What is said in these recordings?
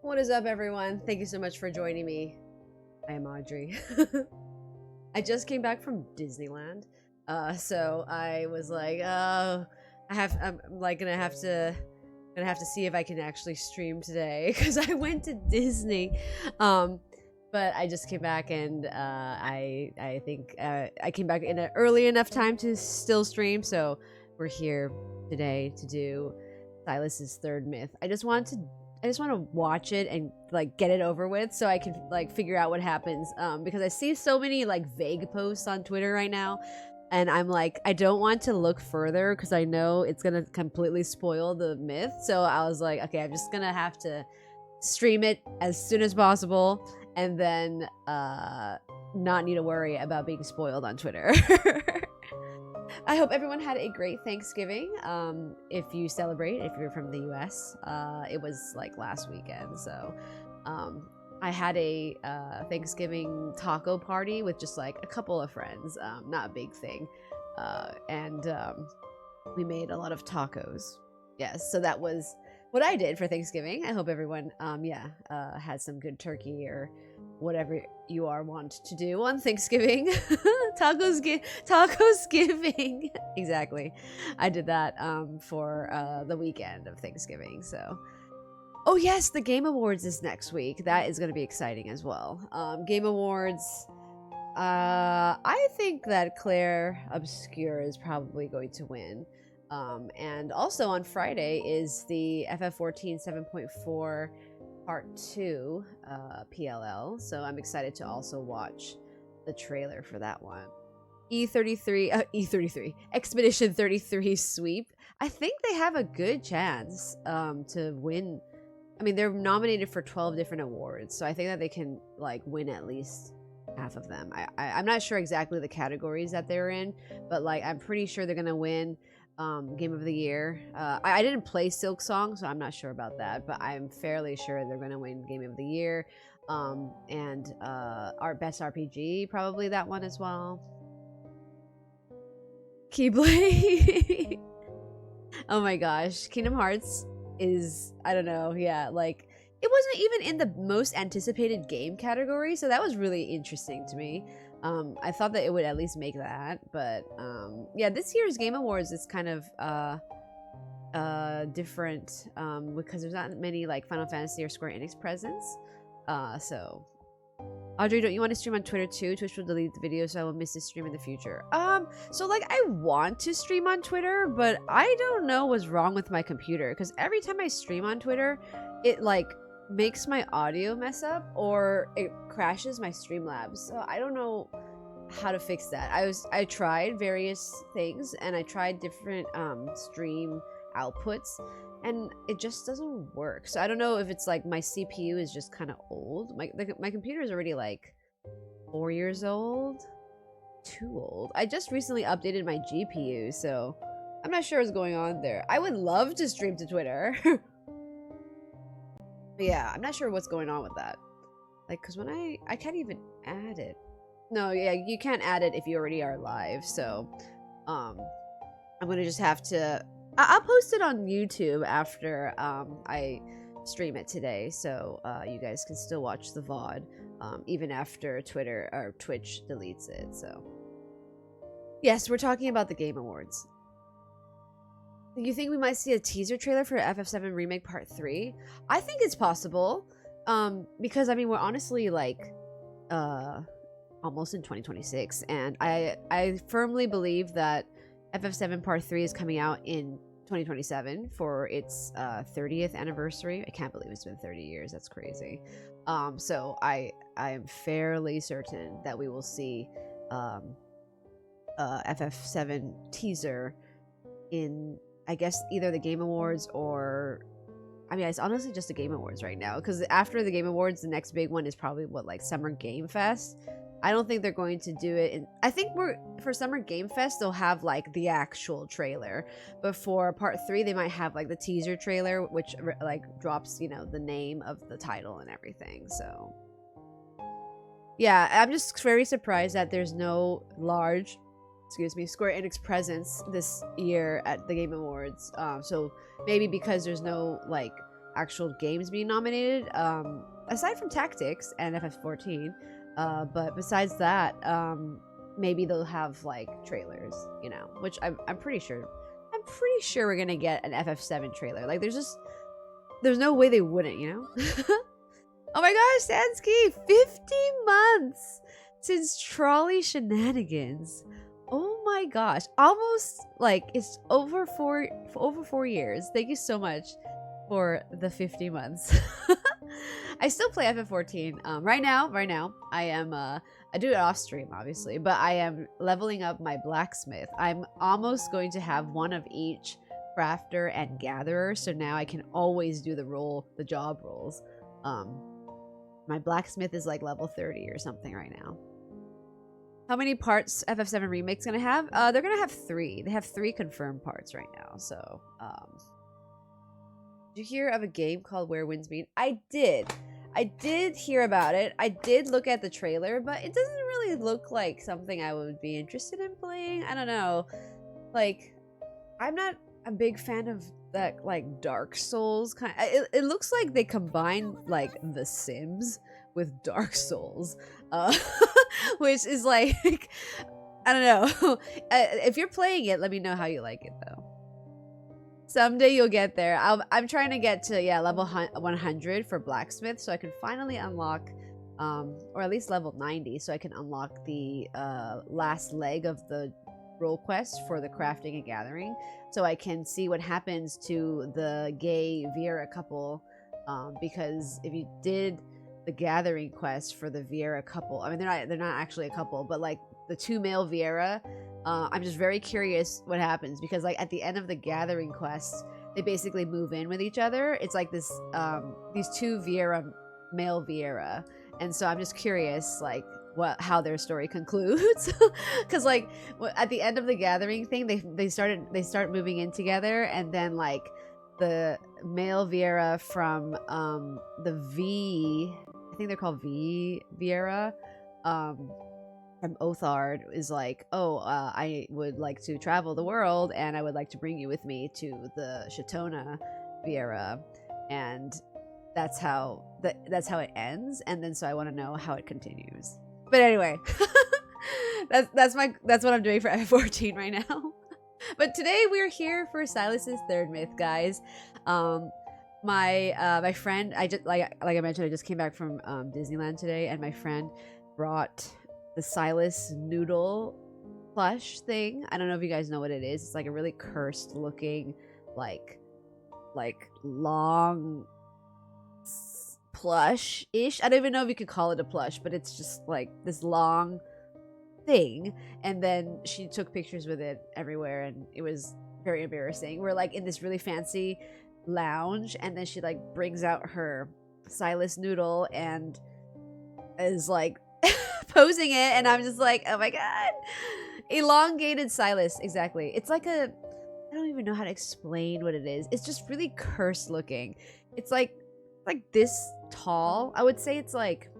What is up, everyone? Thank you so much for joining me. I am Audrey. I just came back from Disneyland, so I was like, oh, I'm like gonna have to see if I can actually stream today because I went to Disney. But I just came back and I think I came back in an early enough time to still stream, so we're here today to do Silas's third myth. I just want to watch it and like get it over with so I can like figure out what happens, because I see so many like vague posts on Twitter right now, and I'm like, I don't want to look further because I know it's gonna completely spoil the myth. So I was like, okay, I'm just gonna have to stream it as soon as possible and then not need to worry about being spoiled on Twitter. I hope everyone had a great Thanksgiving. If you celebrate, if you're from the US, it was like last weekend. So I had a Thanksgiving taco party with just like a couple of friends, not a big thing. And we made a lot of tacos. Yes, so that was what I did for Thanksgiving. I hope everyone, had some good turkey or whatever you want to do on Thanksgiving. Tacos giving. Exactly. I did that for the weekend of Thanksgiving. So, oh yes, the Game Awards is next week. That is going to be exciting as well. Game Awards. I think that Claire Obscure is probably going to win. And also on Friday is the FF14 7.4 Part 2 PLL, so I'm excited to also watch the trailer for that one. E33 Expedition 33 sweep. I think they have a good chance to win. I mean, they're nominated for 12 different awards, so I think that they can like win at least half of them. I'm not sure exactly the categories that they're in, but like I'm pretty sure they're gonna win Game of the Year. I didn't play Silk Song, so I'm not sure about that, but I'm fairly sure they're gonna win Game of the Year. And our best RPG, probably that one as well. Keyblade. Oh my gosh, Kingdom Hearts is, I don't know, yeah, like it wasn't even in the most anticipated game category, so that was really interesting to me. I thought that it would at least make that, but yeah, this year's Game Awards is kind of different because there's not many like Final Fantasy or Square Enix presents. So Audrey, don't you want to stream on Twitter too? Twitch will delete the video, so I will miss this stream in the future. So like I want to stream on Twitter, but I don't know what's wrong with my computer because every time I stream on Twitter, it like makes my audio mess up or it crashes my Streamlabs. So I don't know how to fix that. I tried various things and I tried different stream outputs and it just doesn't work. So I don't know if it's like my CPU is just kind of old. My computer is already like 4 years old. Too old. I just recently updated my GPU, so I'm not sure what's going on there. I would love to stream to Twitter. Yeah, I'm not sure what's going on with that. Like, cause when I can't even add it. No, yeah, you can't add it if you already are live. So, I'm gonna just have to. I'll post it on YouTube after I stream it today, so you guys can still watch the VOD even after Twitter or Twitch deletes it. So, yes, we're talking about the Game Awards. You think we might see a teaser trailer for FF7 Remake Part 3? I think it's possible. Because I mean we're honestly like almost in 2026 and I firmly believe that FF7 Part 3 is coming out in 2027 for its 30th anniversary. I can't believe it's been 30 years. That's crazy. So I am fairly certain that we will see FF7 teaser in, I guess, either the Game Awards or, I mean, it's honestly just the Game Awards right now. Because after the Game Awards, the next big one is probably what, like Summer Game Fest. I don't think they're going to do it. I think for Summer Game Fest, they'll have like the actual trailer. But for Part 3, they might have like the teaser trailer, which like drops, you know, the name of the title and everything. So yeah, I'm just very surprised that there's no large, Square Enix presence this year at the Game Awards. So maybe because there's no like actual games being nominated, aside from Tactics and FF14. But besides that, maybe they'll have like trailers, you know, which I'm pretty sure. I'm pretty sure we're gonna get an FF7 trailer. Like, there's no way they wouldn't, you know. Oh my gosh, Sansky, 50 months since Trolley Shenanigans. Oh my gosh, almost like it's over 4 years. Thank you so much for the 50 months. I still play FF14. Right now, I am I do it off stream, obviously, but I am leveling up my blacksmith. I'm almost going to have one of each crafter and gatherer, so now I can always do the job roles. My blacksmith is like level 30 or something right now. How many parts FF7 Remake's gonna have? They're gonna have 3. They have 3 confirmed parts right now, so did you hear of a game called Where Winds Meet? I did hear about it. I did look at the trailer, but it doesn't really look like something I would be interested in playing. I don't know. Like, I'm not a big fan of that, like, Dark Souls kind of, it looks like they combine like The Sims with Dark Souls, which is like, I don't know. If you're playing it, let me know how you like it though. Someday you'll get there. I'm trying to get to, yeah, level 100 for blacksmith, so I can finally unlock, or at least level 90, so I can unlock the last leg of the role quest for the crafting and gathering, so I can see what happens to the gay Vieira couple, because if you did the gathering quest for the Vieira couple, I mean, they're not actually a couple, but like the 2 male Vieira, I'm just very curious what happens, because like at the end of the gathering quest, they basically move in with each other. It's like this these 2 Vieira, male Vieira, and so I'm just curious like how their story concludes, because like at the end of the gathering thing, they start moving in together, and then like the male Vieira from the V, I think they're called V Vieira, from Othard, is like, oh, I would like to travel the world, and I would like to bring you with me to the Shatona Vieira, and that's how it ends. And then so I want to know how it continues. But anyway, that's what I'm doing for F14 right now. But today we're here for Sylus's third myth, guys. My friend, I just like I mentioned, I just came back from Disneyland today, and my friend brought the Sylus noodle plush thing. I don't know if you guys know what it is. It's like a really cursed looking, like long plush-ish. I don't even know if you could call it a plush, but it's just like this long thing. And then she took pictures with it everywhere, and it was very embarrassing. We're like in this really fancy lounge, and then she like brings out her Sylus noodle and is like posing it, and I'm just like, oh my god. Elongated Sylus, exactly. It's like I don't even know how to explain what it is. It's just really cursed looking. It's like this tall. I would say it's like,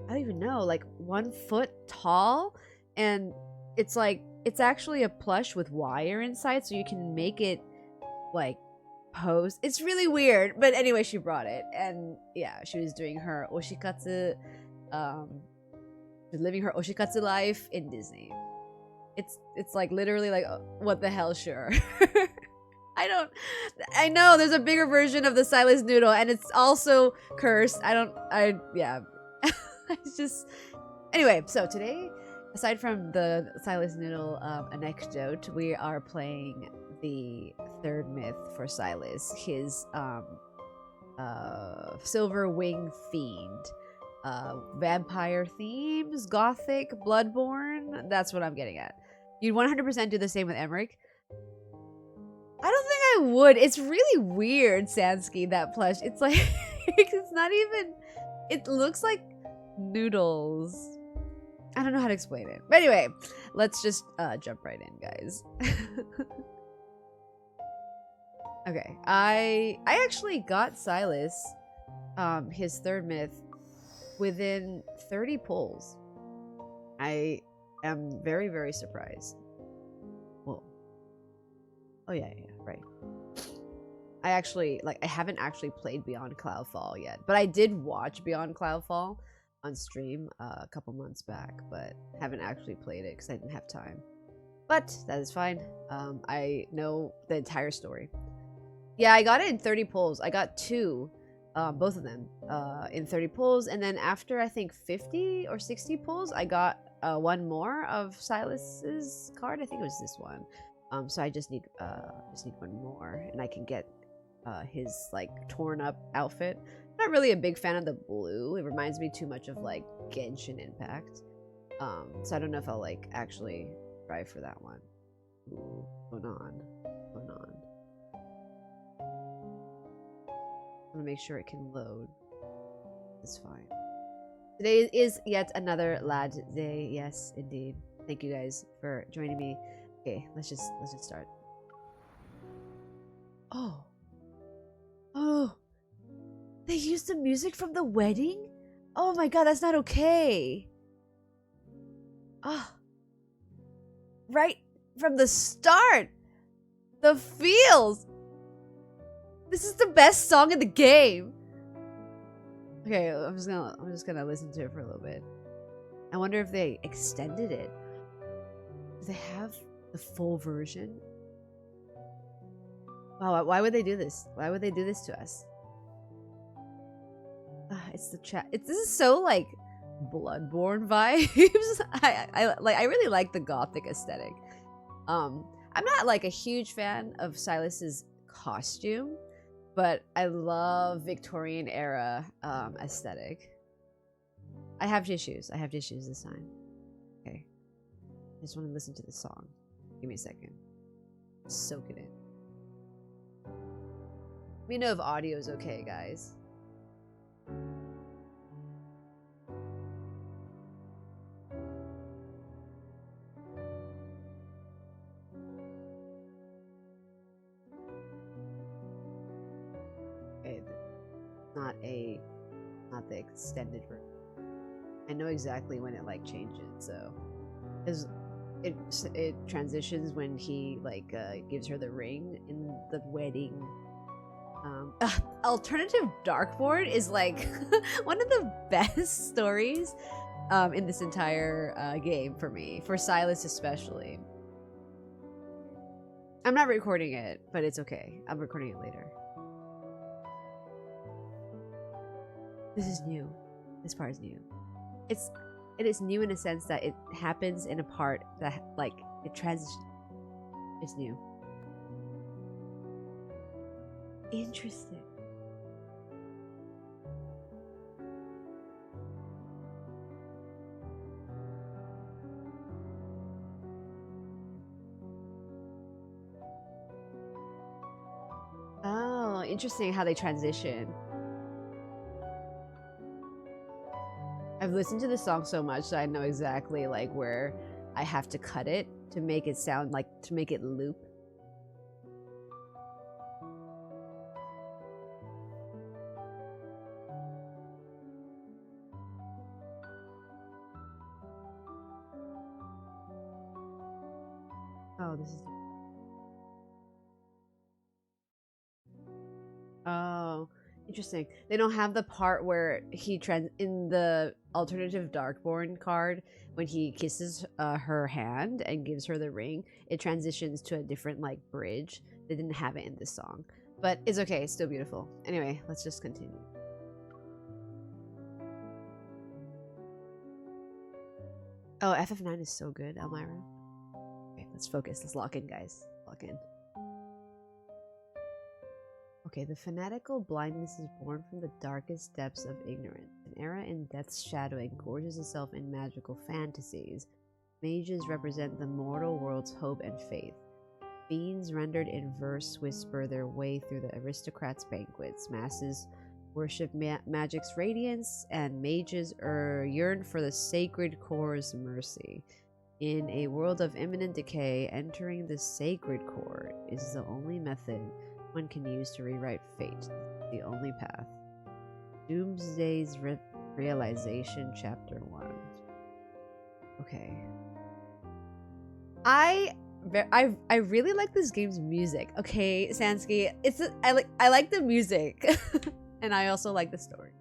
I don't even know, like 1 foot tall, and it's like, it's actually a plush with wire inside, so you can make it like pose. It's really weird, but anyway, she brought it, and yeah, she was doing her oshikatsu, living her oshikatsu life in Disney. It's like literally like, what the hell, sure. I know there's a bigger version of the Sylus noodle, and it's also cursed. Yeah. It's just, anyway, so today, aside from the Sylus noodle anecdote, we are playing the third myth for Sylus, his Silver Wing Fiend. Vampire themes, gothic, bloodborne. That's what I'm getting at. You'd 100% do the same with Emmerich. I don't think I would. It's really weird, Sansky, that plush. It's like, it's not even, it looks like noodles. I don't know how to explain it. But anyway, let's just jump right in, guys. Okay, I actually got Sylus, his third myth, within 30 pulls. I am very, very surprised. Whoa. Oh yeah, right. I actually, like, I haven't actually played Beyond Cloudfall yet, but I did watch Beyond Cloudfall on stream a couple months back, but haven't actually played it because I didn't have time. But that is fine. I know the entire story. Yeah, I got it in 30 pulls. I got 2, both of them, in 30 pulls, and then after I think 50 or 60 pulls, I got 1 more of Sylus's card. I think it was this one. So I just need 1 more, and I can get his like torn up outfit. I'm not really a big fan of the blue. It reminds me too much of like Genshin Impact. So I don't know if I'll like actually try for that one. Ooh, going on. I'm gonna make sure it can load. It's fine. Today is yet another lad day. Yes, indeed. Thank you guys for joining me. Okay, let's just start. Oh, they used the music from the wedding. Oh my god, that's not okay. Right from the start, the feels. This is the best song in the game. Okay, I'm just gonna listen to it for a little bit. I wonder if they extended it. Do they have the full version? Wow, why would they do this? Why would they do this to us? It's the chat. This is so like Bloodborne vibes. I really like the gothic aesthetic. I'm not like a huge fan of Sylus's costume, but I love Victorian era aesthetic. I have tissues. This time. Okay. I just want to listen to the song. Give me a second. Soak it in. Let me know if audio is okay, guys. Okay, not the extended version. I know exactly when it like changes, so it transitions when he like gives her the ring in the wedding. Alternative Darkboard is like one of the best stories in this entire game for me, for Sylus especially. I'm not recording it, but it's okay. I'm recording it later. This is new. This part is new. It is new in a sense that it happens in a part that like it transitions. It's new. Interesting. Oh, interesting how they transition. I've listened to the song so much that I know exactly like where I have to cut it to make it sound like, to make it loop. Oh, this is... Oh, interesting. They don't have the part where he in the alternative Darkborn card, when he kisses her hand and gives her the ring, it transitions to a different like bridge. They didn't have it in this song, but it's okay. It's still beautiful. Anyway, let's just continue. Oh, FF9 is so good, Elmira. Okay, let's focus. Let's lock in, guys. Lock in. Okay, the fanatical blindness is born from the darkest depths of ignorance. An era in death's shadow engorges itself in magical fantasies. Mages represent the mortal world's hope and faith. Fiends rendered in verse whisper their way through the aristocrats' banquets. Masses worship magic's radiance, and mages yearn for the sacred core's mercy. In a world of imminent decay, entering the sacred core is the only method one can use to rewrite fate. The only path. Doomsday's Realization, Chapter 1. Okay. I I really like this game's music. Okay, Sansky, I like the music, and I also like the story.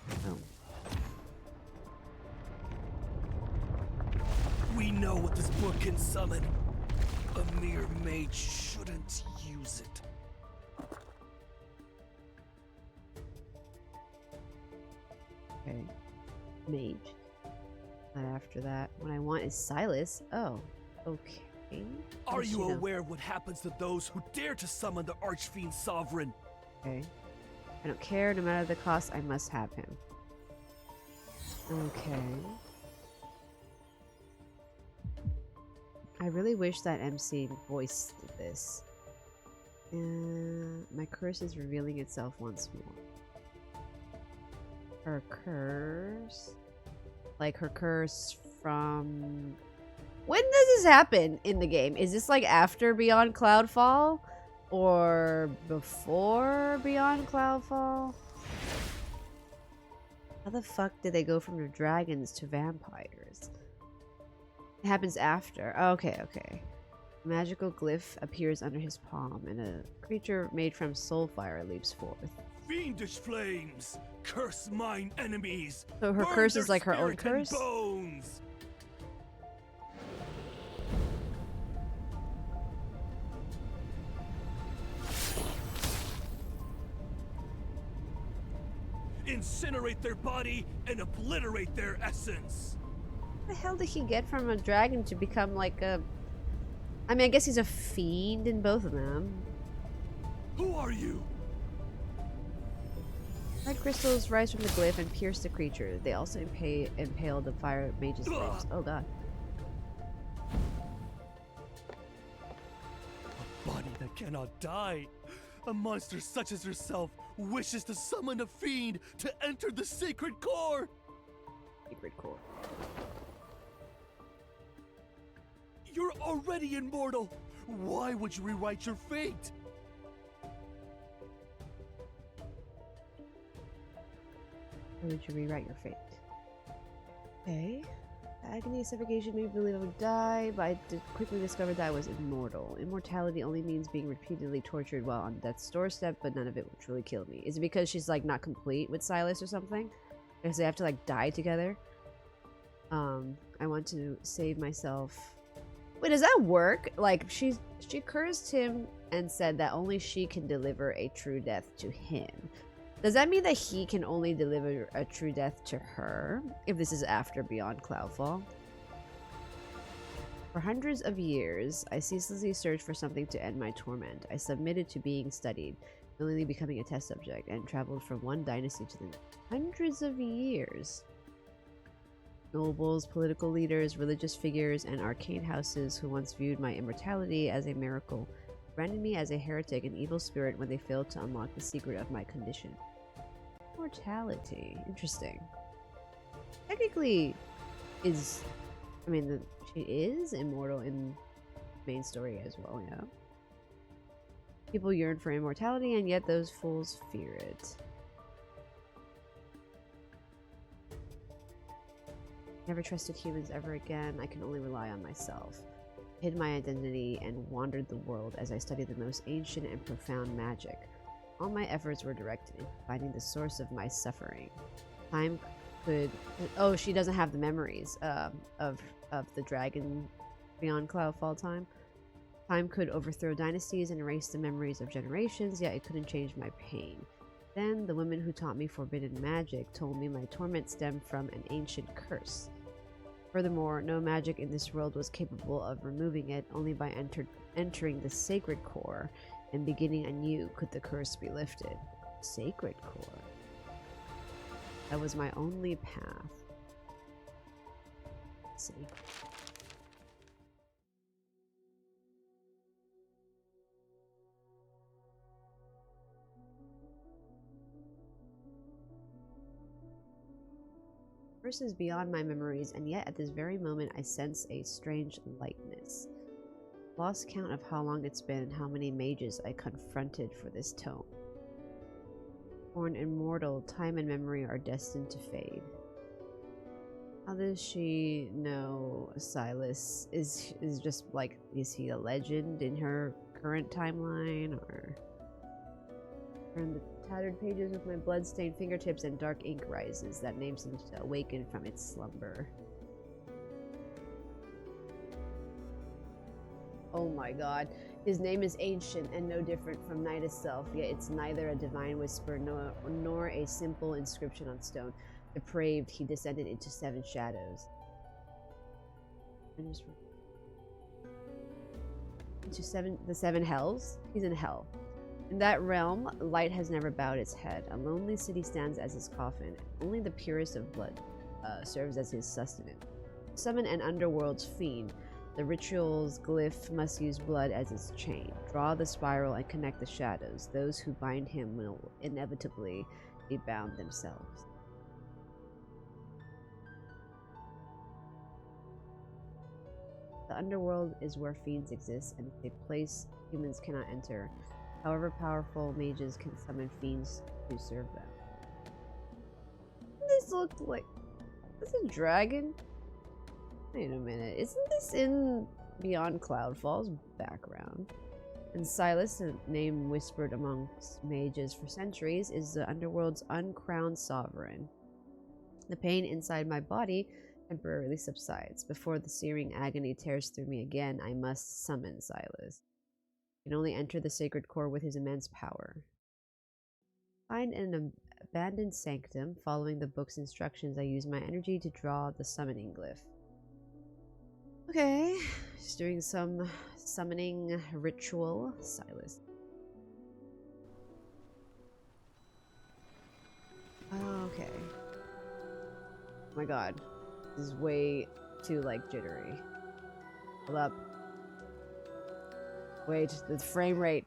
Oh. We know what this book can summon. A mere mage shouldn't use it. Okay. Mage. Not after that. What I want is Sylus. Oh. Okay. Are you aware of what happens to those who dare to summon the Archfiend Sovereign? Okay. I don't care. No matter the cost, I must have him. Okay. I really wish that MC voiced this. My curse is revealing itself once more. Her curse? Like her curse from... When does this happen in the game? Is this like after Beyond Cloudfall? Or before Beyond Cloudfall? How the fuck did they go from the dragons to vampires? It happens after. Okay, okay. A magical glyph appears under his palm, and a creature made from soulfire leaps forth. Fiendish flames, curse mine enemies. So her curse is like her own curse? Bones. Incinerate their body and obliterate their essence. What the hell did he get from a dragon to become like a... I mean, I guess he's a fiend in both of them. Who are you? Red crystals rise from the glyph and pierce the creature. They also impale the fire mage's legs. Oh god. A body that cannot die. A monster such as yourself wishes to summon a fiend to enter the sacred core. Sacred core. You're already immortal. Why would you rewrite your fate? Why would you rewrite your fate? Okay. Agony, suffocation made me believe I would die, but I quickly discovered that I was immortal. Immortality only means being repeatedly tortured while on death's doorstep, but none of it will truly kill me. Is it because she's like not complete with Sylus or something? Because they have to like die together? I want to save myself. Wait, does that work? Like she cursed him and said that only she can deliver a true death to him. Does that mean that he can only deliver a true death to her, if this is after Beyond Cloudfall? For hundreds of years, I ceaselessly searched for something to end my torment. I submitted to being studied, willingly becoming a test subject, and traveled from one dynasty to the next. Hundreds of years. Nobles, political leaders, religious figures, and arcane houses who once viewed my immortality as a miracle branded me as a heretic and evil spirit when they failed to unlock the secret of my condition. Immortality. Interesting. Technically, she is immortal in the main story as well, yeah. People yearn for immortality, and yet those fools fear it. Never trusted humans ever again. I can only rely on myself. I hid my identity and wandered the world as I studied the most ancient and profound magic. All my efforts were directed into finding the source of my suffering. Time could... Oh, she doesn't have the memories of the dragon Beyond Cloudfall time. Time could overthrow dynasties and erase the memories of generations, yet it couldn't change my pain. Then, the women who taught me forbidden magic told me my torment stemmed from an ancient curse. Furthermore, no magic in this world was capable of removing it. Only by entering the sacred core and beginning anew could the curse be lifted. Sacred core. That was my only path. Let's see. Curse is beyond my memories, and yet at this very moment I sense a strange lightness. Lost count of how long it's been and how many mages I confronted for this tome. Born immortal, time and memory are destined to fade. How does she know Sylus is just like, is he a legend in her current timeline, or turn the tattered pages with my blood-stained fingertips and dark ink rises. That name seems to awaken from its slumber. Oh my god. His name is ancient and no different from night itself, yet it's neither a divine whisper nor a simple inscription on stone. Depraved, he descended into 7 shadows. Into the 7 hells? He's in hell. In that realm, light has never bowed its head. A lonely city stands as his coffin. Only the purest of blood serves as his sustenance. Summon an underworld's fiend. The ritual's glyph must use blood as its chain. Draw the spiral and connect the shadows. Those who bind him will inevitably be bound themselves. The underworld is where fiends exist, and it's a place humans cannot enter. However powerful mages can summon fiends to serve them. This looks like... Is this a dragon? Wait a minute. Isn't this in Beyond Cloudfall's background? And Sylus, a name whispered amongst mages for centuries, is the underworld's uncrowned sovereign. The pain inside my body temporarily subsides. Before the searing agony tears through me again, I must summon Sylus. Can only enter the sacred core with his immense power. Find an abandoned sanctum. Following the book's instructions, I use my energy to draw the summoning glyph. Okay, just doing some summoning ritual. Sylus. Okay. Oh my god. This is way too, like, jittery. Hold up. Wait, the frame rate.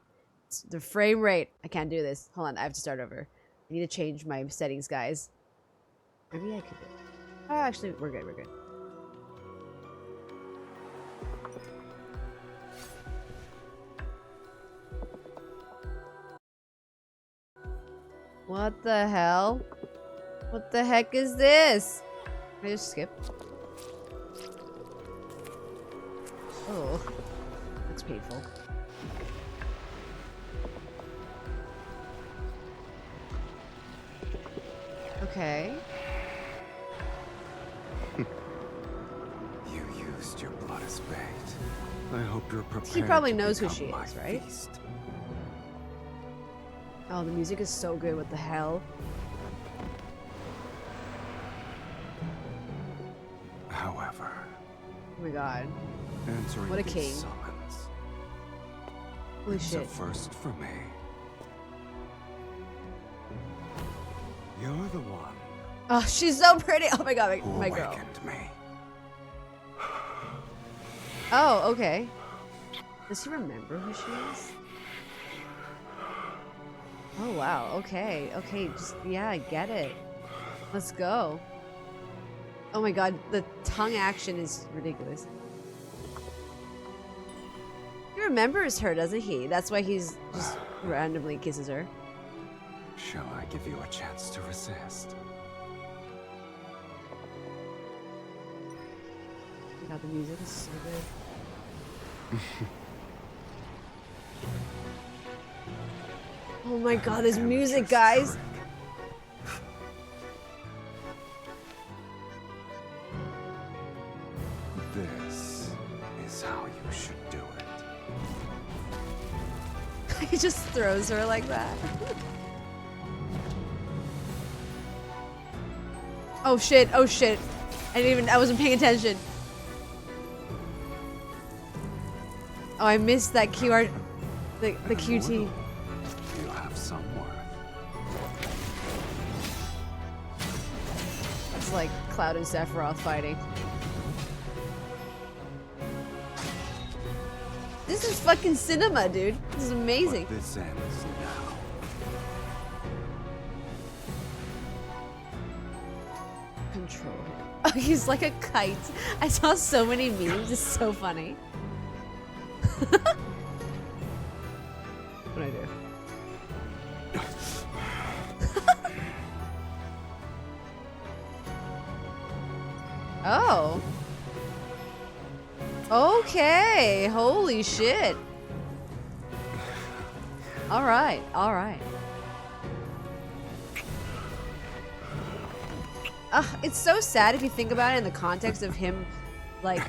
The frame rate. I can't do this. Hold on, I have to start over. I need to change my settings, guys. Maybe I could do it. Oh, actually, we're good, we're good. What the hell? What the heck is this? Can I just skip? Oh, that's painful. Okay. You used your blood as bait. I hope you're prepared. He probably to knows who become she my is, right? feast. Oh, the music is so good. What the hell? However, Oh my god. answering What a these king. summons Holy is a shit. first for me. You're the one Oh, she's so pretty. Oh my god, who my girl. awakened me. Oh, okay. Does he remember who she is? Oh wow, okay. Okay, just, yeah, I get it. Let's go. Oh my god, the tongue action is ridiculous. He remembers her, doesn't he? That's why he's just randomly kisses her. Shall I give you a chance to resist? Oh my god, the music is so good. Oh my god, there's music, guys! This is how you should do it. He just throws her like that. Oh shit, oh shit. I wasn't paying attention. Oh, I missed that QR, the QT. You have some worth. It's like Cloud and Sephiroth fighting. This is fucking cinema, dude. This is amazing. But this ends now. Control him. Oh, he's like a kite. I saw so many memes. It's so funny. What do I do? Oh. Okay. Holy shit. All right. All right. It's so sad if you think about it in the context of him, like,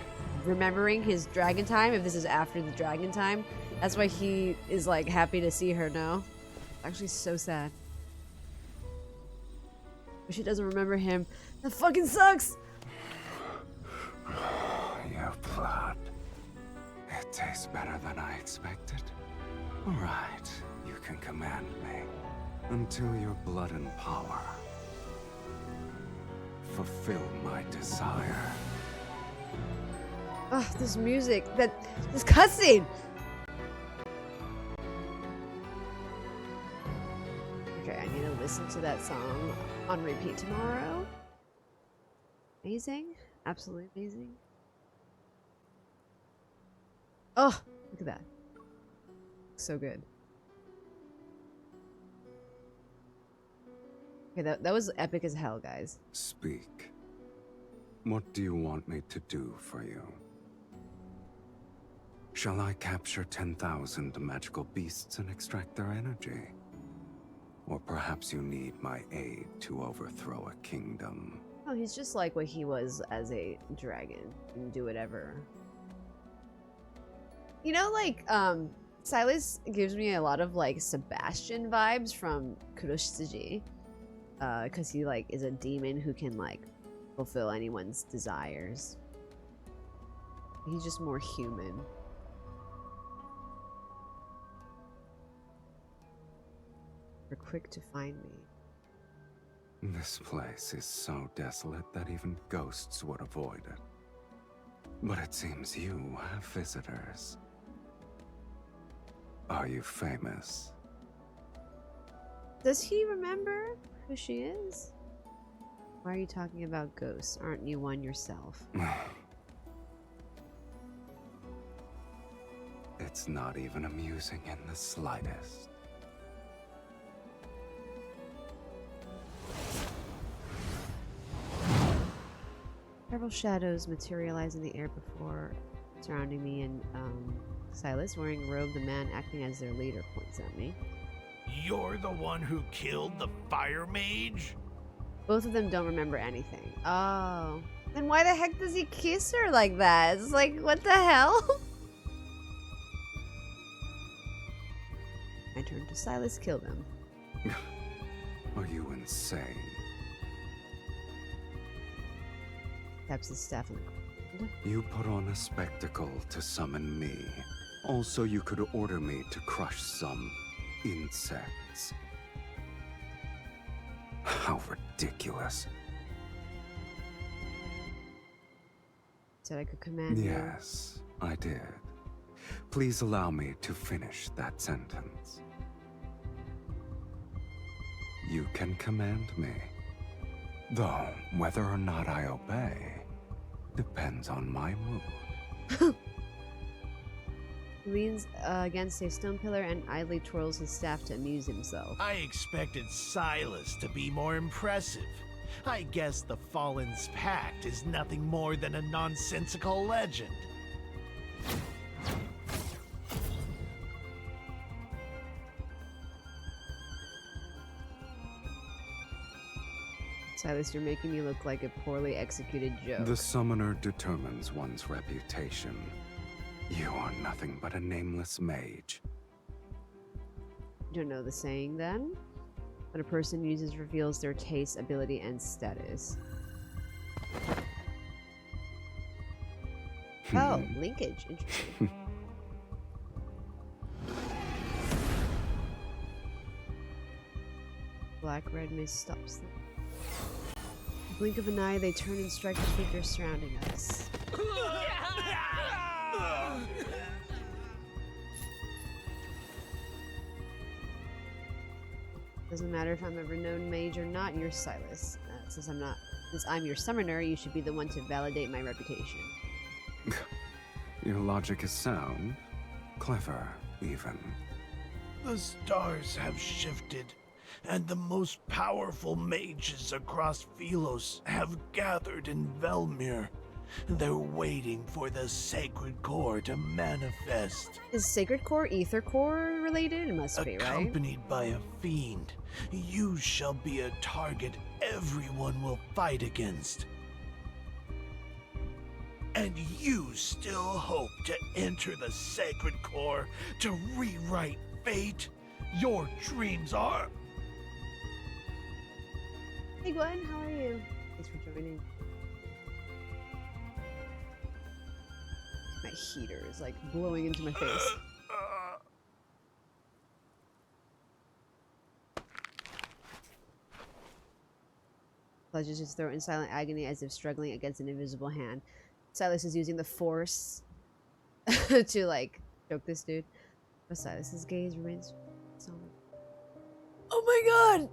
remembering his dragon time, if this is after the dragon time. That's why he is, like, happy to see her now. Actually, so sad. But she doesn't remember him. That fucking sucks! Your blood. It tastes better than I expected. Alright, you can command me. Until your blood and power fulfill my desire. Ugh, this music, this cutscene! Okay, I need to listen to that song on repeat tomorrow. Amazing. Absolutely amazing. Oh, look at that. So good. Okay, that was epic as hell, guys. Speak. What do you want me to do for you? Shall I capture 10,000 magical beasts and extract their energy? Or perhaps you need my aid to overthrow a kingdom? Oh, he's just like what he was as a dragon. He can do whatever. You know, like, Sylus gives me a lot of, like, Sebastian vibes from Kuroshitsuji. Because he, like, is a demon who can, like, fulfill anyone's desires. He's just more human. You're quick to find me. This place is so desolate that even ghosts would avoid it. But it seems you have visitors. Are you famous? Does he remember who she is? Why are you talking about ghosts? Aren't you one yourself? It's not even amusing in the slightest. Several shadows materialize in the air before surrounding me, and Sylus, wearing a robe, the man acting as their leader, points at me. You're the one who killed the fire mage? Both of them don't remember anything. Oh. Then why the heck does he kiss her like that? It's like, what the hell? I turn to Sylus, kill them. Are you insane? Taps his staff on the ground. You put on a spectacle to summon me. Also, you could order me to crush some insects. How ridiculous. Said I could command you. Yes, I did. Please allow me to finish that sentence. You can command me. Though, whether or not I obey depends on my mood. He leans against a stone pillar and idly twirls his staff to amuse himself. I expected Sylus to be more impressive. I guess the Fallen's Pact is nothing more than a nonsensical legend. Sylus, you're making me look like a poorly executed joke. The summoner determines one's reputation. You are nothing but a nameless mage. You don't know the saying, then? What a person uses reveals their taste, ability, and status. Oh, linkage. Interesting. Black-red mist stops them. In the blink of an eye, they turn and strike the figure surrounding us. Doesn't matter if I'm a renowned mage or not, you're Sylus. Since I'm your summoner, you should be the one to validate my reputation. Your logic is sound. Clever, even. The stars have shifted. and the most powerful mages across Philos have gathered in Velmir. They're waiting for the sacred core to manifest. Is Sacred Core Ether Core related? It must be, right? Accompanied by a fiend, you shall be a target everyone will fight against. And you still hope to enter the sacred core to rewrite fate? Your dreams are... Hey Gwen, how are you? Thanks for joining. My heater is like blowing into my face. Pledges his throat in silent agony as if struggling against an invisible hand. Sylus is using the force to like choke this dude. But Silas's gaze remains solid. Oh my god!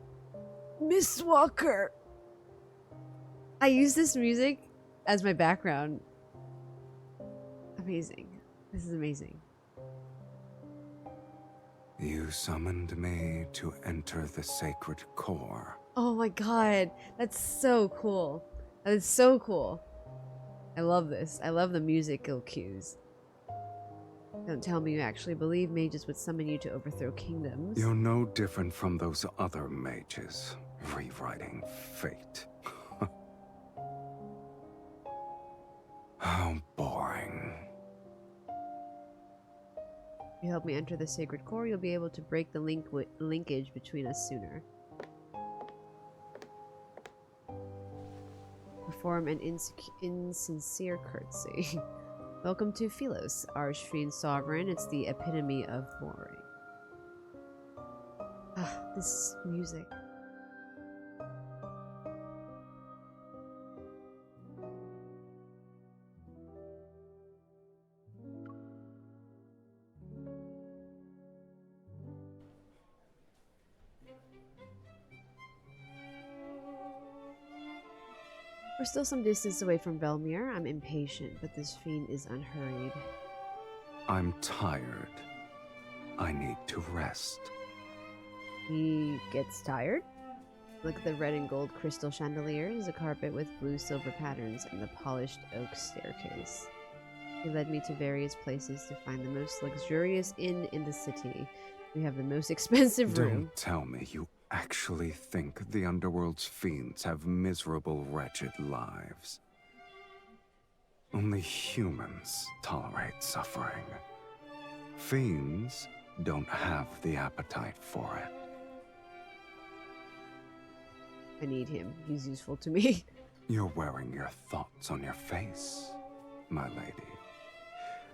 Miss Walker! I use this music as my background. Amazing. This is amazing. You summoned me to enter the sacred core. Oh my god. That's so cool. That is so cool. I love this. I love the musical cues. Don't tell me you actually believe mages would summon you to overthrow kingdoms. You're no different from those other mages, rewriting fate. How boring. If you help me enter the sacred core, you'll be able to break the linkage between us sooner. Perform an insincere curtsy. Welcome to Philos, Archfiend Sovereign. It's the epitome of boring. Ah, this music. We're still some distance away from Velmir. I'm impatient, but this fiend is unhurried. I'm tired. I need to rest. He gets tired? Look at the red and gold crystal chandeliers, a carpet with blue silver patterns, and the polished oak staircase. He led me to various places to find the most luxurious inn in the city. We have the most expensive room. Don't tell me you actually think the underworld's fiends have miserable, wretched lives. Only humans tolerate suffering. Fiends don't have the appetite for it. I need him. He's useful to me. You're wearing your thoughts on your face, my lady.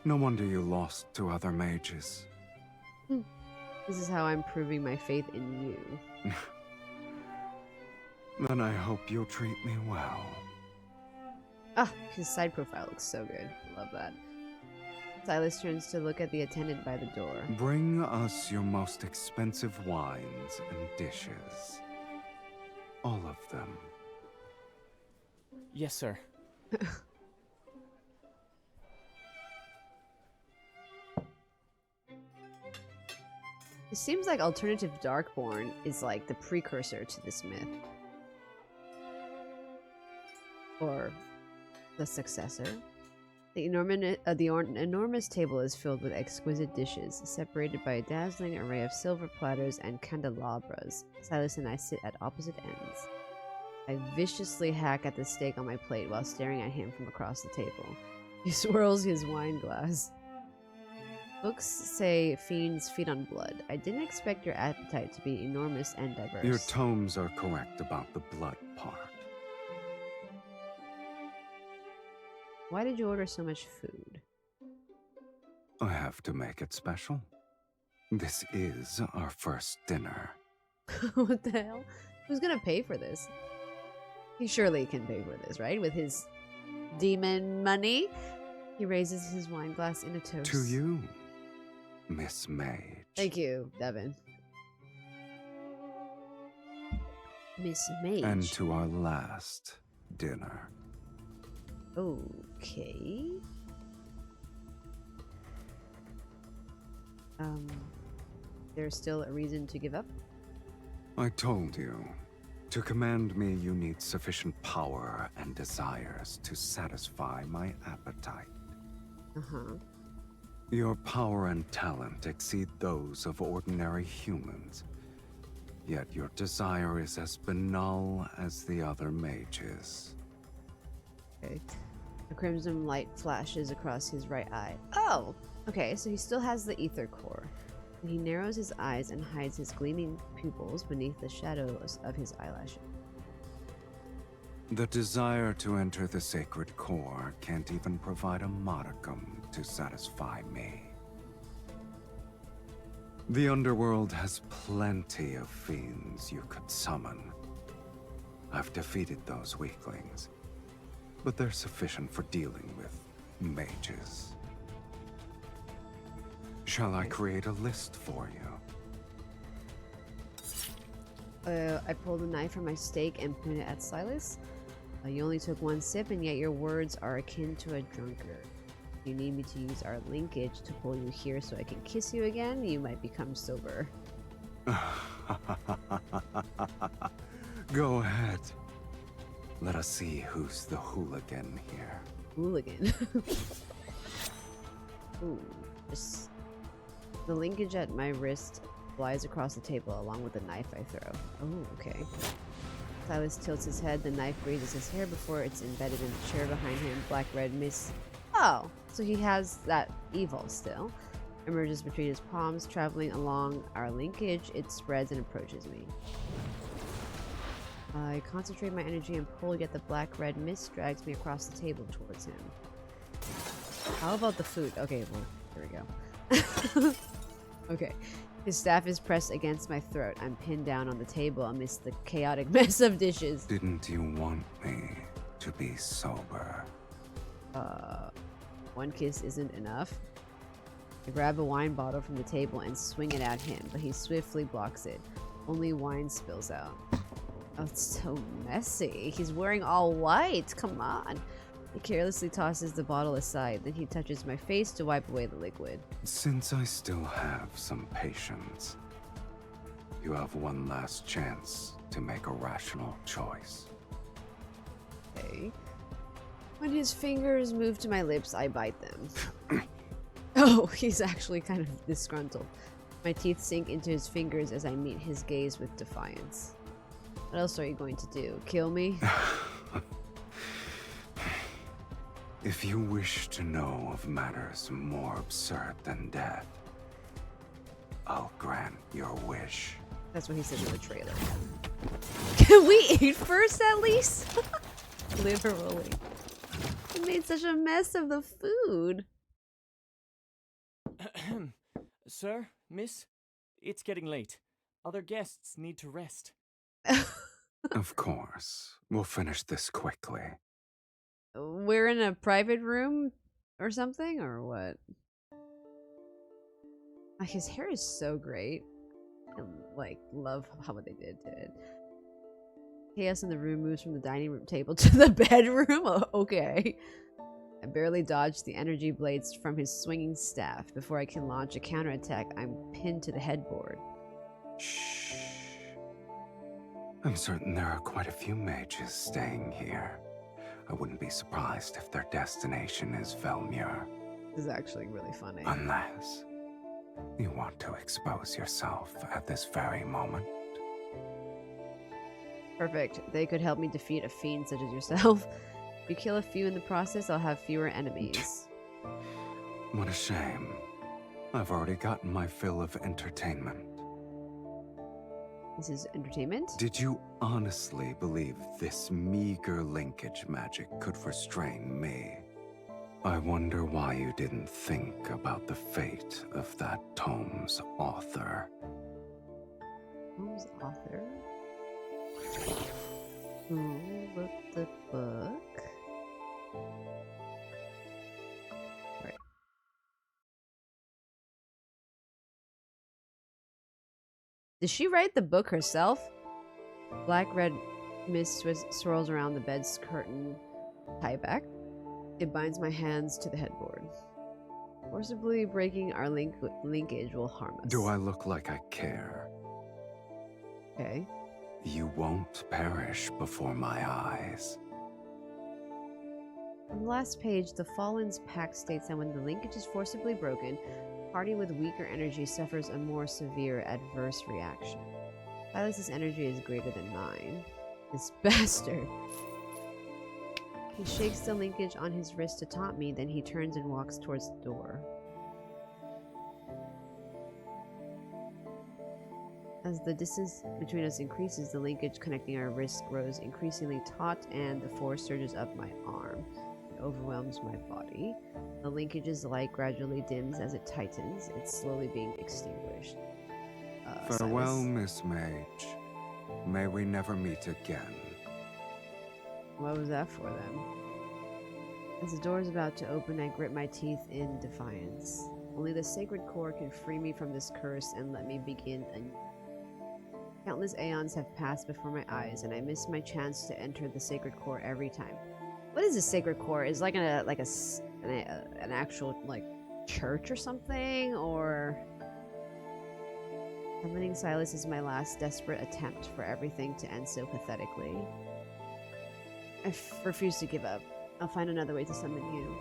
No wonder you lost to other mages. This is how I'm proving my faith in you. Then I hope you'll treat me well. Ah, his side profile looks so good. Love that. Sylus turns to look at the attendant by the door. Bring us your most expensive wines and dishes. All of them. Yes, sir. It seems like alternative Darkborn is like the precursor to this myth. Or the successor. The enormous table is filled with exquisite dishes, separated by a dazzling array of silver platters and candelabras. Sylus and I sit at opposite ends. I viciously hack at the steak on my plate while staring at him from across the table. He swirls his wine glass. Books say fiends feed on blood. I didn't expect your appetite to be enormous and diverse. Your tomes are correct about the blood part. Why did you order so much food? I have to make it special. This is our first dinner. What the hell? Who's gonna pay for this? He surely can pay for this, right? With his demon money? He raises his wine glass in a toast. To you, Miss Mage. Thank you, Devin. Miss Mage. And to our last dinner. Okay. There's still a reason to give up? I told you. To command me, you need sufficient power and desires to satisfy my appetite. Uh-huh. Your power and talent exceed those of ordinary humans. Yet your desire is as banal as the other mages. Okay. A crimson light flashes across his right eye. Oh! Okay, so he still has the ether core. And he narrows his eyes and hides his gleaming pupils beneath the shadows of his eyelashes. The desire to enter the sacred core can't even provide a modicum to satisfy me. The underworld has plenty of fiends you could summon. I've defeated those weaklings, but they're sufficient for dealing with mages. Shall I create a list for you? I pulled a knife from my steak and pointed it at Sylus. You only took one sip, and yet your words are akin to a drunkard. You need me to use our linkage to pull you here so I can kiss you again? You might become sober. Go ahead. Let us see who's the hooligan here. Hooligan. Ooh, just the linkage at my wrist flies across the table along with the knife I throw. Oh, okay. Sylus tilts his head, the knife grazes his hair before it's embedded in the chair behind him. Black-red mist. Oh, so he has that evil still. Emerges between his palms, traveling along our linkage. It spreads and approaches me. I concentrate my energy and pull, yet the black-red mist drags me across the table towards him. How about the food? Okay, well, here we go. Okay. His staff is pressed against my throat. I'm pinned down on the table amidst the chaotic mess of dishes. Didn't you want me to be sober? One kiss isn't enough. I grab a wine bottle from the table and swing it at him, but he swiftly blocks it. Only wine spills out. Oh, it's so messy. He's wearing all white. Come on. He carelessly tosses the bottle aside. Then he touches my face to wipe away the liquid. Since I still have some patience, you have one last chance to make a rational choice. Okay. When his fingers move to my lips, I bite them. Oh, he's actually kind of disgruntled. My teeth sink into his fingers as I meet his gaze with defiance. What else are you going to do? Kill me? If you wish to know of matters more absurd than death, I'll grant your wish. That's what he says in the trailer. Can we eat first at least? Literally. He made such a mess of the food. Sir, miss, it's getting late. Other guests need to rest. Of course. We'll finish this quickly. We're in a private room or something, or what? His hair is so great. I love how what they did to it. Chaos in the room moves from the dining room table to the bedroom. Oh, okay. I barely dodged the energy blades from his swinging staff. Before I can launch a counterattack, I'm pinned to the headboard. Shh. I'm certain there are quite a few mages staying here. I wouldn't be surprised if their destination is Velmur. This is actually really funny. Unless you want to expose yourself at this very moment. Perfect. They could help me defeat a fiend such as yourself. If you kill a few in the process, I'll have fewer enemies. What a shame. I've already gotten my fill of entertainment. This is entertainment? Did you honestly believe this meager linkage magic could restrain me? I wonder why you didn't think about the fate of that tome's author. Tome's author? Who wrote the book? Right. Did she write the book herself? Black-red mist swirls around the bed's curtain tie back. It binds my hands to the headboard. Forcibly breaking our linkage will harm us. Do I look like I care? Okay. You won't perish before my eyes. On the last page, the Fallen's pact states that when the linkage is forcibly broken, a party with weaker energy suffers a more severe adverse reaction. Silas's energy is greater than mine. This bastard. He shakes the linkage on his wrist to taunt me, then he turns and walks towards the door. As the distance between us increases, the linkage connecting our wrists grows increasingly taut and the force surges up my arm. It overwhelms my body. The linkage's light gradually dims as it tightens. It's slowly being extinguished. Farewell, Sylus. Miss Mage. May we never meet again. What was that for then? As the door is about to open, I grit my teeth in defiance. Only the sacred core can free me from this curse and let me begin anew. Countless aeons have passed before my eyes, and I miss my chance to enter the sacred core every time. What is the sacred core? Is it like an actual like church or something, or summoning Sylus is my last desperate attempt for everything to end so pathetically. I refuse to give up. I'll find another way to summon you.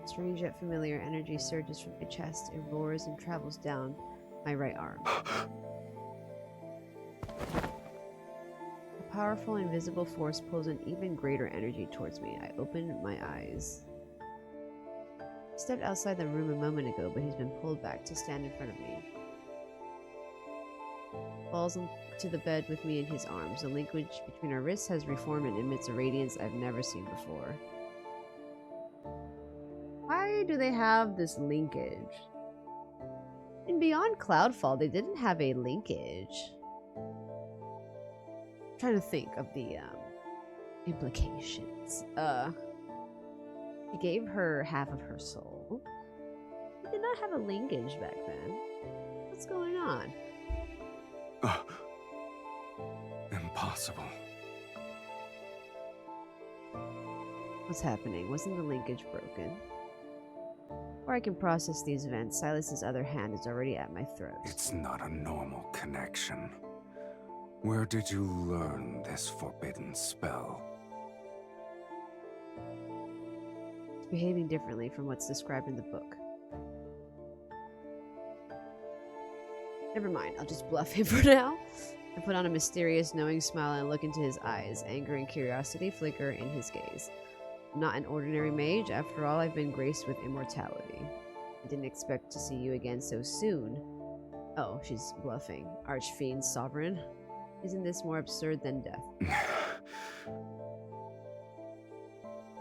Strange yet familiar energy surges from my chest. It roars and travels down my right arm. A powerful invisible force pulls an even greater energy towards me. I open my eyes. He stepped outside the room a moment ago, but he's been pulled back to stand in front of me. Falls onto the bed with me in his arms. The linkage between our wrists has reformed and emits a radiance I've never seen before. Why do they have this linkage? In Beyond Cloudfall, they didn't have a linkage. I'm trying to think of the implications. He gave her half of her soul. He did not have a linkage back then. What's going on? Impossible. What's happening? Wasn't the linkage broken? Before I can process these events, Silas's other hand is already at my throat. It's not a normal connection. Where did you learn this forbidden spell? It's behaving differently from what's described in the book. Never mind, I'll just bluff him for now. I put on a mysterious, knowing smile and look into his eyes. Anger and curiosity flicker in his gaze. I'm not an ordinary mage. After all, I've been graced with immortality. I didn't expect to see you again so soon. Oh, she's bluffing. Archfiend Sovereign. Isn't this more absurd than death?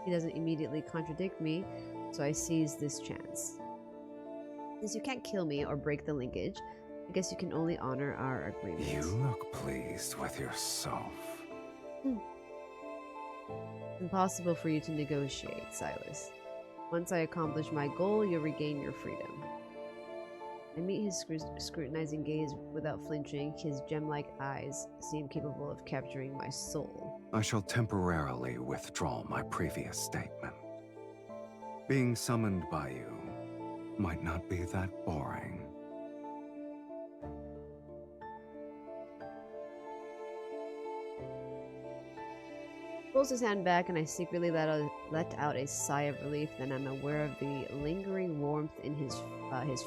He doesn't immediately contradict me, so I seize this chance. Since you can't kill me or break the linkage, I guess you can only honor our agreement. You look pleased with yourself. Impossible for you to negotiate, Sylus. Once I accomplish my goal, you'll regain your freedom. I meet his scrutinizing gaze without flinching. His gem-like eyes seem capable of capturing my soul. I shall temporarily withdraw my previous statement. Being summoned by you might not be that boring. Pulls his hand back, and I secretly let out a sigh of relief. Then I'm aware of the lingering warmth in his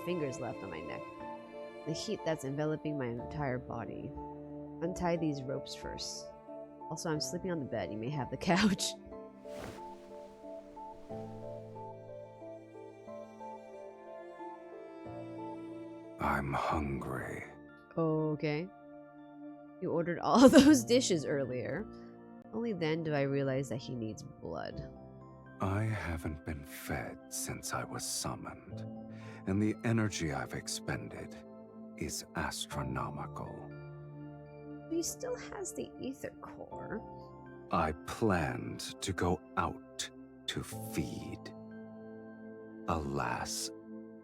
fingers left on my neck. The heat that's enveloping my entire body. Untie these ropes first. Also, I'm sleeping on the bed. You may have the couch. I'm hungry. Okay. You ordered all of those dishes earlier. Only then do I realize that he needs blood. I haven't been fed since I was summoned, and the energy I've expended is astronomical. He still has the ether core. I planned to go out to feed. Alas,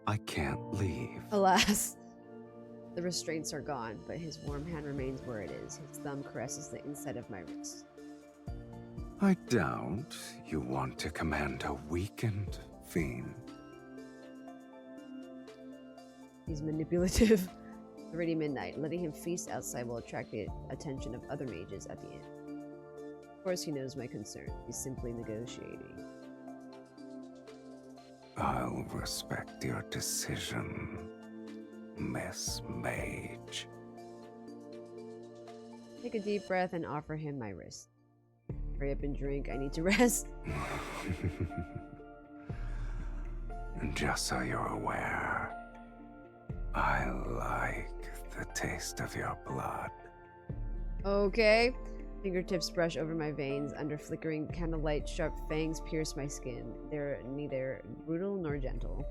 I can't leave. Alas. The restraints are gone, but his warm hand remains where it is. His thumb caresses the inside of my wrist. I doubt you want to command a weakened fiend. He's manipulative. Already midnight. Letting him feast outside will attract the attention of other mages at the inn. Of course he knows my concern. He's simply negotiating. I'll respect your decision, Miss Mage. Take a deep breath and offer him my wrist. Hurry up and drink. I need to rest. Just so you're aware, I like the taste of your blood. Okay. Fingertips brush over my veins. Under flickering candlelight, sharp fangs pierce my skin. They're neither brutal nor gentle.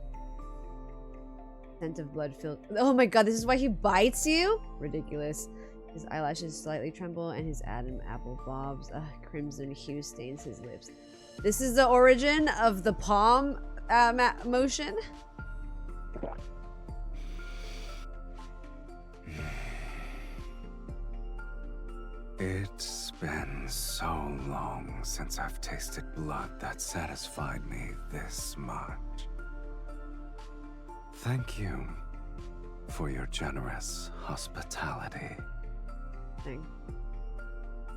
Scent of blood filled. Oh my god, this is why he bites you? Ridiculous. His eyelashes slightly tremble and his Adam apple bobs. Crimson hue stains his lips. This is the origin of the palm motion? It's been so long since I've tasted blood that satisfied me this much. Thank you for your generous hospitality.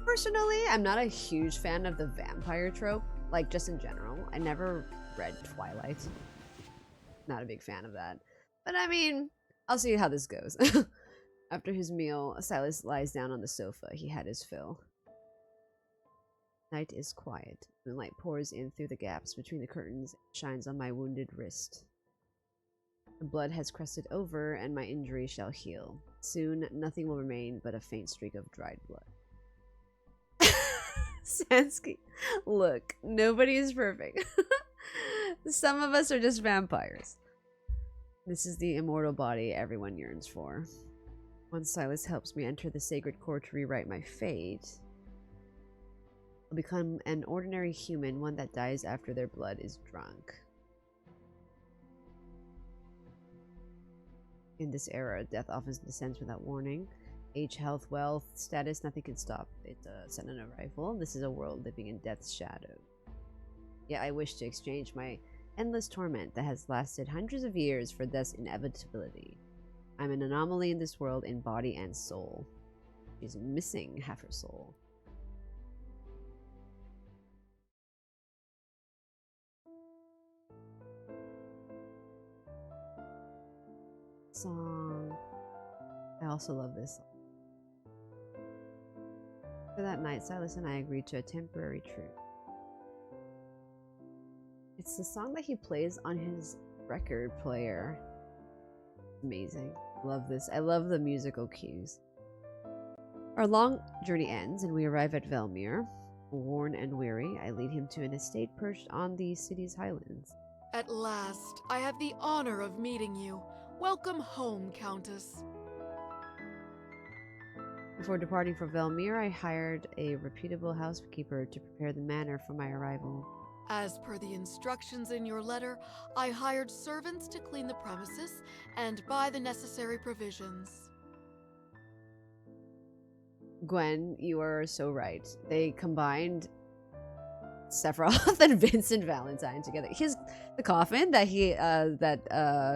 Personally, I'm not a huge fan of the vampire trope, like just in general. I never read Twilight. Not a big fan of that. But I mean, I'll see how this goes. After his meal, Sylus lies down on the sofa. He had his fill. Night is quiet. Moonlight pours in through the gaps between the curtains and shines on my wounded wrist. The blood has crusted over, and my injury shall heal. Soon, nothing will remain but a faint streak of dried blood. Sansky, look, nobody is perfect. Some of us are just vampires. This is the immortal body everyone yearns for. Once Sylus helps me enter the sacred core to rewrite my fate, I'll become an ordinary human, one that dies after their blood is drunk. In this era, death often descends without warning. Age, health, wealth, status, nothing can stop it. Sudden arrival. This is a world living in death's shadow. Yet I wish to exchange my endless torment that has lasted hundreds of years for death's inevitability. I'm an anomaly in this world in body and soul. She's missing half her soul. Song. I also love this song. For that night, Sylus and I agreed to a temporary truce. It's the song that he plays on his record player. Amazing. Love this. I love the musical cues. Our long journey ends and we arrive at Velmir. Worn and weary, I lead him to an estate perched on the city's highlands. At last, I have the honor of meeting you. Welcome home, Countess. Before departing for Velmir, I hired a reputable housekeeper to prepare the manor for my arrival. As per the instructions in your letter, I hired servants to clean the premises and buy the necessary provisions. Gwen, you are so right. They combined Sephiroth and Vincent Valentine together. The coffin that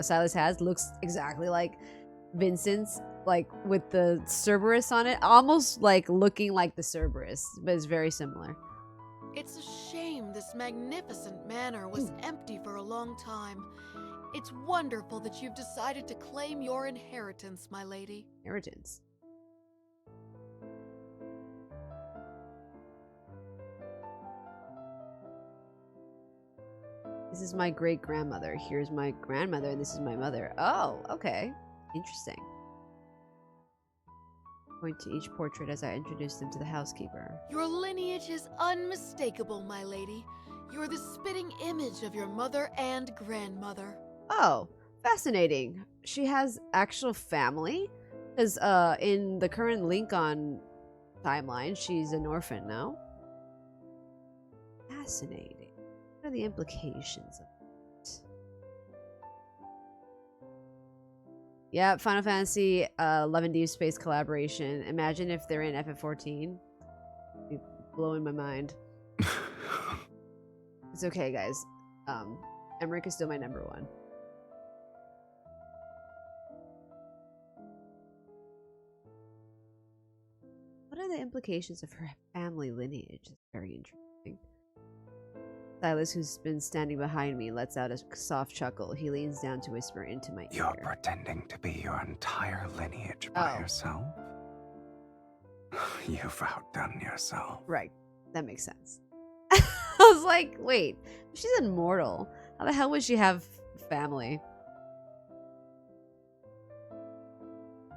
Sylus has looks exactly like Vincent's, like with the Cerberus on it, almost like looking like the Cerberus, but it's very similar. It's a shame this magnificent manor was empty for a long time. It's wonderful that you've decided to claim your inheritance, my lady. Inheritance. This is my great-grandmother. Here's my grandmother, and this is my mother. Oh, okay. Interesting. Point to each portrait as I introduce them to the housekeeper. Your lineage is unmistakable, my lady. You're the spitting image of your mother and grandmother. Oh, fascinating. She has actual family? Because in the current Lincoln timeline, she's an orphan now. Fascinating. What are the implications of it? Yeah, Final Fantasy 11 Deepspace collaboration. Imagine if they're in FF14. It'd be blowing my mind. It's okay, guys. Emmerich is still my number one. What are the implications of her family lineage? It's very interesting. Sylus, who's been standing behind me, lets out a soft chuckle. He leans down to whisper into my You're ear. pretending to be your entire lineage by yourself? You've outdone yourself. Right. That makes sense. I was like, wait, she's immortal. How the hell would she have family?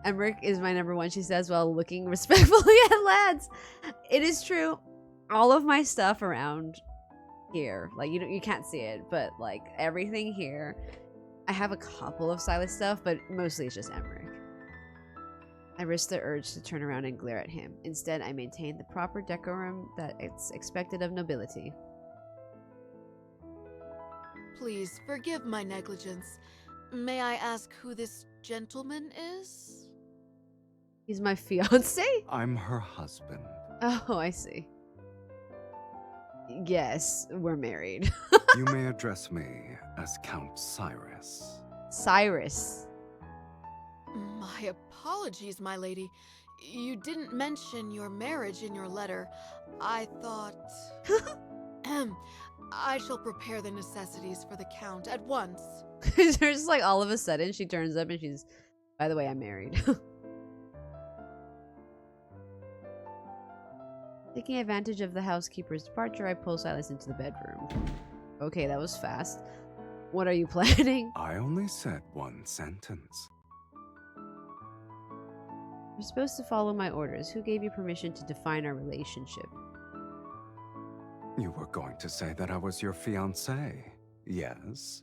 Emmerich is my number one, she says, while looking respectfully at lads. It is true. All of my stuff around here, like you can't see it, but like everything here, I have a couple of Sylus stuff, but mostly it's just Emmerich. I risk the urge to turn around and glare at him. Instead, I maintain the proper decorum that it's expected of nobility. Please forgive my negligence. May I ask who this gentleman is? He's my fiance? I'm her husband. Oh, I see. Yes, we're married. You may address me as Count Cyrus. Cyrus. My apologies, my lady. You didn't mention your marriage in your letter. I thought... I shall prepare the necessities for the Count at once. There's like all of a sudden she turns up and she's, by the way, I'm married. Taking advantage of the housekeeper's departure, I pull Sylus into the bedroom. Okay, that was fast. What are you planning? I only said one sentence. You're supposed to follow my orders. Who gave you permission to define our relationship? You were going to say that I was your fiancé, yes?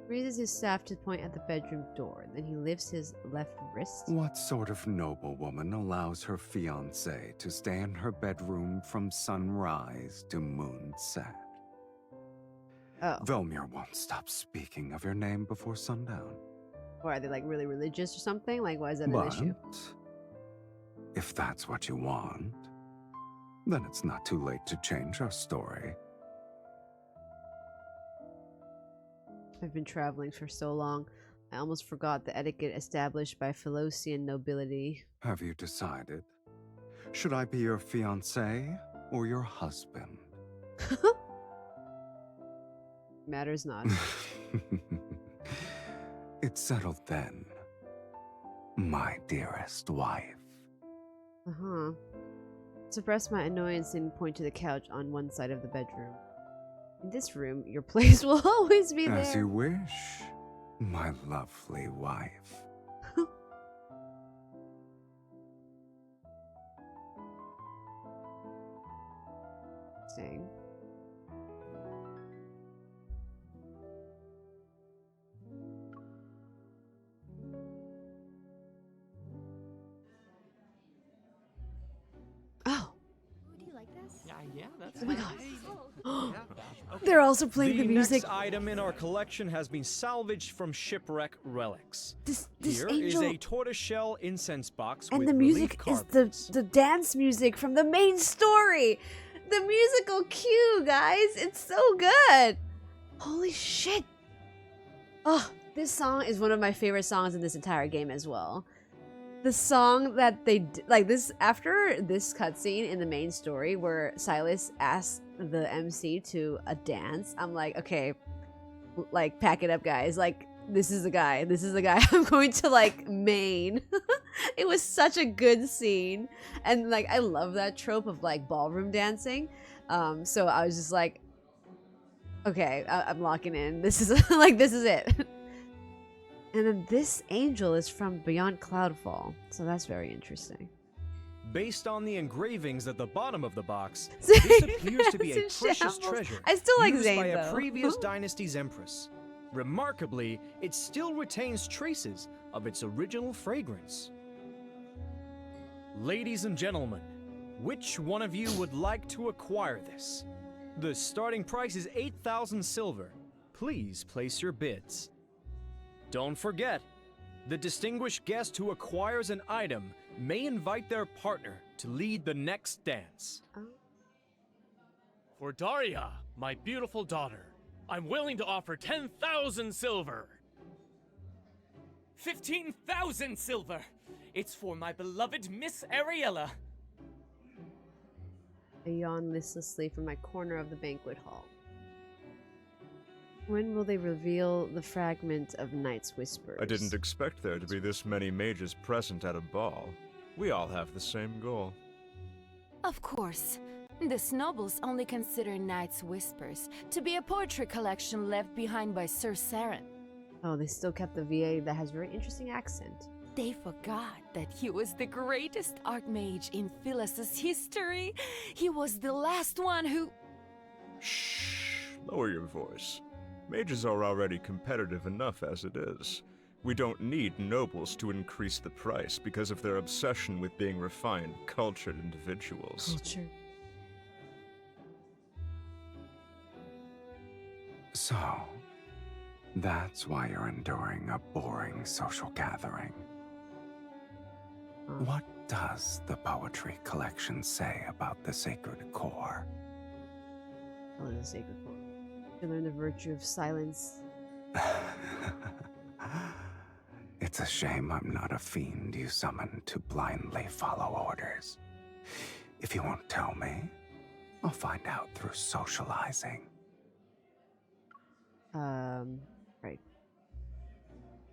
Raises his staff to point at the bedroom door, then he lifts his left wrist. What sort of noblewoman allows her fiancé to stay in her bedroom from sunrise to moonset? Oh. Velmir won't stop speaking of your name before sundown. Or are they like really religious or something? Like, why is that an issue? If that's what you want, then it's not too late to change our story. I've been traveling for so long, I almost forgot the etiquette established by Philosian nobility. Have you decided? Should I be your fiancé or your husband? Matters not. It's settled then, my dearest wife. Uh-huh. Suppress my annoyance and point to the couch on one side of the bedroom. In this room, your place will always be there. As you wish, my lovely wife. Interesting. Oh. Do you like this? Yeah, that's Oh my god. Okay. They're also playing the music. Next item in our collection has been salvaged from shipwreck relics. This Here angel is a tortoiseshell incense box and with the music relief is carvings. the dance music from the main story. The musical cue, guys. It's so good. Holy shit. Oh, this song is one of my favorite songs in this entire game as well. The song that they like this after this cutscene in the main story where Sylus asks the MC to a dance. I'm like, okay, like pack it up, guys. Like this is the guy. This is the guy I'm going to like main. It was such a good scene, and like I love that trope of like ballroom dancing. So I was just like, okay, I'm locking in. This is like this is it. And then this angel is from Beyond Cloudfall, so that's very interesting. Based on the engravings at the bottom of the box, Zane this appears to be a is in precious shambles. treasure I still like used Zane, by a though. previous dynasty's empress. Remarkably, it still retains traces of its original fragrance. Ladies and gentlemen, which one of you would like to acquire this? The starting price is 8,000 silver. Please place your bids. Don't forget, the distinguished guest who acquires an item may invite their partner to lead the next dance. For Daria, my beautiful daughter, I'm willing to offer 10,000 silver. 15,000 silver! It's for my beloved Miss Ariella. I yawn listlessly from my corner of the banquet hall. When will they reveal the fragment of Night's Whispers? I didn't expect there to be this many mages present at a ball. We all have the same goal. Of course. The nobles only consider Night's Whispers to be a poetry collection left behind by Sir Saren. Oh, they still kept the VA that has very interesting accent. They forgot that he was the greatest archmage in Sylus' history. He was the last one who... Shh! Lower your voice. Mages are already competitive enough as it is. We don't need nobles to increase the price because of their obsession with being refined, cultured individuals. Culture. So, that's why you're enduring a boring social gathering. What does the poetry collection say about the sacred core? Oh, the sacred core. To learn the virtue of silence. It's a shame I'm not a fiend you summoned to blindly follow orders. If you won't tell me, I'll find out through socializing. Right.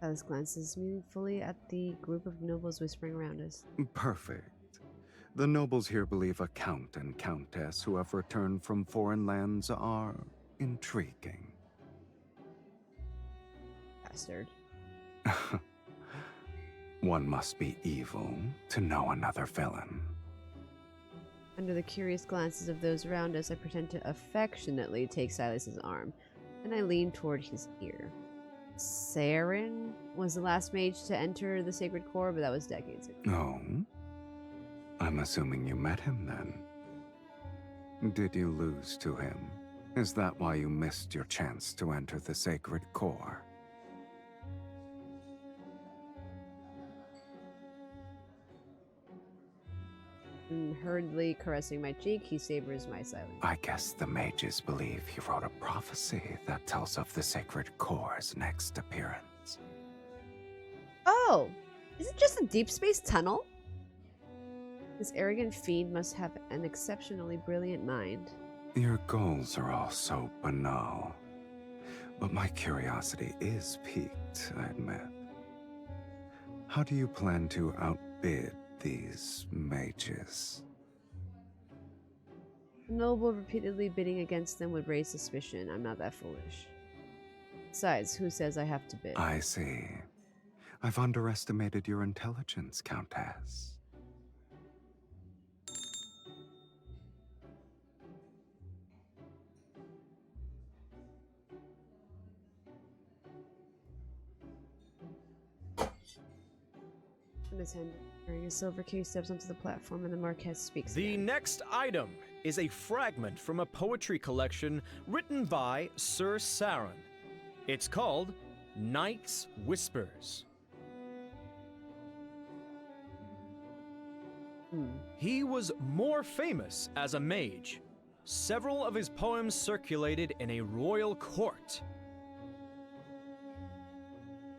Alice glances meaningfully at the group of nobles whispering around us. Perfect. The nobles here believe a count and countess who have returned from foreign lands are intriguing. Bastard. One must be evil to know another villain. Under the curious glances of those around us, I pretend to affectionately take Silas's arm, and I lean toward his ear. Saren was the last mage to enter the sacred core, but that was decades ago. Oh? I'm assuming you met him then. Did you lose to him? Is that why you missed your chance to enter the sacred core? Hurriedly caressing my cheek, he savors my silence. I guess the mages believe he wrote a prophecy that tells of the sacred core's next appearance. Oh! Is it just a deep space tunnel? This arrogant fiend must have an exceptionally brilliant mind. Your goals are all so banal. But my curiosity is piqued, I admit. How do you plan to outbid these mages? A noble repeatedly bidding against them would raise suspicion. I'm not that foolish. Besides, who says I have to bid? I see. I've underestimated your intelligence, Countess. Miss Hen, wearing a silver case, steps onto the platform and the Marquess speaks. The again. next item is a fragment from a poetry collection written by Sir Saren. It's called Night's Whispers. He was more famous as a mage. Several of his poems circulated in a royal court.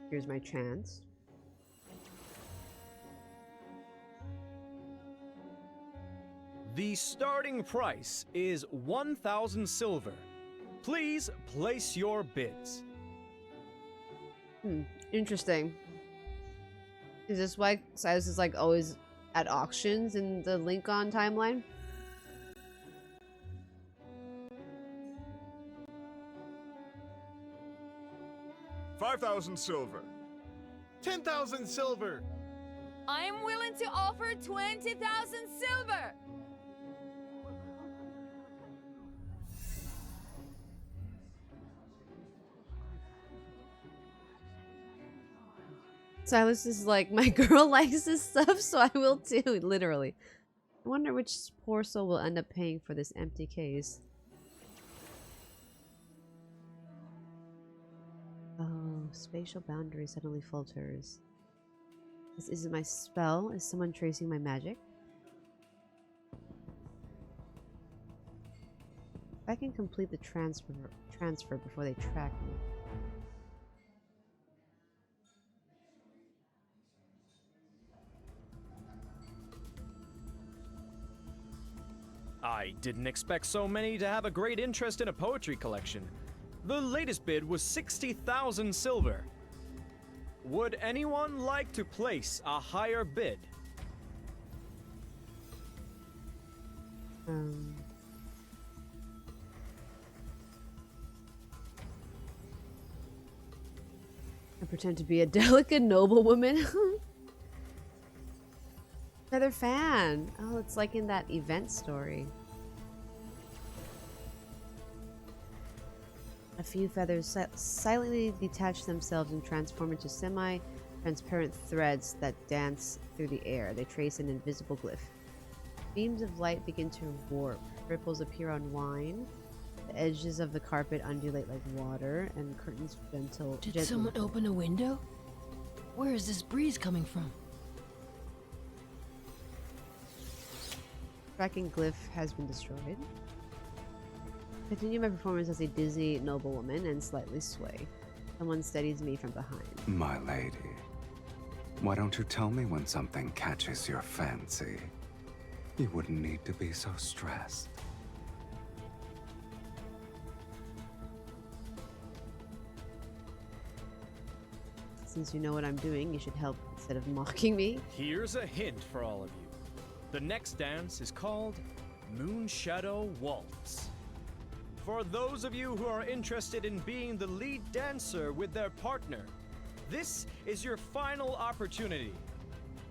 Here's my chance. The starting price is 1,000 silver. Please place your bids. Interesting. Is this why Silas is like always at auctions in the Lincoln timeline? $5,000 silver. 10,000 silver. I'm willing to offer 20,000 silver! Silas is like, my girl likes this stuff, so I will too, literally. I wonder which poor soul will end up paying for this empty case. Oh, spatial boundary suddenly falters. This isn't my spell. Is someone tracing my magic? If I can complete the transfer before they track me. I didn't expect so many to have a great interest in a poetry collection. The latest bid was 60,000 silver. Would anyone like to place a higher bid? I pretend to be a delicate noblewoman. Feather fan. Oh, it's like in that event story. A few feathers silently detach themselves and transform into semi-transparent threads that dance through the air. They trace an invisible glyph. Beams of light begin to warp. Ripples appear on wine. The edges of the carpet undulate like water, and curtains gently. Did someone open a window? Where is this breeze coming from? Tracking glyph has been destroyed. Continue my performance as a dizzy noblewoman and slightly sway. Someone steadies me from behind. My lady, why don't you tell me when something catches your fancy? You wouldn't need to be so stressed. Since you know what I'm doing, you should help instead of mocking me. Here's a hint for all of you. The next dance is called Moonshadow Waltz. For those of you who are interested in being the lead dancer with their partner, this is your final opportunity.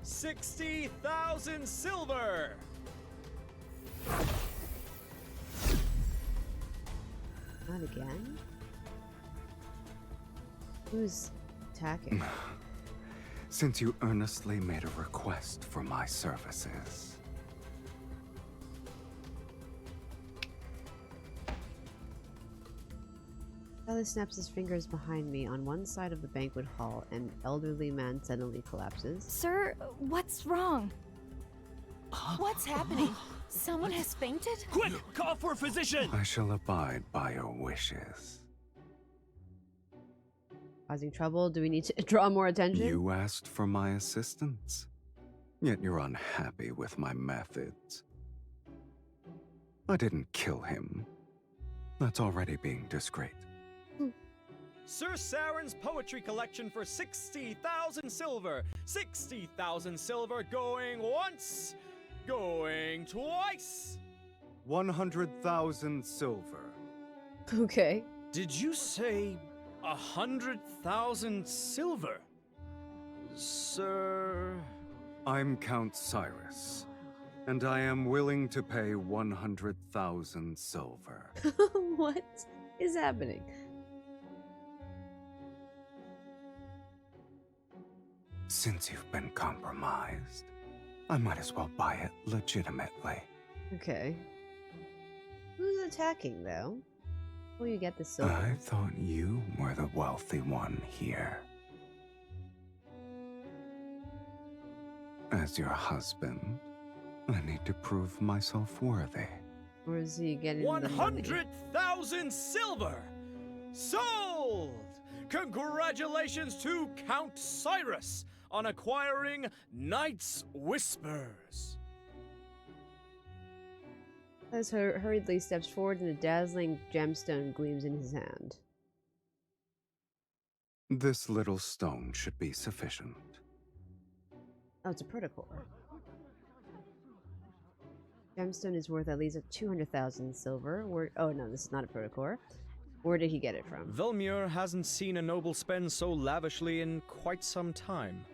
60,000 silver! Not again? Who's attacking? Since you earnestly made a request for my services. Sylus snaps his fingers behind me. On one side of the banquet hall, an elderly man suddenly collapses. Sir, what's wrong? What's happening? Someone has fainted? Quick! Call for a physician! I shall abide by your wishes. Causing trouble? Do we need to draw more attention? You asked for my assistance, yet you're unhappy with my methods. I didn't kill him. That's already being discreet. Sir Saren's poetry collection for 60,000 silver. 60,000 silver going once, going twice. 100,000 silver. Okay. Did you say 100,000 silver? Sir... I'm Count Cyrus, and I am willing to pay 100,000 silver. What is happening? Since you've been compromised, I might as well buy it legitimately. Okay. Who's attacking, though? Will you get the silver? I thought you were the wealthy one here. As your husband, I need to prove myself worthy. Or is he getting the money? 100,000 silver! Sold! Congratulations to Count Cyrus on acquiring Night's Whispers. As hurriedly steps forward and a dazzling gemstone gleams in his hand. This little stone should be sufficient. Oh, it's a protocore. Gemstone is worth at least 200,000 silver. Oh no, this is not a protocore. Where did he get it from? Velmir hasn't seen a noble spend so lavishly in quite some time.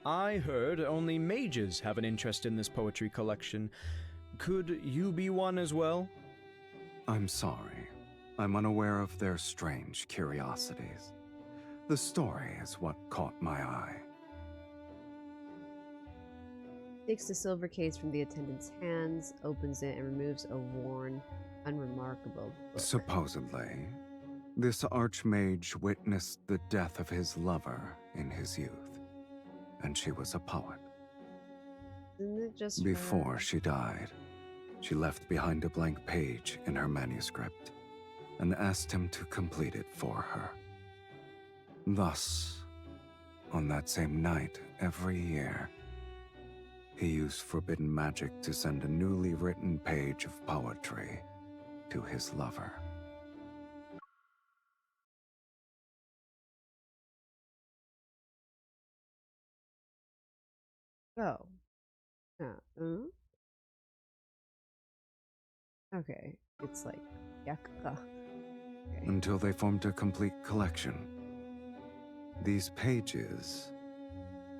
I heard only mages have an interest in this poetry collection. Could you be one as well? I'm sorry. I'm unaware of their strange curiosities. The story is what caught my eye. Takes the silver case from the attendant's hands, opens it, and removes a worn, unremarkable book. Supposedly, this archmage witnessed the death of his lover in his youth, and she was a poet. Isn't it just Before her? she died, she left behind a blank page in her manuscript and asked him to complete it for her. Thus, on that same night every year, He used forbidden magic to send a newly written page of poetry to his lover. Oh. Okay. It's like Yakuza. Okay. Until they formed a complete collection. These pages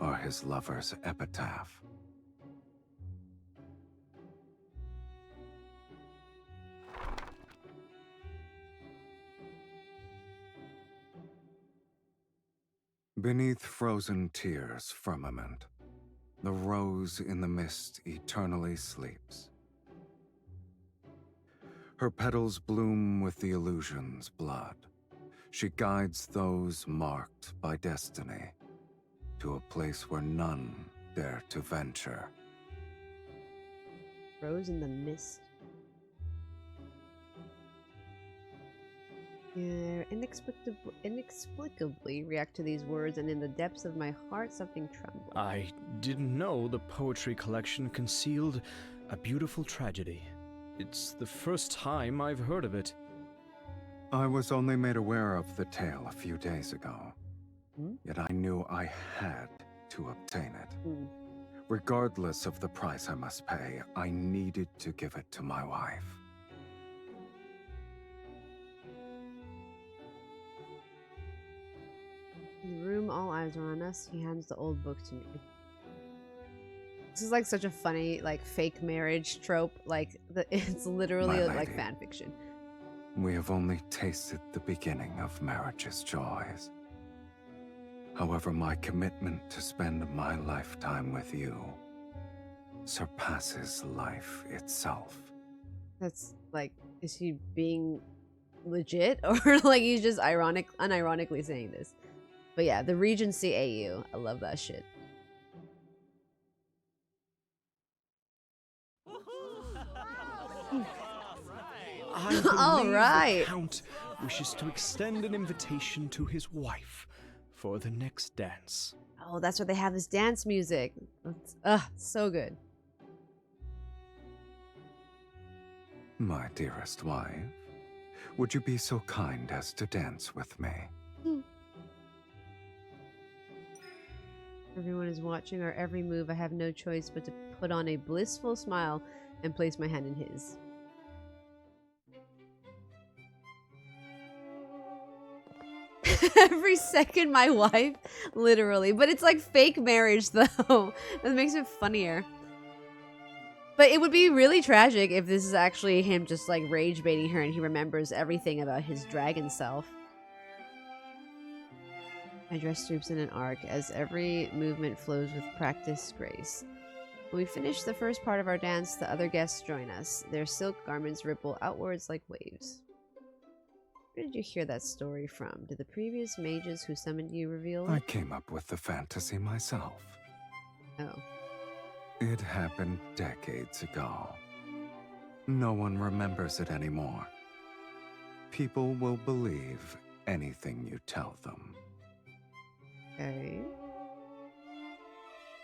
are his lover's epitaph. Beneath frozen tears firmament, the rose in the mist eternally sleeps. Her petals bloom with the illusion's blood. She guides those marked by destiny to a place where none dare to venture. Rose in the mist. Yeah, inexplicably react to these words, and in the depths of my heart something trembled. I didn't know the poetry collection concealed a beautiful tragedy. It's the first time I've heard of it. I was only made aware of the tale a few days ago. Yet I knew I had to obtain it. Regardless of the price I must pay, I needed to give it to my wife. In the room, all eyes are on us. He hands the old book to me. This is like such a funny, like, fake marriage trope. Like, it's literally My like lady, fan fiction. We have only tasted the beginning of marriage's joys. However, my commitment to spend my lifetime with you surpasses life itself. That's like, is he being legit, or like he's just unironically saying this? But yeah, the Regency AU. I love that shit. I believe All right. the Count wishes to extend an invitation to his wife for the next dance. Oh, that's where they have this dance music. So good. My dearest wife, would you be so kind as to dance with me? Everyone is watching our every move. I have no choice but to put on a blissful smile and place my hand in his. Every second, my wife, literally. But it's like fake marriage, though. That makes it funnier. But it would be really tragic if this is actually him just like rage baiting her and he remembers everything about his dragon self. My dress droops in an arc as every movement flows with practiced grace. When we finish the first part of our dance, the other guests join us. Their silk garments ripple outwards like waves. Where did you hear that story from? Did the previous mages who summoned you reveal it? I came up with the fantasy myself. Oh. It happened decades ago. No one remembers it anymore. People will believe anything you tell them. Okay.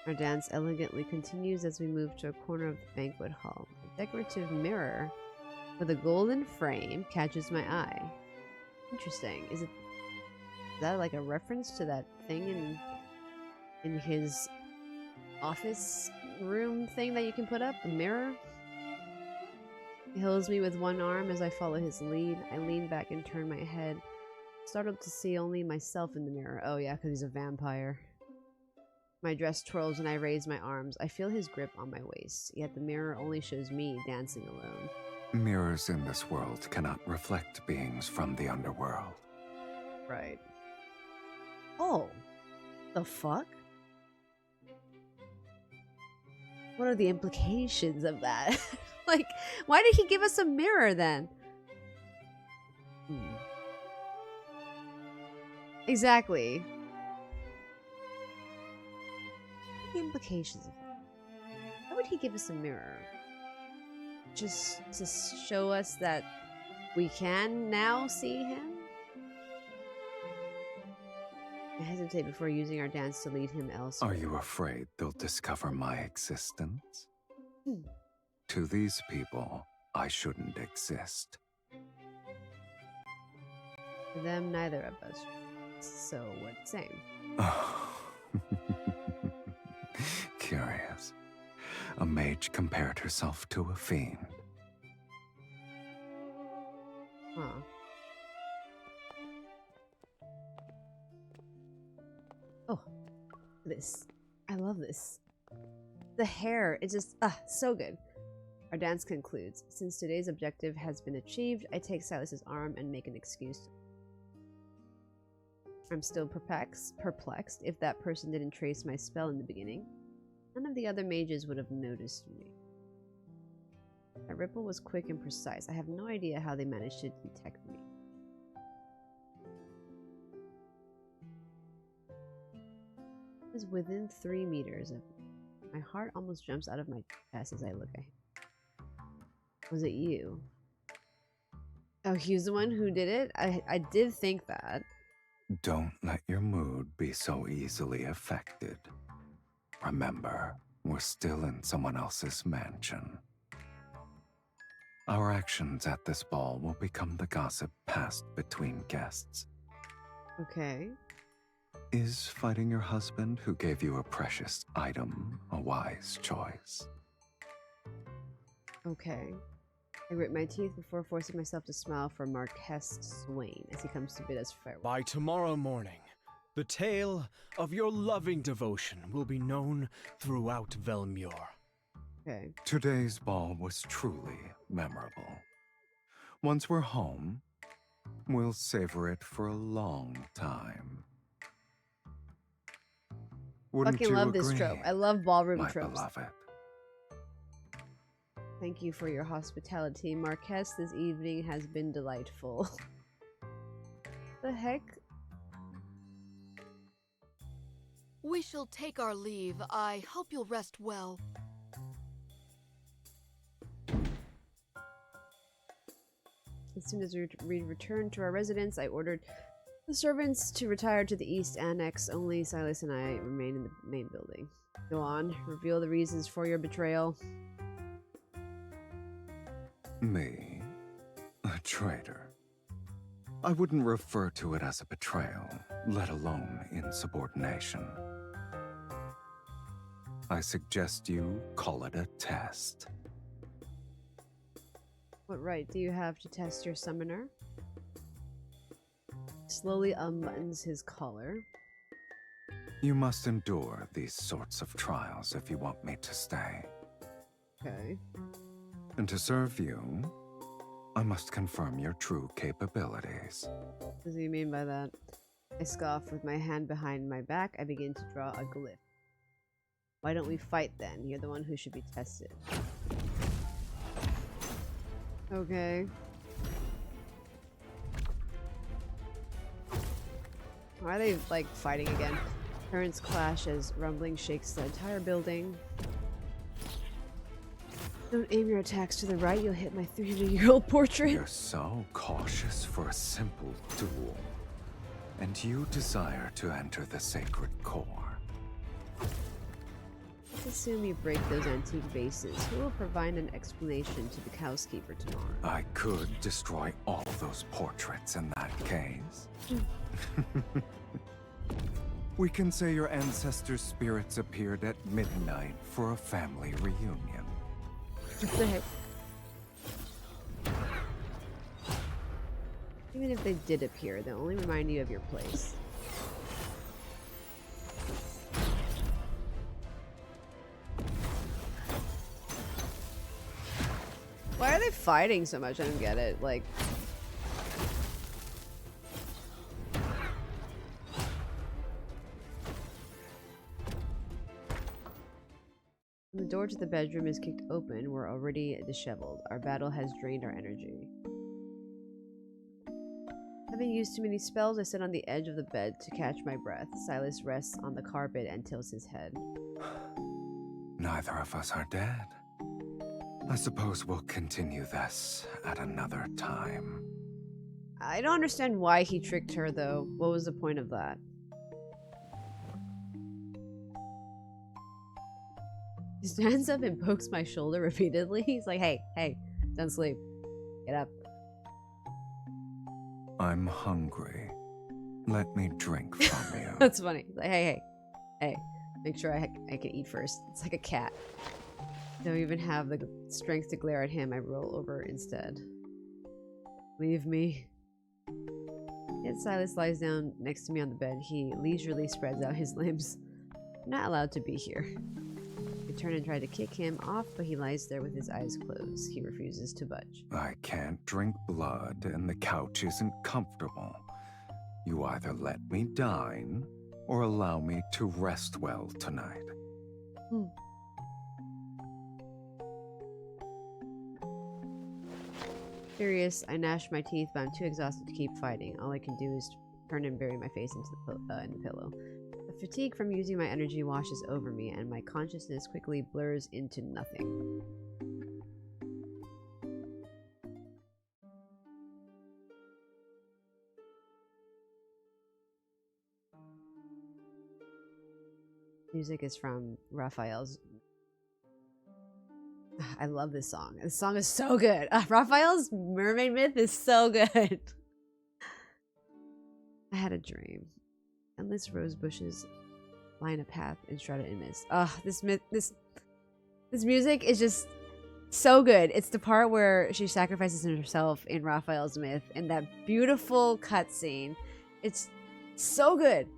Our dance elegantly continues as we move to a corner of the banquet hall. A decorative mirror with a golden frame catches my eye. Interesting. Is that like a reference to that thing in his office room thing that you can put up? A mirror? He holds me with one arm as I follow his lead. I lean back and turn my head, startled to see only myself in the mirror. Oh yeah, because he's a vampire. My dress twirls and I raise my arms. I feel his grip on my waist, yet the mirror only shows me dancing alone. Mirrors in this world cannot reflect beings from the underworld. Right. Oh. The fuck? What are the implications of that? Like, why did he give us a mirror then? Exactly. What are the implications of that? Why would he give us a mirror? Just to show us that we can now see him? I hesitate before using our dance to lead him elsewhere. Are you afraid they'll discover my existence? Hmm. To these people, I shouldn't exist. To them, neither of us. So we're the same. Curious. A mage compared herself to a fiend. Huh. Oh, this. I love this. The hair, it's just, so good. Our dance concludes. Since today's objective has been achieved, I take Sylus's arm and make an excuse. I'm still perplexed. If that person didn't trace my spell in the beginning, none of the other mages would have noticed me. My ripple was quick and precise. I have no idea how they managed to detect me. It was within 3 meters of me. My heart almost jumps out of my chest as I look at him. Was it you? Oh, he's the one who did it? I did think that. Don't let your mood be so easily affected. Remember, we're still in someone else's mansion. Our actions at this ball will become the gossip passed between guests. Okay. Is fighting your husband who gave you a precious item a wise choice? Okay. I grit my teeth before forcing myself to smile for Marquess Swain as he comes to bid us farewell. By tomorrow morning, the tale of your loving devotion will be known throughout Velmure. Okay. Today's ball was truly memorable. Once we're home, we'll savor it for a long time. Wouldn't Fucking you love this agree, trope. I love ballroom my tropes. beloved? Thank you for your hospitality, Marquess. This evening has been delightful. The heck? We shall take our leave. I hope you'll rest well. As soon as we returned to our residence, I ordered the servants to retire to the East Annex. Only Sylus and I remain in the main building. Go on, reveal the reasons for your betrayal. Me? A traitor? I wouldn't refer to it as a betrayal, let alone insubordination. I suggest you call it a test. What right do you have to test your summoner? Slowly unbuttons his collar. You must endure these sorts of trials if you want me to stay. Okay. And to serve you, I must confirm your true capabilities. What does he mean by that? I scoff with my hand behind my back. I begin to draw a glyph. Why don't we fight then? You're the one who should be tested. Okay. Why are they, like, fighting again? Currents clash as rumbling shakes the entire building. Don't aim your attacks to the right, you'll hit my 300-year-old portrait. You're so cautious for a simple duel. And you desire to enter the sacred core. Let's assume you break those antique vases. Who will provide an explanation to the housekeeper tomorrow? I could destroy all those portraits in that case. We can say your ancestors' spirits appeared at midnight for a family reunion. What the heck? Even if they did appear, they'll only remind you of your place. Why are they fighting so much? I don't get it. Like... When the door to the bedroom is kicked open, we're already disheveled. Our battle has drained our energy. Having used too many spells, I sit on the edge of the bed to catch my breath. Sylus rests on the carpet and tilts his head. Neither of us are dead. I suppose we'll continue this at another time. I don't understand why he tricked her, though. What was the point of that? He stands up and pokes my shoulder repeatedly. He's like, hey, hey, don't sleep. Get up. I'm hungry. Let me drink from you. That's funny. He's like, hey, hey, hey. Make sure I can eat first. It's like a cat. Don't even have the strength to glare at him. I roll over instead. Leave me. Yet Sylus lies down next to me on the bed. He leisurely spreads out his limbs. I'm not allowed to be here. I turn and try to kick him off, but he lies there with his eyes closed. He refuses to budge. I can't drink blood, and the couch isn't comfortable. You either let me dine, or allow me to rest well tonight. Furious, I gnash my teeth, but I'm too exhausted to keep fighting. All I can do is turn and bury my face into in the pillow. The fatigue from using my energy washes over me, and my consciousness quickly blurs into nothing. Music is from Raphael's. I love this song. This song is so good. Raphael's mermaid myth is so good. I had a dream. Endless rose bushes line a path enshrouded in mist. This music is just so good. It's the part where she sacrifices herself in Raphael's myth, and that beautiful cutscene. It's so good.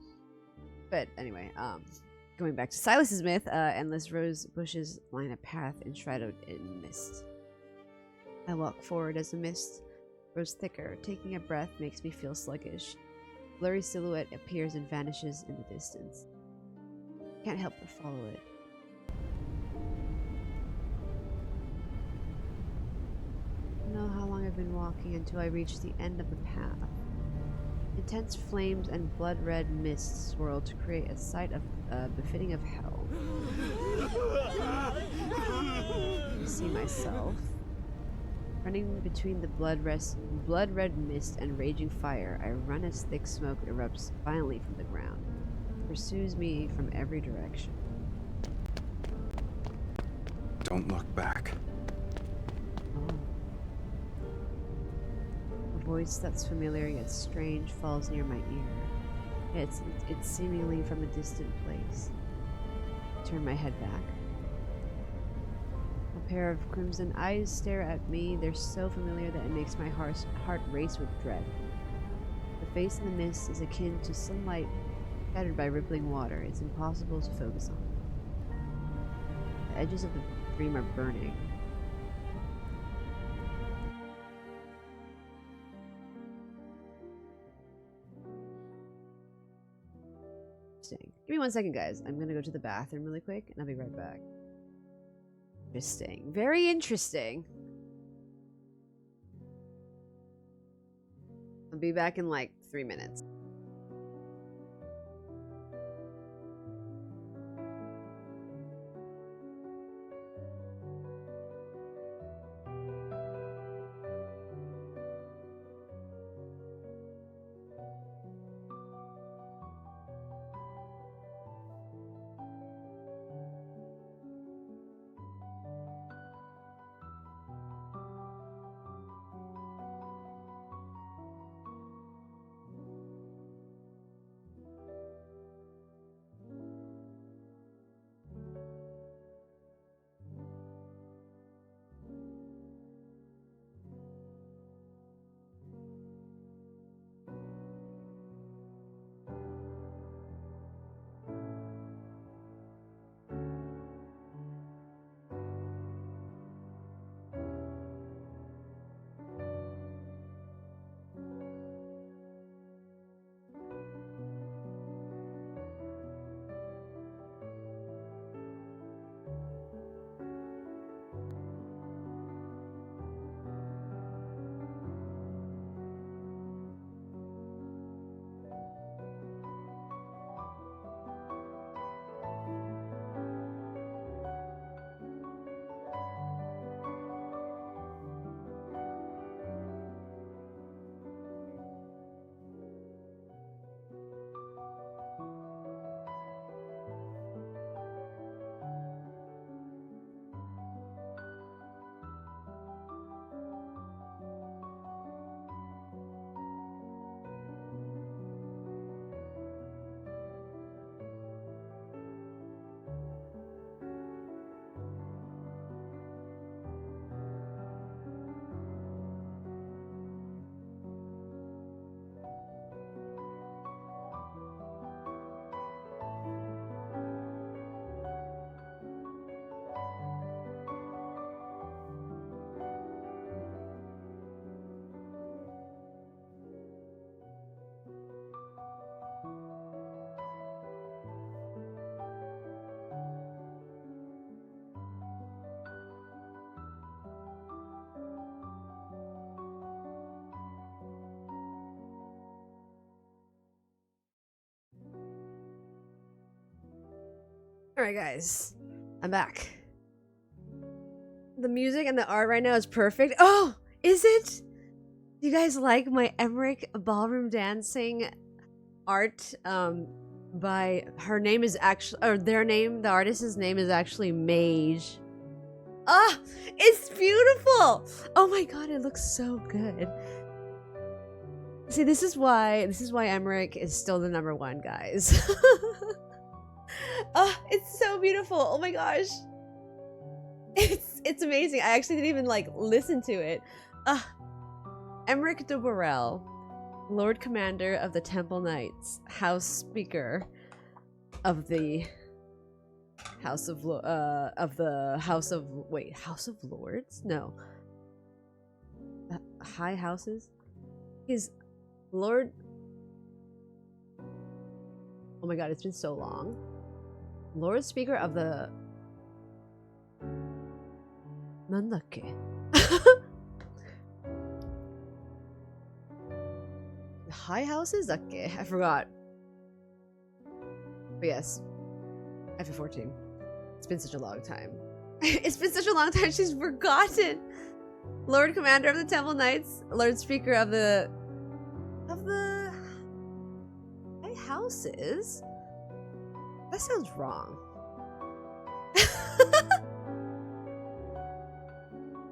But anyway, going back to Sylus's myth, endless rose bushes line a path enshrouded in mist. I walk forward as the mist grows thicker. Taking a breath makes me feel sluggish. Blurry silhouette appears and vanishes in the distance. Can't help but follow it. I don't know how long I've been walking until I reach the end of the path. Intense flames and blood-red mist swirl to create a sight of befitting of hell. I see myself running between the blood-red mist and raging fire. I run as thick smoke erupts violently from the ground. It pursues me from every direction. Don't look back. Oh. A voice that's familiar yet strange falls near my ear. It's seemingly from a distant place. I turn my head back. A pair of crimson eyes stare at me. They're so familiar that it makes my heart race with dread. The face in the mist is akin to sunlight scattered by rippling water. It's impossible to focus on. The edges of the dream are burning. Give me 1 second, guys. I'm gonna go to the bathroom really quick, and I'll be right back. Interesting. Very interesting. I'll be back in like 3 minutes. Alright, guys. I'm back. The music and the art right now is perfect. Oh! Is it? Do you guys like my Emmerich ballroom dancing art? By her name is actually, or their name, the artist's name is actually Mage. Ah! It's beautiful! Oh my god, it looks so good. See, this is why Emmerich is still the #1, guys. Oh, it's so beautiful. Oh my gosh. It's amazing. I actually didn't even like listen to it. Emmerich de Borel, Lord Commander of the Temple Knights, House Speaker of the House of House of Lords? No. High Houses? He's Lord. Oh my god, it's been so long. Lord Speaker of the なんだっけ? High Houses? Okay, I forgot. But yes, FF14. It's been such a long time. It's been such a long time, she's forgotten. Lord Commander of the Temple Knights, Lord Speaker of the High Houses? That sounds wrong.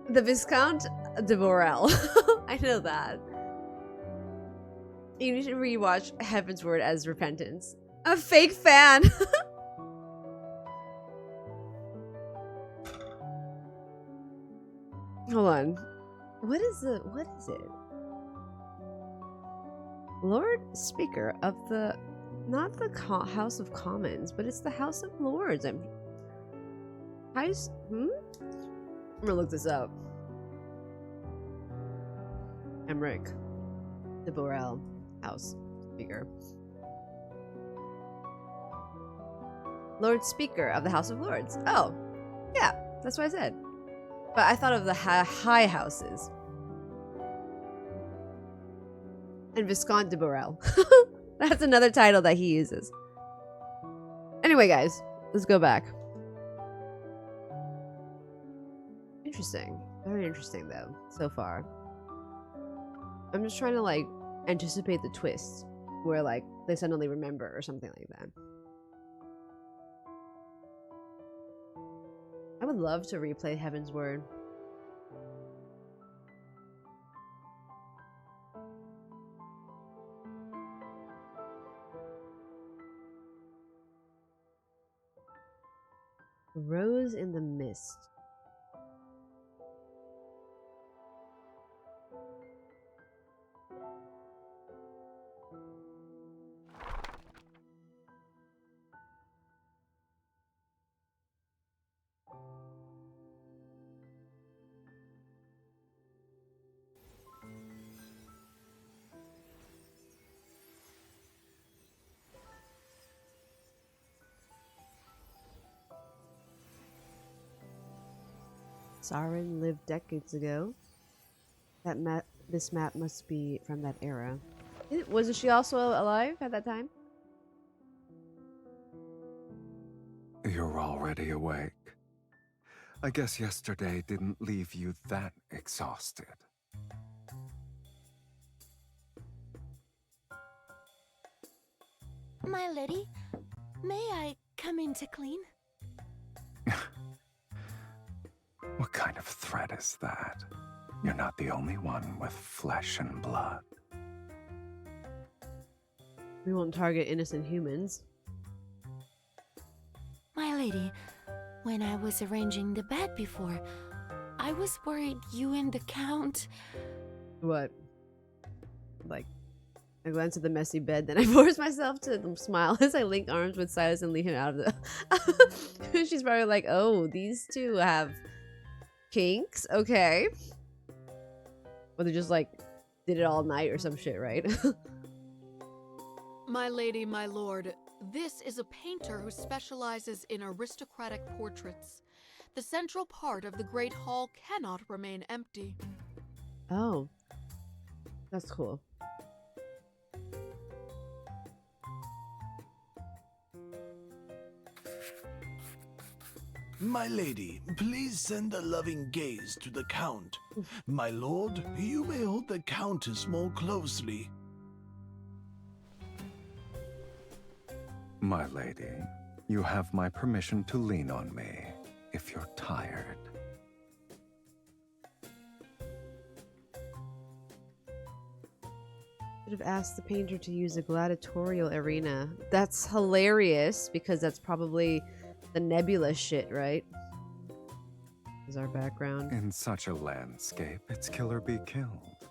The Viscount de Borel. I know that. You need to rewatch Heaven's Word as Repentance. I'm a fake fan. Hold on. What is it? Lord Speaker of the, not the House of Commons, but it's the House of Lords. I'm gonna look this up. Emmerich de Borel, House Speaker. Lord Speaker of the House of Lords. Oh, yeah, that's what I said. But I thought of the High Houses. And Viscount de Borel. That's another title that he uses. Anyway, guys, let's go back. Interesting. Very interesting, though, so far. I'm just trying to, like, anticipate the twist. Where, like, they suddenly remember or something like that. I would love to replay Heaven's Word. Rose in the Mist. Saren lived decades ago. This map must be from that era. Wasn't she also alive at that time? You're already awake. I guess yesterday didn't leave you that exhausted. My lady, may I come in to clean? What kind of threat is that? You're not the only one with flesh and blood. We won't target innocent humans. My lady, when I was arranging the bed before, I was worried you and the Count... What? Like, I glance at the messy bed, then I force myself to smile as I link arms with Sylus and lead him out of the... She's probably like, oh, these two have kinks? Okay. Or they just, like, did it all night or some shit, right? My lady, my lord, this is a painter who specializes in aristocratic portraits. The central part of the Great Hall cannot remain empty. Oh. That's cool. My lady, please send a loving gaze to the Count. My lord, you may hold the Countess more closely. My lady, you have my permission to lean on me if you're tired. Should have asked the painter to use a gladiatorial arena. That's hilarious because that's probably the nebula shit, right? Is our background. In such a landscape, it's kill or be killed.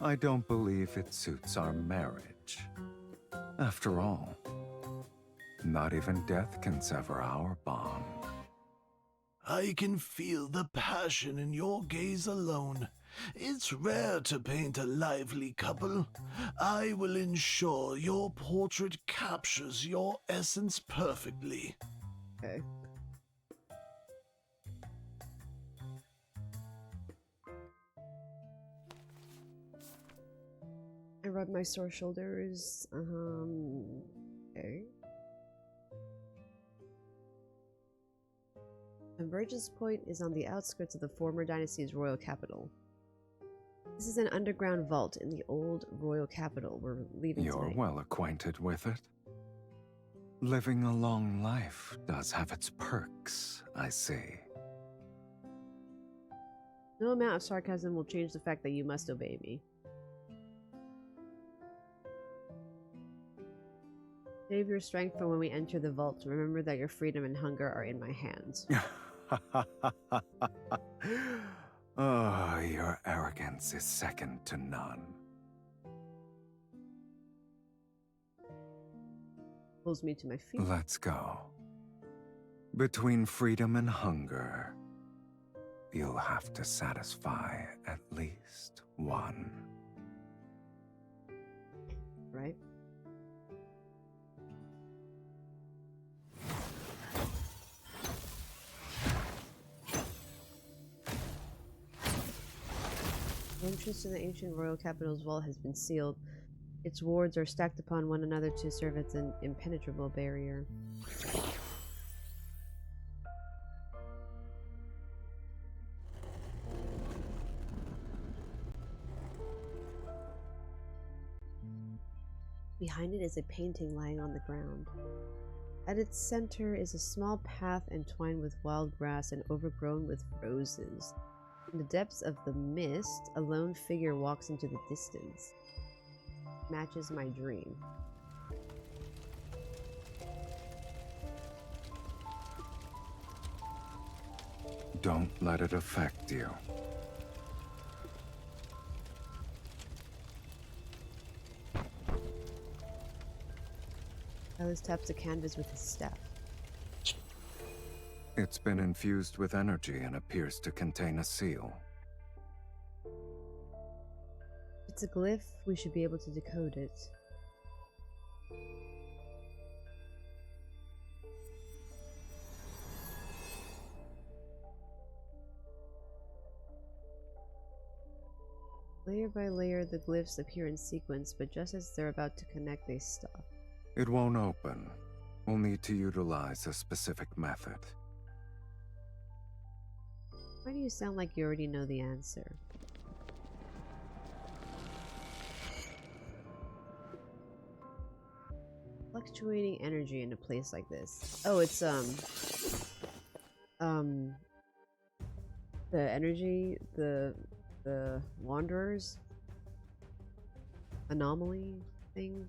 I don't believe it suits our marriage. After all, not even death can sever our bond. I can feel the passion in your gaze alone. It's rare to paint a lively couple. I will ensure your portrait captures your essence perfectly. Okay. I rub my sore shoulders. Okay. Convergence Point is on the outskirts of the former dynasty's royal capital. This is an underground vault in the old royal capital we're leaving You're tonight. well acquainted with it. Living a long life does have its perks, I see. No amount of sarcasm will change the fact that you must obey me. Save your strength for when we enter the vault. Remember that your freedom and hunger are in my hands. Oh, your arrogance is second to none. Pulls me to my feet. Let's go. Between freedom and hunger, you'll have to satisfy at least one. Right? The entrance to the ancient royal capital's vault has been sealed. Its wards are stacked upon one another to serve as an impenetrable barrier. Behind it is a painting lying on the ground. At its center is a small path entwined with wild grass and overgrown with roses. In the depths of the mist, a lone figure walks into the distance. Matches my dream. Don't let it affect you. Sylus taps the canvas with his staff. It's been infused with energy and appears to contain a seal. It's a glyph. We should be able to decode it. Layer by layer, the glyphs appear in sequence, but just as they're about to connect, they stop. It won't open. We'll need to utilize a specific method. Why do you sound like you already know the answer? Fluctuating energy in a place like this. Oh, it's the energy, the wanderers anomaly thing.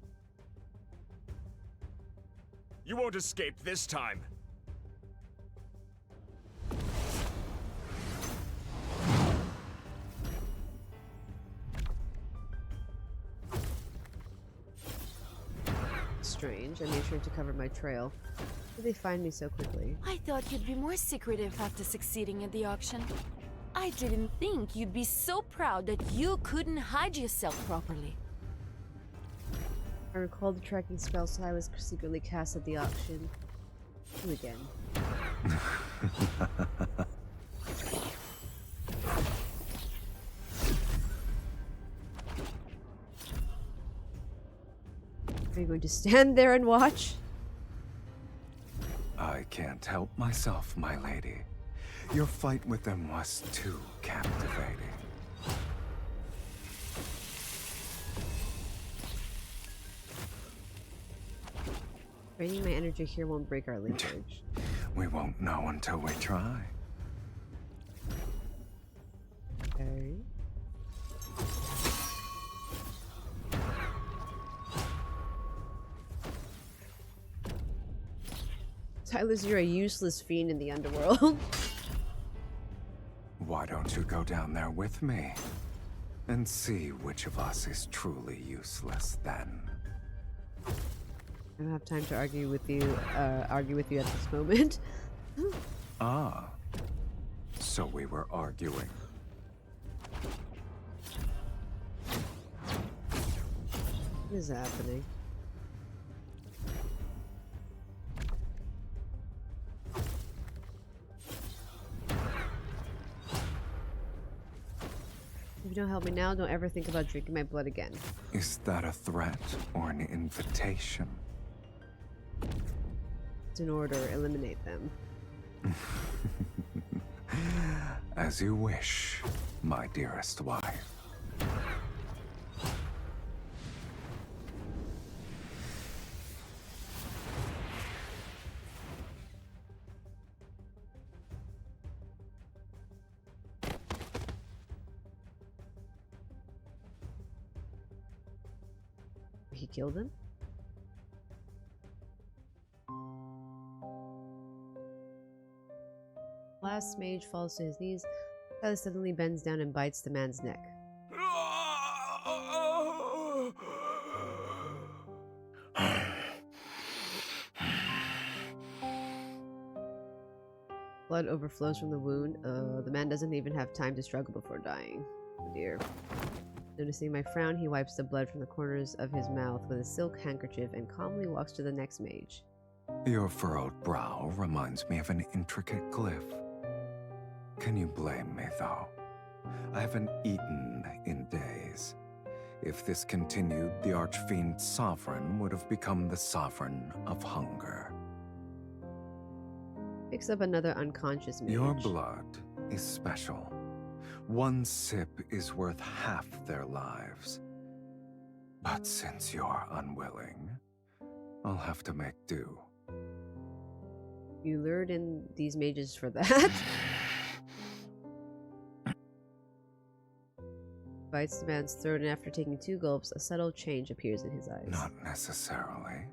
You won't escape this time. Strange. I made sure to cover my trail. How did they find me so quickly? I thought you'd be more secretive after succeeding at the auction. I didn't think you'd be so proud that you couldn't hide yourself properly. I recall the tracking spell Sylus secretly cast at the auction. You again. Are you going to stand there and watch? I can't help myself, my lady. Your fight with them was too captivating. Draining my energy here won't break our linkage. We won't know until we try. Okay. Sylus, you're a useless fiend in the underworld. Why don't you go down there with me and see which of us is truly useless then? I don't have time to argue with you at this moment. Ah, so we were arguing. What is happening? If you don't help me now, don't ever think about drinking my blood again. Is that a threat or an invitation? It's an order. Eliminate them. As you wish, my dearest wife. He killed him? Last mage falls to his knees. Sylus suddenly bends down and bites the man's neck. Blood overflows from the wound. The man doesn't even have time to struggle before dying. Oh dear. Noticing my frown, he wipes the blood from the corners of his mouth with a silk handkerchief and calmly walks to the next mage. Your furrowed brow reminds me of an intricate glyph. Can you blame me, though? I haven't eaten in days. If this continued, the Archfiend's sovereign would have become the sovereign of hunger. Picks up another unconscious mage. Your blood is special. One sip is worth half their lives. But since you're unwilling, I'll have to make do. You lured in these mages for that? Bites the man's throat, and after taking 2 gulps, a subtle change appears in his eyes. Not necessarily.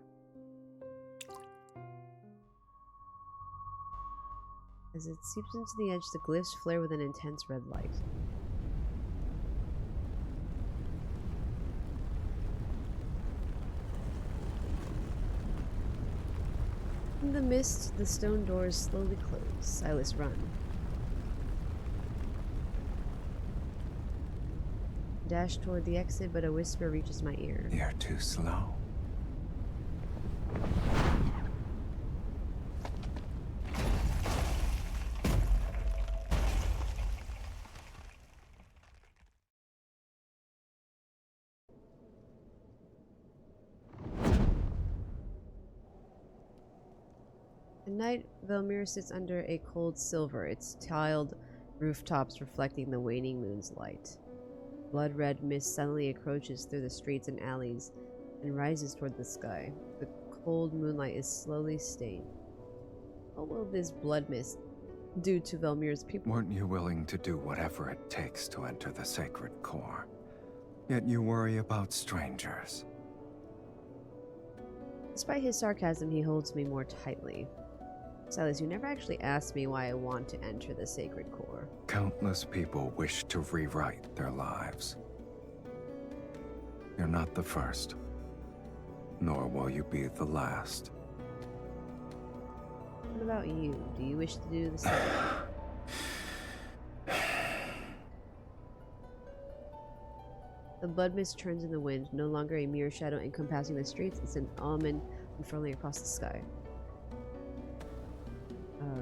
As it seeps into the edge, the glyphs flare with an intense red light. In the mist, the stone doors slowly close. Sylus, run. Dash toward the exit, but a whisper reaches my ear. You're too slow. At night, Velmir sits under a cold silver, its tiled rooftops reflecting the waning moon's light. Blood-red mist suddenly encroaches through the streets and alleys and rises toward the sky. The cold moonlight is slowly stained. What will this blood mist do to Velmir's people? Weren't you willing to do whatever it takes to enter the sacred core? Yet you worry about strangers. Despite his sarcasm, he holds me more tightly. Sylus, you never actually asked me why I want to enter the sacred core. Countless people wish to rewrite their lives. You're not the first, nor will you be the last. What about you? Do you wish to do the same? The blood mist turns in the wind, no longer a mere shadow encompassing the streets. It's an omen unfurling across the sky.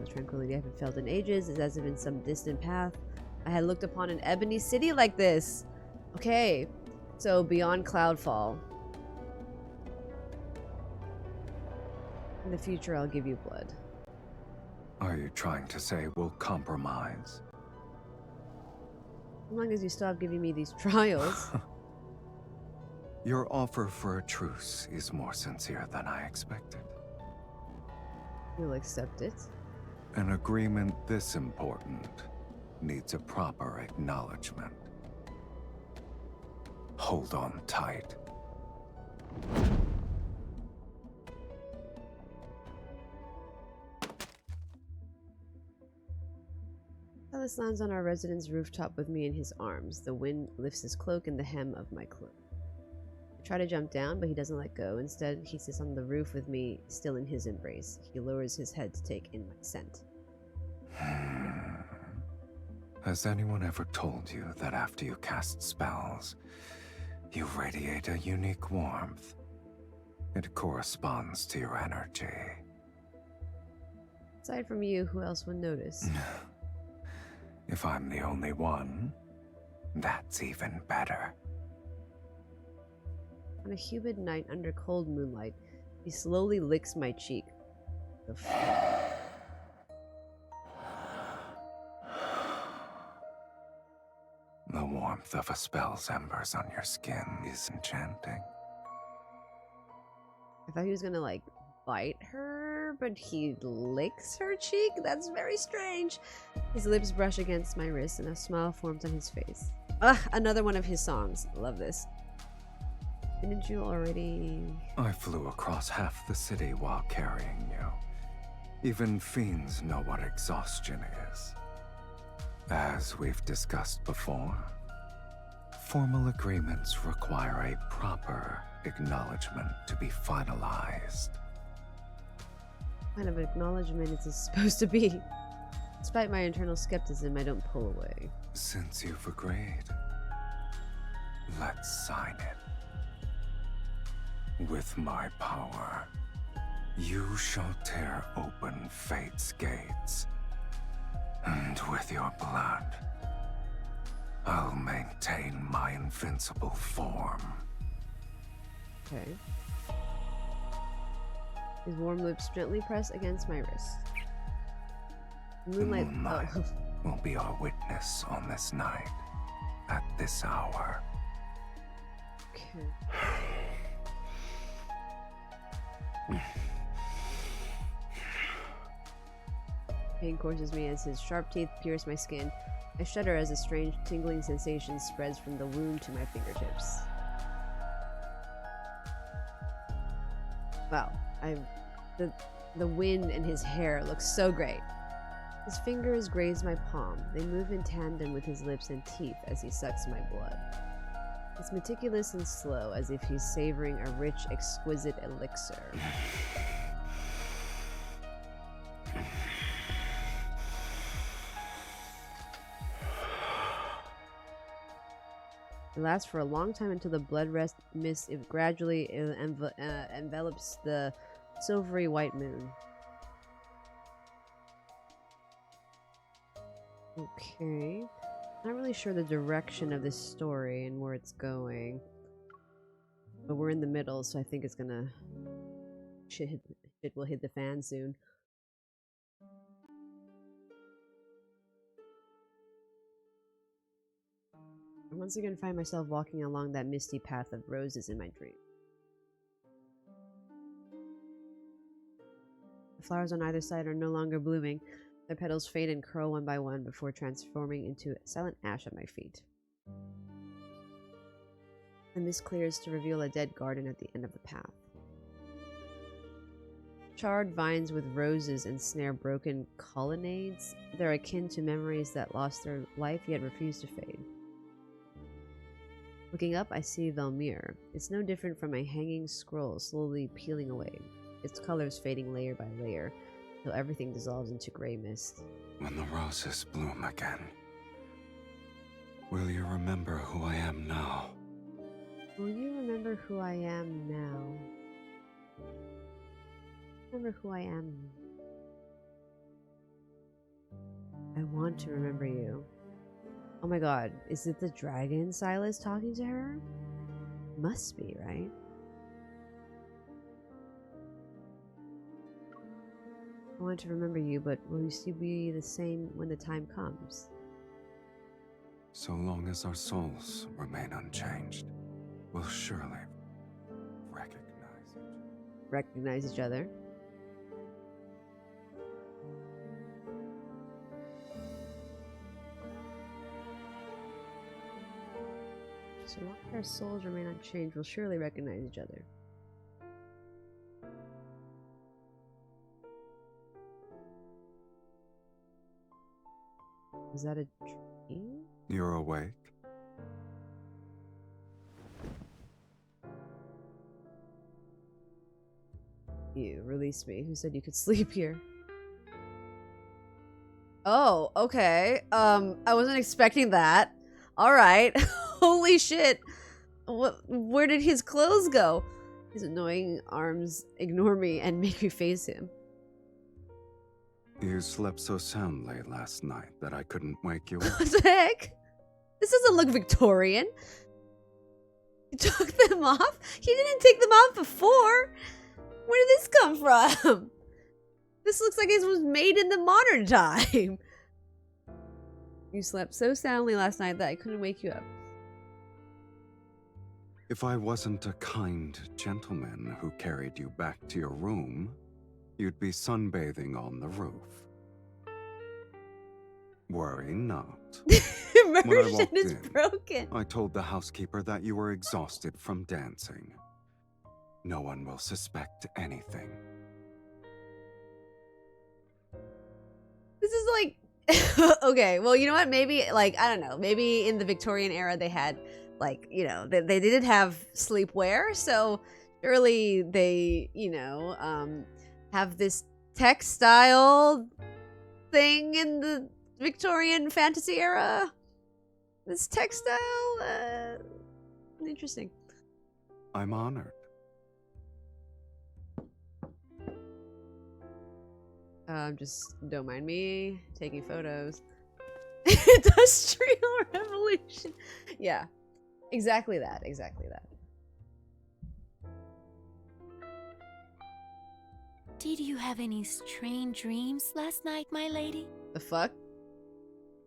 Tranquility I haven't felt in ages. It's as if in some distant path I had looked upon an ebony city like this. Okay, so beyond Cloudfall. In the future, I'll give you blood. Are you trying to say we'll compromise? As long as you stop giving me these trials. Your offer for a truce is more sincere than I expected. You'll accept it. An agreement this important needs a proper acknowledgement. Hold on tight. Sylus lands on our residence rooftop with me in his arms. The wind lifts his cloak and the hem of my cloak. I try to jump down, but he doesn't let go. Instead, he sits on the roof with me, still in his embrace. He lowers his head to take in my scent. Has anyone ever told you that after you cast spells, you radiate a unique warmth? It corresponds to your energy. Aside from you, who else would notice? If I'm the only one, that's even better. On a humid night under cold moonlight, he slowly licks my cheek. The fuck? The warmth of a spell's embers on your skin is enchanting. I thought he was gonna, like, bite her, but he licks her cheek? That's very strange. His lips brush against my wrist and a smile forms on his face. Ah, another one of his songs. Love this. Didn't you already... I flew across half the city while carrying you. Even fiends know what exhaustion is. As we've discussed before, formal agreements require a proper acknowledgement to be finalized. What kind of acknowledgement is this supposed to be? Despite my internal skepticism, I don't pull away. Since you've agreed, let's sign it. With my power, you shall tear open fate's gates. And with your blood, I'll maintain my invincible form. Okay. His warm lips gently press against my wrist. The moonlight will be our witness on this night, at this hour. Okay. Pain courses me as his sharp teeth pierce my skin. I shudder as a strange tingling sensation spreads from the wound to my fingertips. Wow, the wind in his hair looks so great. His fingers graze my palm. They move in tandem with his lips and teeth as he sucks my blood. It's meticulous and slow, as if he's savoring a rich, exquisite elixir. It lasts for a long time until the blood mist gradually envelops the silvery white moon. Okay. Not really sure the direction of this story and where it's going. But we're in the middle, so I think it's gonna... Shit will hit the fan soon. I once again find myself walking along that misty path of roses in my dream. The flowers on either side are no longer blooming. Their petals fade and curl one by one before transforming into silent ash at my feet. The mist clears to reveal a dead garden at the end of the path. Charred vines with roses ensnare broken colonnades. They're akin to memories that lost their life yet refuse to fade. Looking up, I see Velmir. It's no different from a hanging scroll slowly peeling away, its colors fading layer by layer, till everything dissolves into gray mist. When the roses bloom again, will you remember who I am now? Will you remember who I am now? Remember who I am. I want to remember you. Oh my god, is it the dragon Sylus talking to her? Must be, right? want to remember you, but will you still be the same when the time comes? So long as our souls remain unchanged, we'll surely Recognize each other. So long as our souls remain unchanged, we'll surely recognize each other. Is that a dream? You're awake? You released me. Who said you could sleep here? Oh, okay. I wasn't expecting that. Alright. Holy shit. Where did his clothes go? His annoying arms ignore me and make me face him. You slept so soundly last night that I couldn't wake you up. What the heck? This doesn't look Victorian. You took them off? You didn't take them off before. Where did this come from? This looks like it was made in the modern time. You slept so soundly last night that I couldn't wake you up. If I wasn't a kind gentleman who carried you back to your room, you'd be sunbathing on the roof. Worry not. Immersion is broken. I told the housekeeper that you were exhausted from dancing. No one will suspect anything. This is like... okay, well, you know what? Maybe, like, I don't know. Maybe in the Victorian era they had, like, you know, they didn't have sleepwear, so surely they, you know, have this textile thing in the Victorian fantasy era. This textile, interesting. I'm honored. Just don't mind me taking photos. Industrial Revolution. Yeah, exactly that. Exactly that. Did you have any strange dreams last night, my lady? The fuck?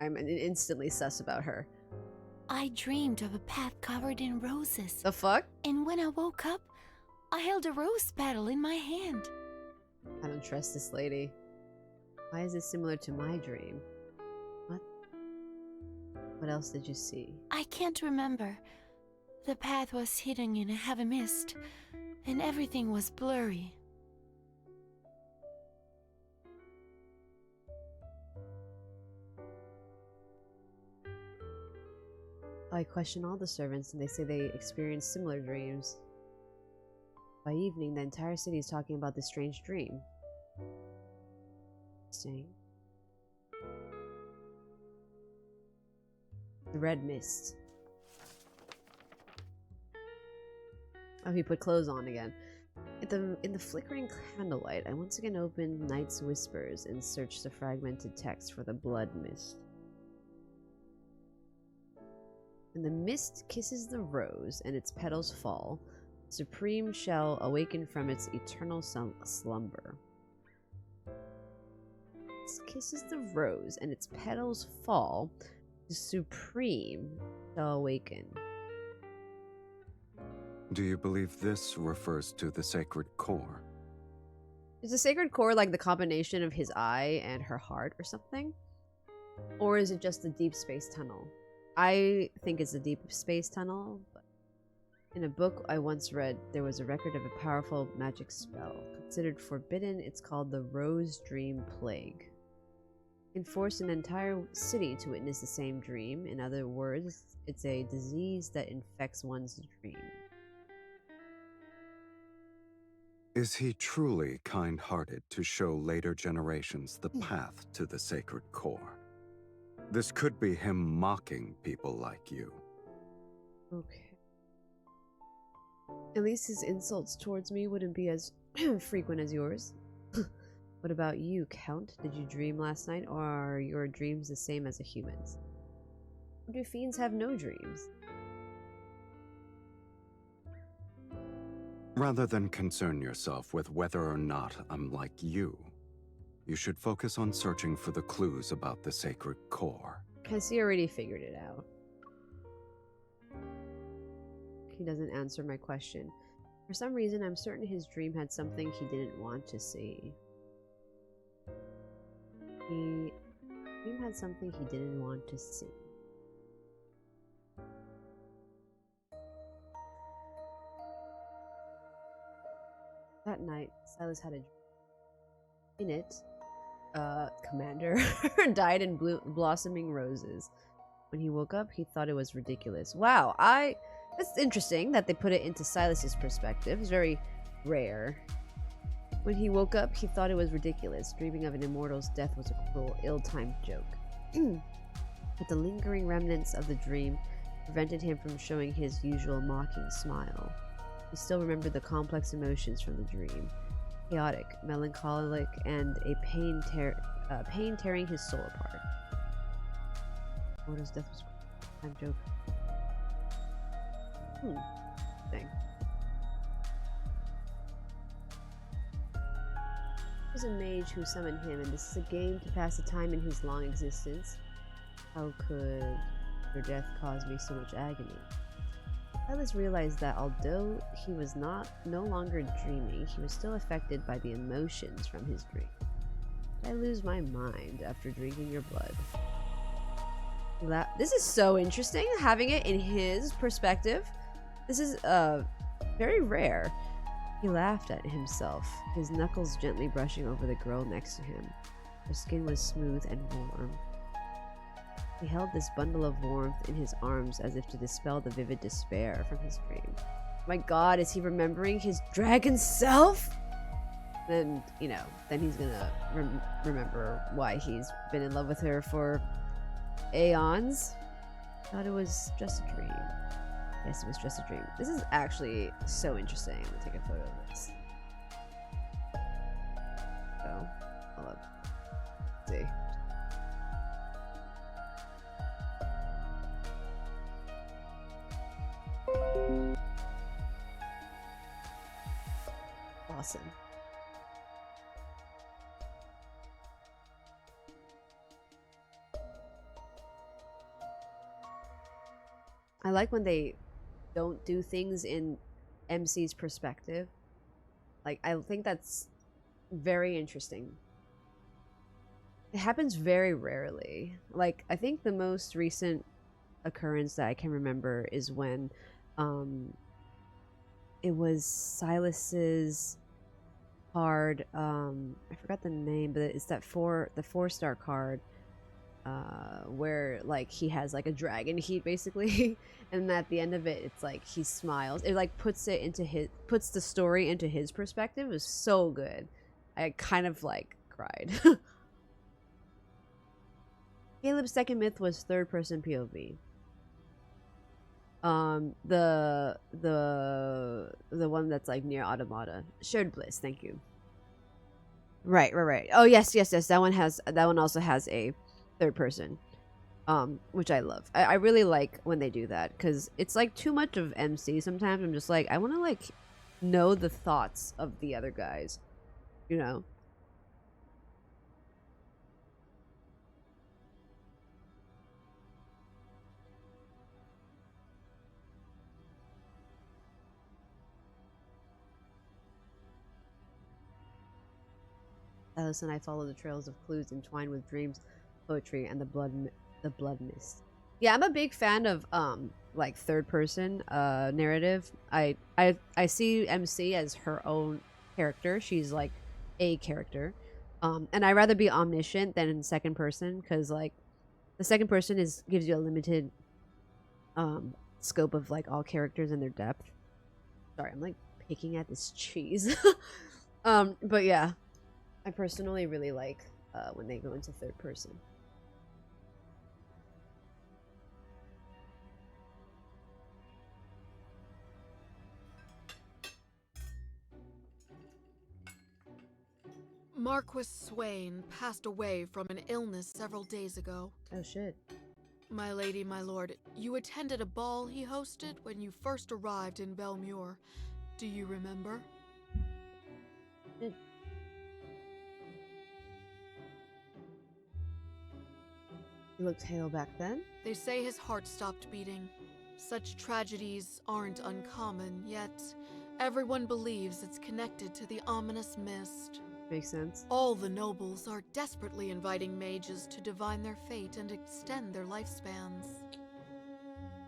I'm instantly sus about her. I dreamed of a path covered in roses. The fuck? And when I woke up, I held a rose petal in my hand. I don't trust this lady. Why is this similar to my dream? What? What else did you see? I can't remember. The path was hidden in a heavy mist, and everything was blurry. I question all the servants, and they say they experienced similar dreams. By evening, the entire city is talking about this strange dream. Interesting. The red mist. Oh, he put clothes on again. In the flickering candlelight, I once again opened Night's Whispers and searched the fragmented text for the blood mist. When the mist kisses the rose and its petals fall, Supreme shall awaken from its eternal slumber. It kisses the rose and its petals fall, the Supreme shall awaken. Do you believe this refers to the sacred core? Is the sacred core like the combination of his eye and her heart or something? Or is it just the deep space tunnel? I think it's a deep space tunnel, but in a book I once read, there was a record of a powerful magic spell. Considered forbidden, it's called the Rose Dream Plague. It can force an entire city to witness the same dream. In other words, it's a disease that infects one's dream. Is he truly kind-hearted to show later generations the path to the sacred core? This could be him mocking people like you. Okay. At least his insults towards me wouldn't be as frequent as yours. What about you, Count? Did you dream last night, or are your dreams the same as a human's? Or do fiends have no dreams? Rather than concern yourself with whether or not I'm like you, You should focus on searching for the clues about the sacred core. Has he already figured it out? He doesn't answer my question. For some reason, I'm certain his dream had something he didn't want to see. His dream had something he didn't want to see. That night, Sylus had a dream. In it, Commander died in blossoming roses. When he woke up, he thought it was ridiculous. Wow, that's interesting that they put it into Sylus's perspective. It's very rare. When he woke up, he thought it was ridiculous. Dreaming of an immortal's death was a cruel, ill-timed joke. But the lingering remnants of the dream prevented him from showing his usual mocking smile. He still remembered the complex emotions from the dream. Chaotic, melancholic, and a pain tearing his soul apart. Immortal's death was a time joke. Thing. There's a mage who summoned him, and this is a game to pass the time in his long existence. How could your death cause me so much agony? Sylus realized that although he was no longer dreaming, he was still affected by the emotions from his dream. Did I lose my mind after drinking your blood? This is so interesting, having it in his perspective. This is very rare. He laughed at himself, his knuckles gently brushing over the girl next to him. Her skin was smooth and warm. He held this bundle of warmth in his arms as if to dispel the vivid despair from his dream. My god, is he remembering his dragon self? Then, then he's gonna remember why he's been in love with her for aeons. Thought it was just a dream. Yes, it was just a dream. This is actually so interesting. I'm gonna take a photo of this. So, hold up. Let's see. Awesome. I like when they don't do things in MC's perspective. Like, I think that's very interesting. It happens very rarely. Like, I think the most recent occurrence that I can remember is when it was Sylus's card, I forgot the name, but it's that the 4-star card, where like he has like a dragon heat basically, and at the end of it, it's like he smiles. It like puts the story into his perspective. It was so good. I kind of like cried. Caleb's second myth was third-person POV. The one that's like near Automata. Shared Bliss, thank you. Right. Oh yes. That one also has a third person, which I love. I really like when they do that, because it's like too much of MC sometimes. I'm just like, I want to like know the thoughts of the other guys, Alice and I follow the trails of clues entwined with dreams, poetry, and the blood mist. Yeah, I'm a big fan of like third person narrative. I see MC as her own character. She's like a character. And I'd rather be omniscient than in second person, because like the second person gives you a limited scope of like all characters and their depth. Sorry, I'm like picking at this cheese. But yeah, I personally really like when they go into third person. Marquis Swain passed away from an illness several days ago. Oh shit. My lady, my lord, you attended a ball he hosted when you first arrived in Belmure. Do you remember? He looked hale back then? They say his heart stopped beating. Such tragedies aren't uncommon, yet everyone believes it's connected to the ominous mist. Makes sense. All the nobles are desperately inviting mages to divine their fate and extend their lifespans.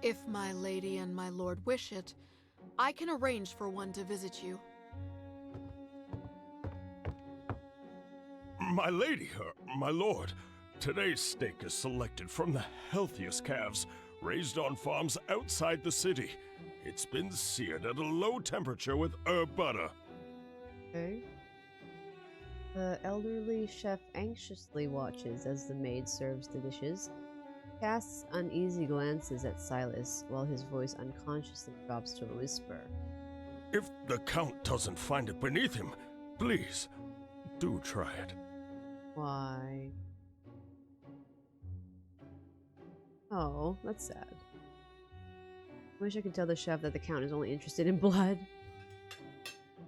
If my lady and my lord wish it, I can arrange for one to visit you. My lady, my lord, today's steak is selected from the healthiest calves, raised on farms outside the city. It's been seared at a low temperature with herb butter. Okay. The elderly chef anxiously watches as the maid serves the dishes, casts uneasy glances at Sylus while his voice unconsciously drops to a whisper. If the Count doesn't find it beneath him, please, do try it. Why? Oh, that's sad. Wish I could tell the chef that the Count is only interested in blood.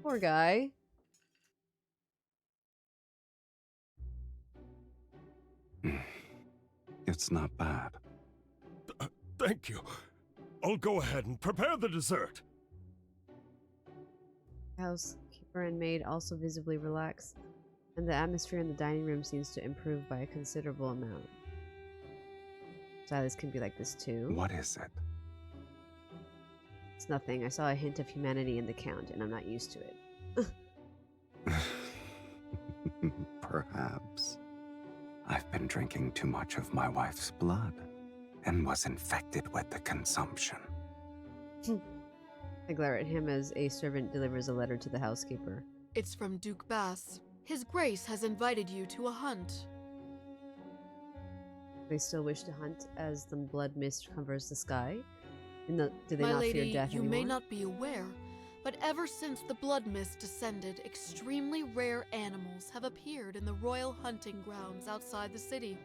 Poor guy. It's not bad. Thank you. I'll go ahead and prepare the dessert. Housekeeper and maid also visibly relax, and the atmosphere in the dining room seems to improve by a considerable amount. Silas can be like this too. What is it? It's nothing. I saw a hint of humanity in the Count, and I'm not used to it. Perhaps. I've been drinking too much of my wife's blood, and was infected with the consumption. I glare at him as a servant delivers a letter to the housekeeper. It's from Duke Bass. His Grace has invited you to a hunt. They still wish to hunt as the blood mist covers the sky? Do they My not lady, fear death you anymore? may not be aware, but ever since the blood mist descended, extremely rare animals have appeared in the royal hunting grounds outside the city.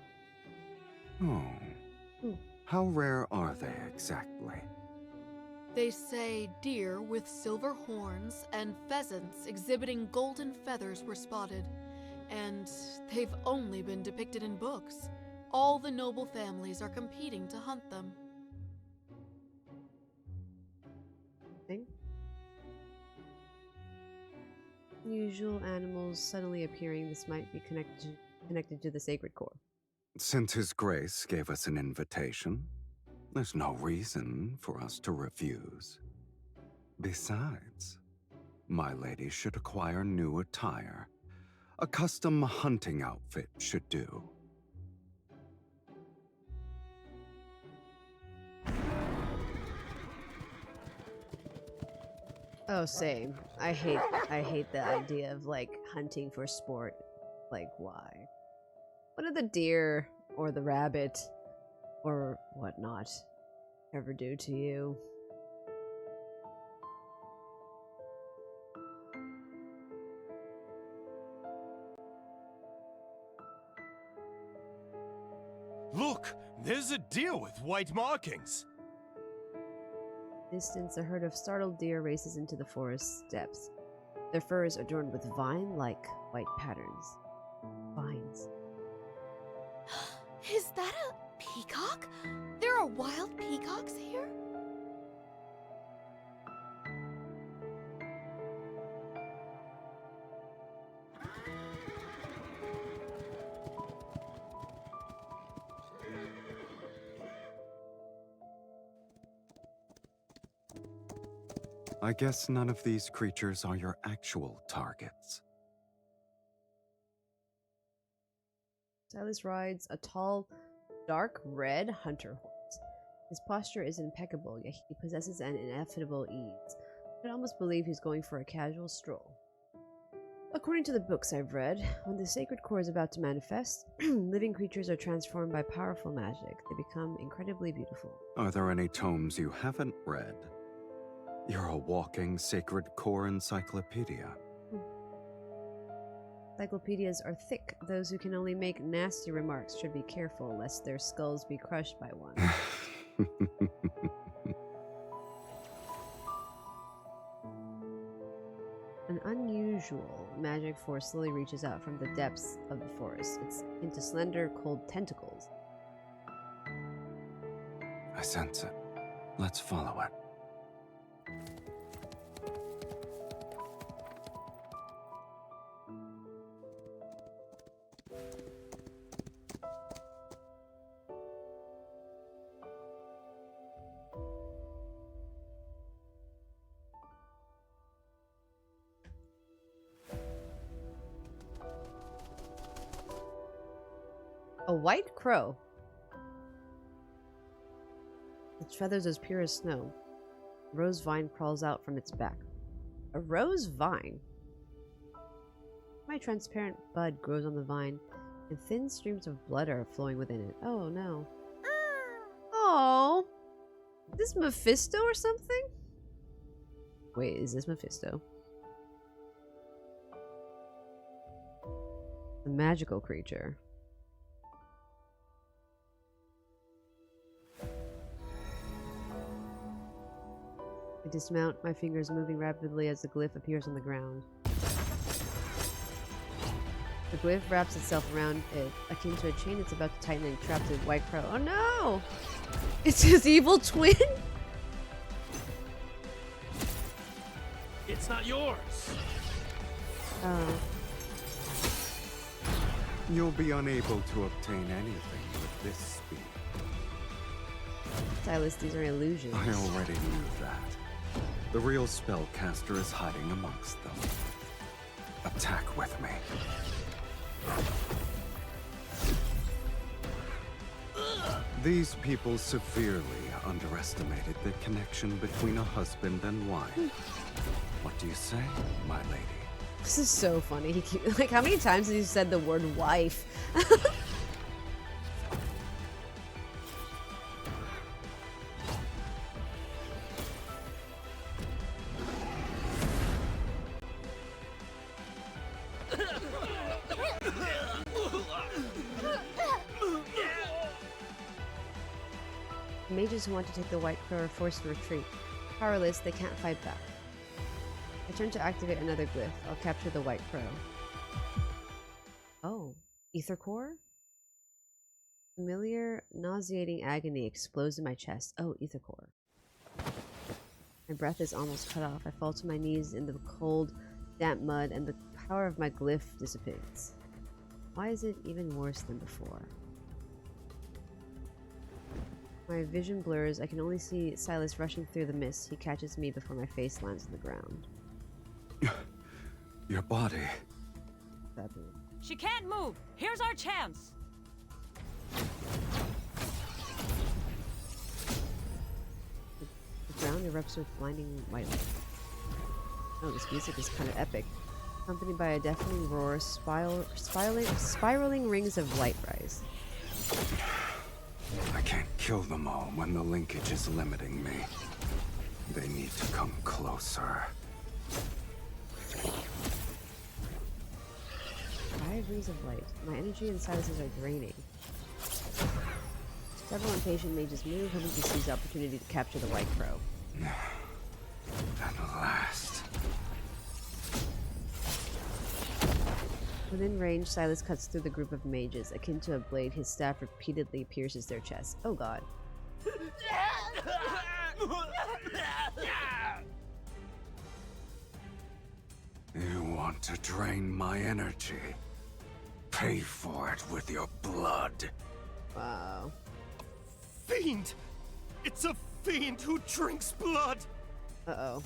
Oh. How rare are they exactly? They say deer with silver horns and pheasants exhibiting golden feathers were spotted, and they've only been depicted in books. All the noble families are competing to hunt them. Unusual animals suddenly appearing. This might be connected to the sacred core. Since His Grace gave us an invitation, there's no reason for us to refuse. Besides, my lady should acquire new attire. A custom hunting outfit should do. Oh, same. I hate the idea of like hunting for sport. Like, why? What did the deer or the rabbit or whatnot ever do to you? Look, there's a deer with white markings. Distance, a herd of startled deer races into the forest's depths. Their fur is adorned with vine-like white patterns. Vines. Is that a peacock? There are wild peacocks here? I guess none of these creatures are your actual targets. Silas rides a tall, dark red hunter horse. His posture is impeccable, yet he possesses an ineffable ease. I'd almost believe he's going for a casual stroll. According to the books I've read, when the sacred core is about to manifest, living creatures are transformed by powerful magic. They become incredibly beautiful. Are there any tomes you haven't read? You're a walking sacred core encyclopedia. Encyclopedias are thick. Those who can only make nasty remarks should be careful, lest their skulls be crushed by one. An unusual magic force slowly reaches out from the depths of the forest. It's into slender, cold tentacles. sense it. Let's follow it. A white crow. Its feathers as pure as snow. A rose vine crawls out from its back. A rose vine? My transparent bud grows on the vine, and thin streams of blood are flowing within it. Oh no. Oh, is this Mephisto or something? Wait, is this Mephisto? A magical creature. I dismount, my fingers moving rapidly as the glyph appears on the ground. The glyph wraps itself around it, akin to a chain that's about to tighten and traps a white crow. Oh no! It's his evil twin? It's not yours! Oh. You'll be unable to obtain anything with this speed. Sylus, these are illusions. I already knew that. The real spellcaster is hiding amongst them. Attack with me. These people severely underestimated the connection between a husband and wife. What do you say, my lady? This is so funny. Like, how many times has he said the word wife? Mages who want to take the white crow are forced to retreat. Powerless, they can't fight back. I turn to activate another glyph. I'll capture the white crow. Oh, ether core? Familiar, nauseating agony explodes in my chest. Oh, ether core. My breath is almost cut off. I fall to my knees in the cold, damp mud, and the power of my glyph dissipates. Why is it even worse than before? My vision blurs. I can only see Sylus rushing through the mist. He catches me before my face lands on the ground. Your body. She can't move. Here's our chance. The ground erupts with blinding white light. Oh, this music is kind of epic. Accompanied by a deafening roar, spiraling rings of light rise. I can't kill them all when the linkage is limiting me. They need to come closer. 5 rings of light. My energy and silences are draining. Several impatient mages move, hoping to seize the opportunity to capture the white crow. At last. Within range, Sylus cuts through the group of mages. Akin to a blade, his staff repeatedly pierces their chest. Oh god. You want to drain my energy? Pay for it with your blood. Wow. Fiend! It's a fiend who drinks blood! Uh-oh.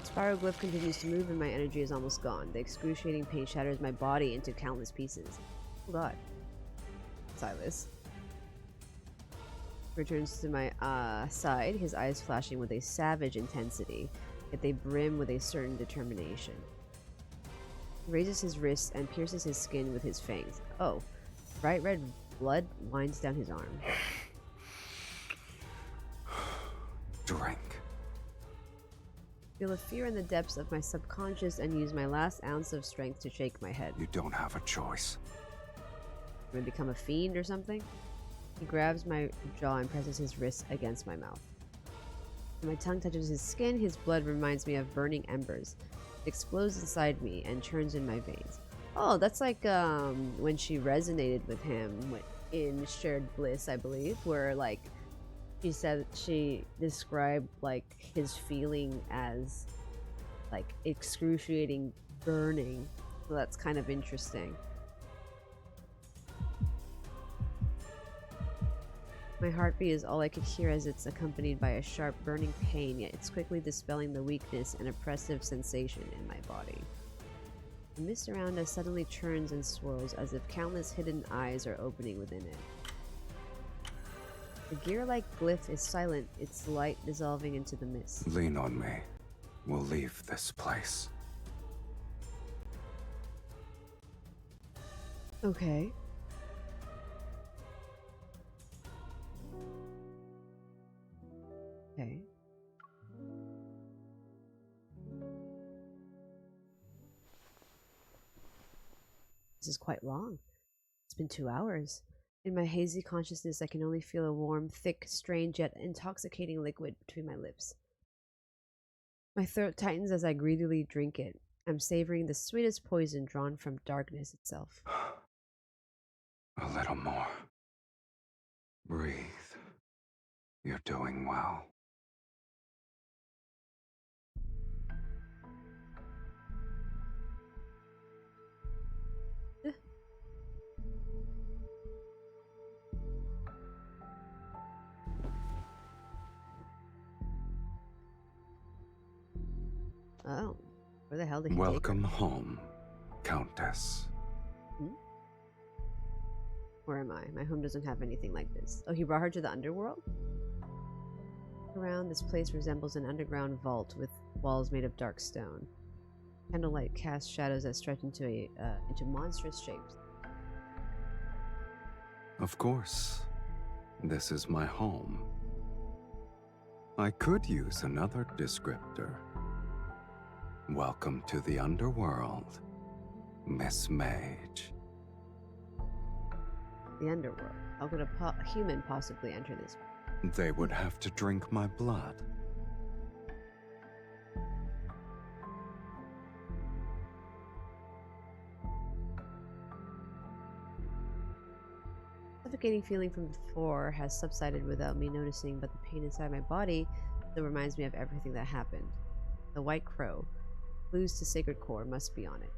Spiral glyph continues to move and my energy is almost gone. The excruciating pain shatters my body into countless pieces. Oh god. Sylus returns to my side, his eyes flashing with a savage intensity, yet they brim with a certain determination. He raises his wrist and pierces his skin with his fangs. Oh, bright red blood winds down his arm. Drink. Feel a fear in the depths of my subconscious and use my last ounce of strength to shake my head. You don't have a choice. I'm gonna become a fiend or something? He grabs my jaw and presses his wrist against my mouth. When my tongue touches his skin, his blood reminds me of burning embers. It explodes inside me and churns in my veins. Oh, that's like when she resonated with him in Shared Bliss, I believe, where like she described like his feeling as like excruciating burning. So that's kind of interesting. My heartbeat is all I could hear as it's accompanied by a sharp burning pain, yet it's quickly dispelling the weakness and oppressive sensation in my body. The mist around us suddenly churns and swirls as if countless hidden eyes are opening within it. The gear-like glyph is silent, its light dissolving into the mist. Lean on me. We'll leave this place. Okay. Okay. This is quite long. It's been 2 hours. In my hazy consciousness, I can only feel a warm, thick, strange yet intoxicating liquid between my lips. My throat tightens as I greedily drink it. I'm savoring the sweetest poison drawn from darkness itself. A little more. Breathe. You're doing well. Oh, where the hell did he Welcome home, Countess. Where am I? My home doesn't have anything like this. Oh, he brought her to the underworld? Around, this place resembles an underground vault with walls made of dark stone. Candlelight casts shadows that stretch into monstrous shapes. Of course. This is my home. I could use another descriptor. Welcome to the underworld, Miss Mage. The underworld. How could a human possibly enter this? They would have to drink my blood. Suffocating feeling from before has subsided without me noticing, but the pain inside my body still reminds me of everything that happened. The white crow. Clues to sacred core must be on it.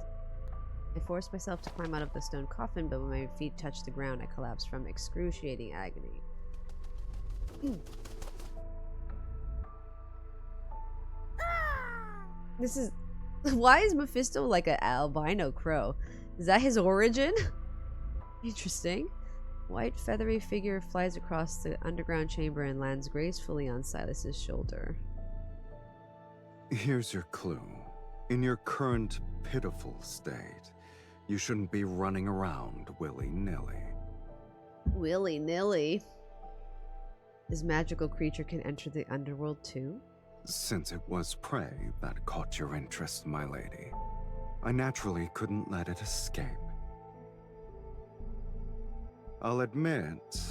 I forced myself to climb out of the stone coffin, but when my feet touched the ground, I collapsed from excruciating agony. This is... Why is Mephisto like an albino crow? Is that his origin? Interesting. White feathery figure flies across the underground chamber and lands gracefully on Sylus's shoulder. Here's your clue. In your current pitiful state, you shouldn't be running around willy-nilly. Willy-nilly? This magical creature can enter the underworld too? Since it was prey that caught your interest, my lady, I naturally couldn't let it escape. I'll admit,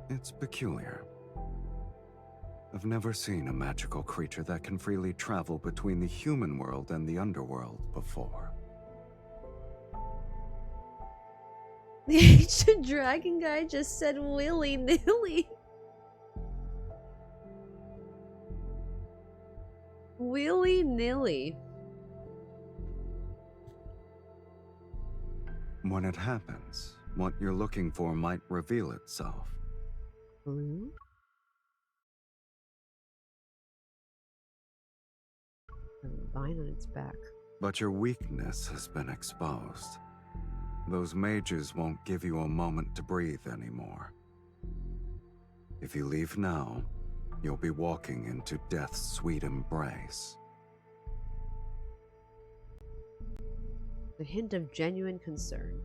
it's peculiar. I've never seen a magical creature that can freely travel between the human world and the underworld before. The ancient dragon guy just said willy-nilly. Willy-nilly. When it happens, what you're looking for might reveal itself. Blue? A vine on its back. But your weakness has been exposed. Those mages won't give you a moment to breathe anymore. If you leave now, you'll be walking into death's sweet embrace. A hint of genuine concern.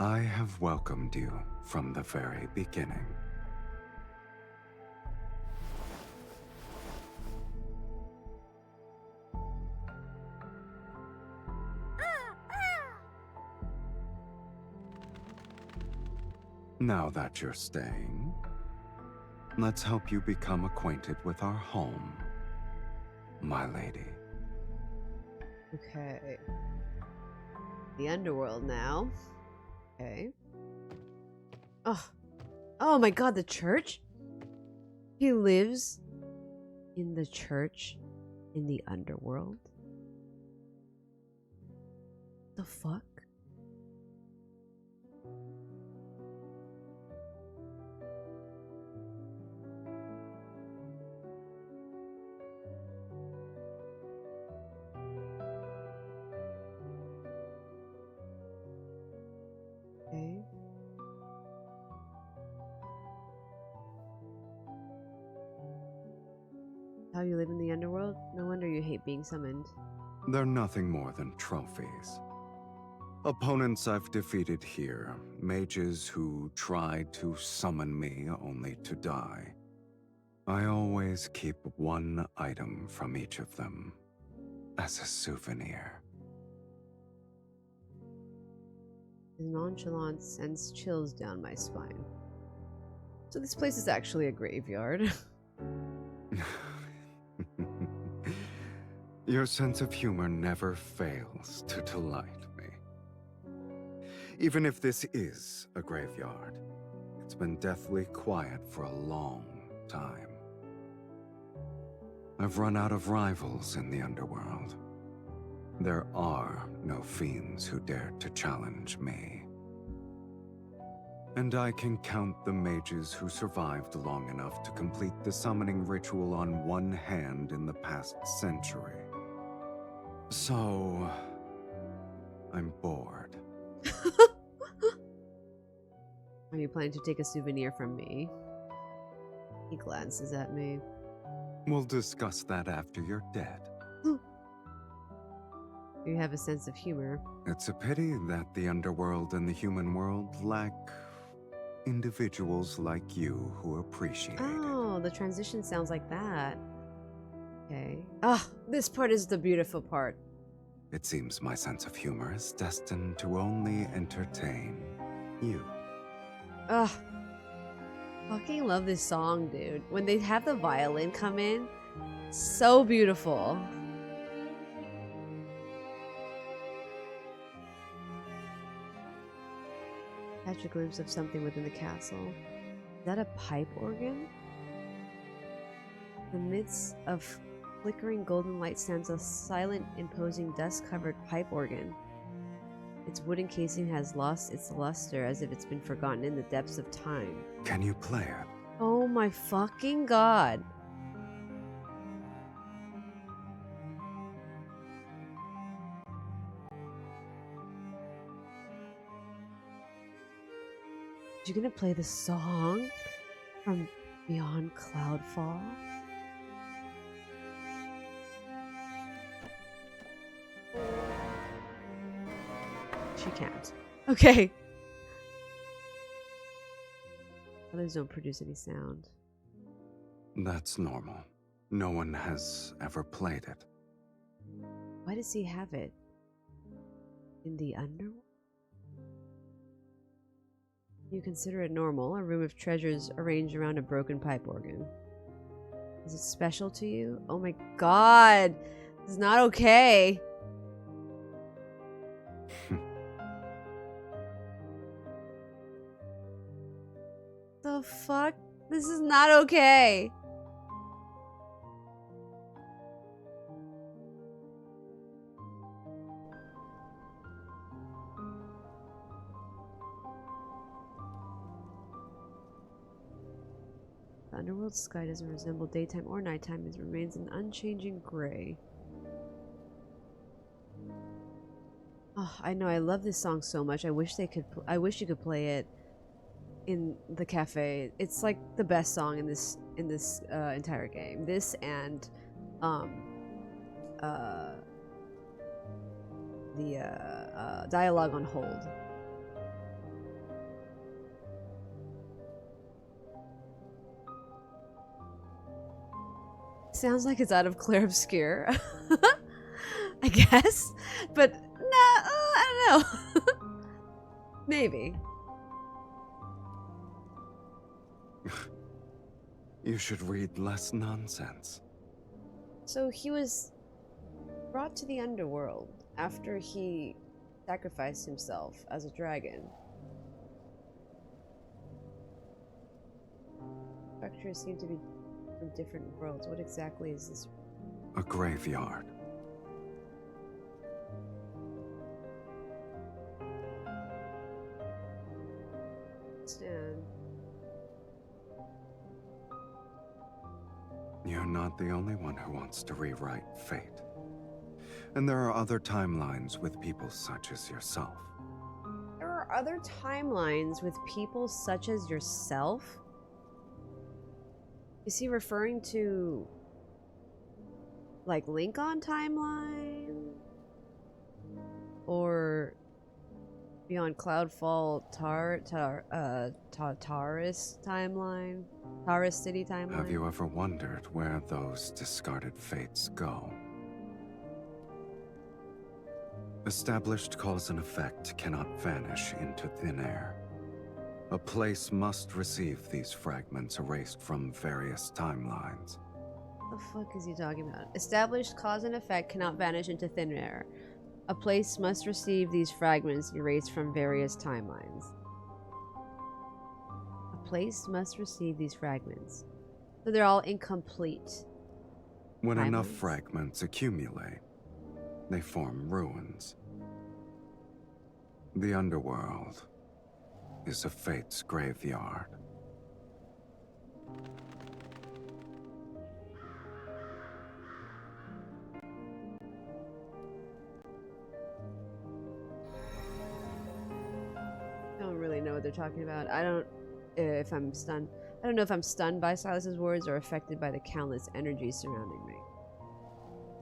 I have welcomed you from the very beginning. Now that you're staying, let's help you become acquainted with our home, my lady. Okay. The underworld now. Okay. Oh. Oh my god, the church? He lives in the church in the underworld? The fuck? Okay. How you live in the underworld? No wonder you hate being summoned. They're nothing more than trophies. Opponents I've defeated here, mages who tried to summon me only to die. I always keep one item from each of them as a souvenir. His nonchalance sends chills down my spine. So this place is actually a graveyard. Your sense of humor never fails to delight me. Even if this is a graveyard, it's been deathly quiet for a long time. I've run out of rivals in the underworld. There are no fiends who dare to challenge me. And I can count the mages who survived long enough to complete the summoning ritual on one hand in the past century. So, I'm bored. Are you planning to take a souvenir from me? He glances at me. We'll discuss that after you're dead. You have a sense of humor. It's a pity that the underworld and the human world lack individuals like you who appreciate it. Oh, the transition sounds like that. Okay. Ah, this part is the beautiful part. It seems my sense of humor is destined to only entertain you. Ugh. Fucking love this song, dude. When they have the violin come in, so beautiful. Catch a glimpse of something within the castle. Is that a pipe organ? In the midst of flickering golden light stands a silent, imposing, dust-covered pipe organ. Its wooden casing has lost its luster as if it's been forgotten in the depths of time. Can you play it? Oh my fucking god. You gonna play the song from Beyond Cloudfall? She can't. Okay. Others don't produce any sound. That's normal. No one has ever played it. Why does he have it? In the underworld? You consider it normal, a room of treasures arranged around a broken pipe organ. Is it special to you? Oh my god! This is not okay! The fuck? This is not okay! The underworld sky doesn't resemble daytime or nighttime. It remains an unchanging gray. Oh, I know. I love this song so much. I wish they could. I wish you could play it in the cafe. It's like the best song in this entire game. This and the dialogue on hold. Sounds like it's out of Clair Obscure. I guess. But, nah, I don't know. Maybe. You should read less nonsense. So he was brought to the underworld after he sacrificed himself as a dragon. Structures seem to be from different worlds. What exactly is this? A graveyard. Stand. You're not the only one who wants to rewrite fate. And there are other timelines with people such as yourself. There are other timelines with people such as yourself? Is he referring to like Lincoln timeline? Or beyond Cloudfall Taurus timeline? Taurus City timeline? Have you ever wondered where those discarded fates go? Established cause and effect cannot vanish into thin air. A place must receive these fragments erased from various timelines. What the fuck is he talking about? Established cause and effect cannot vanish into thin air. A place must receive these fragments erased from various timelines. A place must receive these fragments. So they're all incomplete. When enough fragments accumulate, they form ruins. The underworld is a fate's graveyard. I don't really know what they're talking about. I don't know if I'm stunned by Sylus's words or affected by the countless energies surrounding me.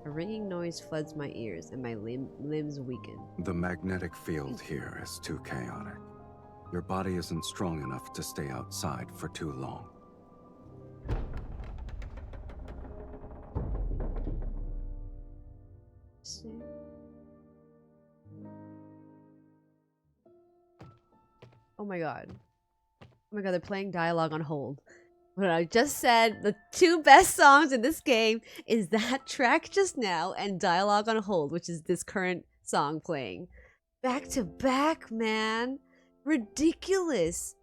A ringing noise floods my ears and my limbs weaken. The magnetic field here is too chaotic. Your body isn't strong enough to stay outside for too long. Oh my god. Oh my god, they're playing dialogue on hold. What I just said, the two best songs in this game is that track just now and Dialogue on Hold, which is this current song playing. Back to back, man. Ridiculous.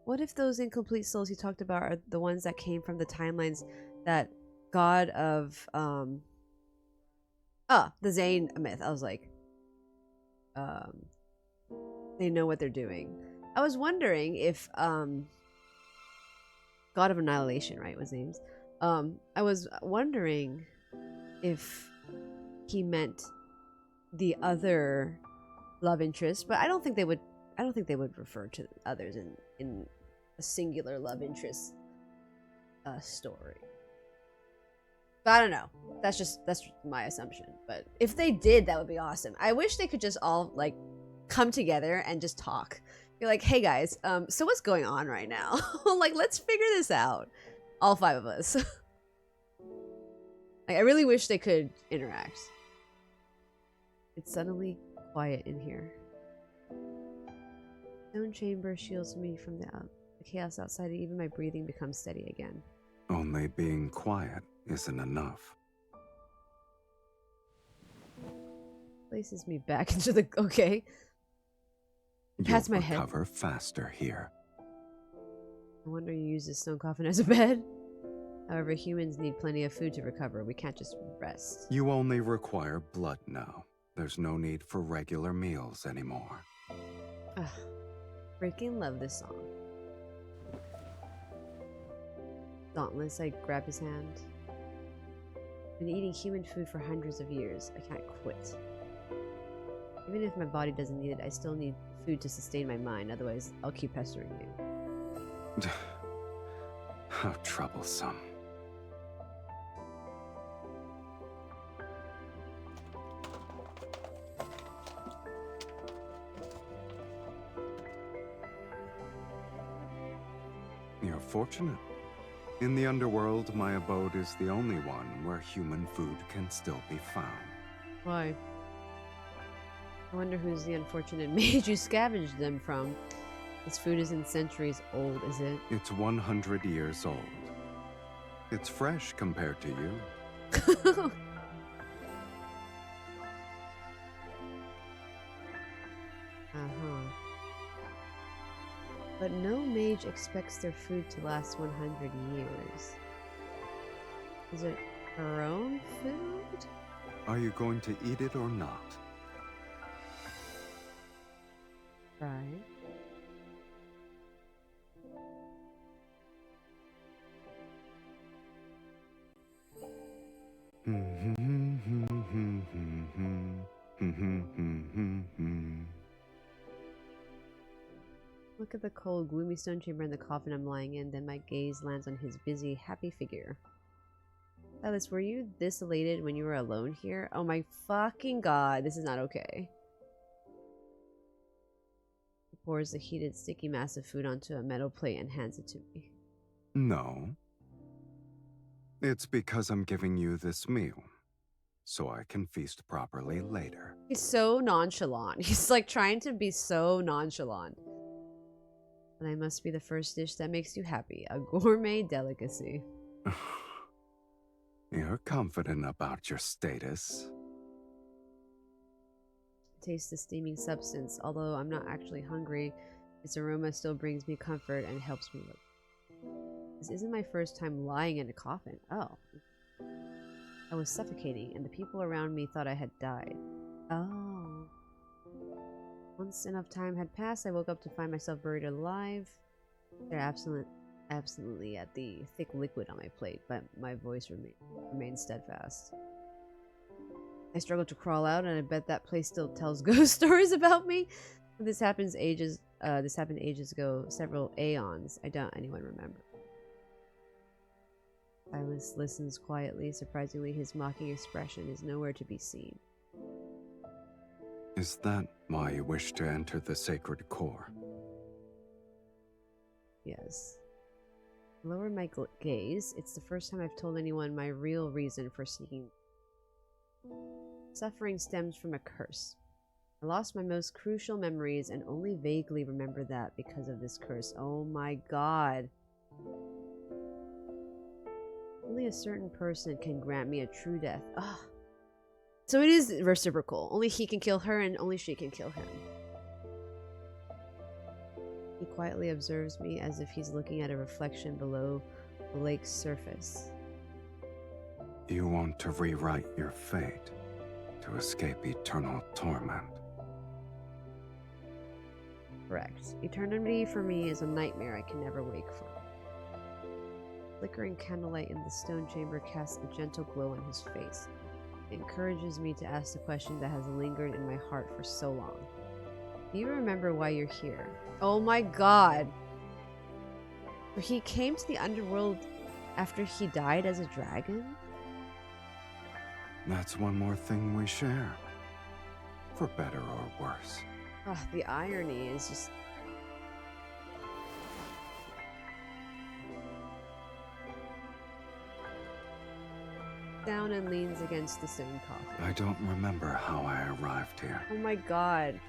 What if those incomplete souls you talked about are the ones that came from the timelines that god of the Zane myth? I was like, they know what they're doing. I was wondering if God of Annihilation, right, was named. I was wondering if he meant the other love interest, but I don't think they would refer to others in a singular love interest story. But I don't know. That's my assumption. But if they did, that would be awesome. I wish they could just all like come together and just talk. You're like, hey guys, so what's going on right now? Like, let's figure this out. All five of us. Like, I really wish they could interact. It's suddenly quiet in here. Stone chamber shields me from the chaos outside, and even my breathing becomes steady again. Only being quiet isn't enough. Places me back into the... Okay. Pats my head. You'll recover faster here. No wonder you use this stone coffin as a bed. However, humans need plenty of food to recover. We can't just rest. You only require blood now. There's no need for regular meals anymore. Ugh. Freaking love this song. Dauntless, I grab his hand. I've been eating human food for hundreds of years. I can't quit. Even if my body doesn't need it, I still need food to sustain my mind. Otherwise, I'll keep pestering you. How troublesome. You're fortunate. In the underworld, my abode is the only one where human food can still be found. Why? I wonder who's the unfortunate mage you scavenged them from. This food isn't centuries old, is it? It's 100 years old. It's fresh compared to you. But no mage expects their food to last 100 years. Is it her own food? Are you going to eat it or not? Right. Look at the cold, gloomy stone chamber and the coffin I'm lying in, then my gaze lands on his busy, happy figure. Sylus, were you this elated when you were alone here? Oh my fucking god, this is not okay. He pours the heated, sticky mass of food onto a metal plate and hands it to me. No. It's because I'm giving you this meal, so I can feast properly later. He's so nonchalant. He's like trying to be so nonchalant. And I must be the first dish that makes you happy. A gourmet delicacy. You're confident about your status. Taste the steaming substance. Although I'm not actually hungry, its aroma still brings me comfort and helps me look. This isn't my first time lying in a coffin. Oh. I was suffocating, and the people around me thought I had died. Oh. Once enough time had passed, I woke up to find myself buried alive. They're absolutely at the thick liquid on my plate, but my voice remained steadfast. I struggled to crawl out, and I bet that place still tells ghost stories about me. This happened ages ago, several aeons. I doubt anyone remembers. Sylus listens quietly. Surprisingly, his mocking expression is nowhere to be seen. Is that why you wish to enter the sacred core? Yes. Lower my gaze. It's the first time I've told anyone my real reason for seeking. Suffering stems from a curse. I lost my most crucial memories and only vaguely remember that because of this curse. Oh my god. Only a certain person can grant me a true death. Ugh. So it is reciprocal. Only he can kill her and only she can kill him. He quietly observes me as if he's looking at a reflection below the lake's surface. You want to rewrite your fate to escape eternal torment. Correct. Eternity for me is a nightmare I can never wake from. Flickering candlelight in the stone chamber casts a gentle glow on his face. It encourages me to ask the question that has lingered in my heart for so long. Do you remember why you're here? Oh my god! So he came to the underworld after he died as a dragon? That's one more thing we share. For better or worse. Ugh, the irony is just... down and leans against the stone coffin. I don't remember how I arrived here. Oh my god.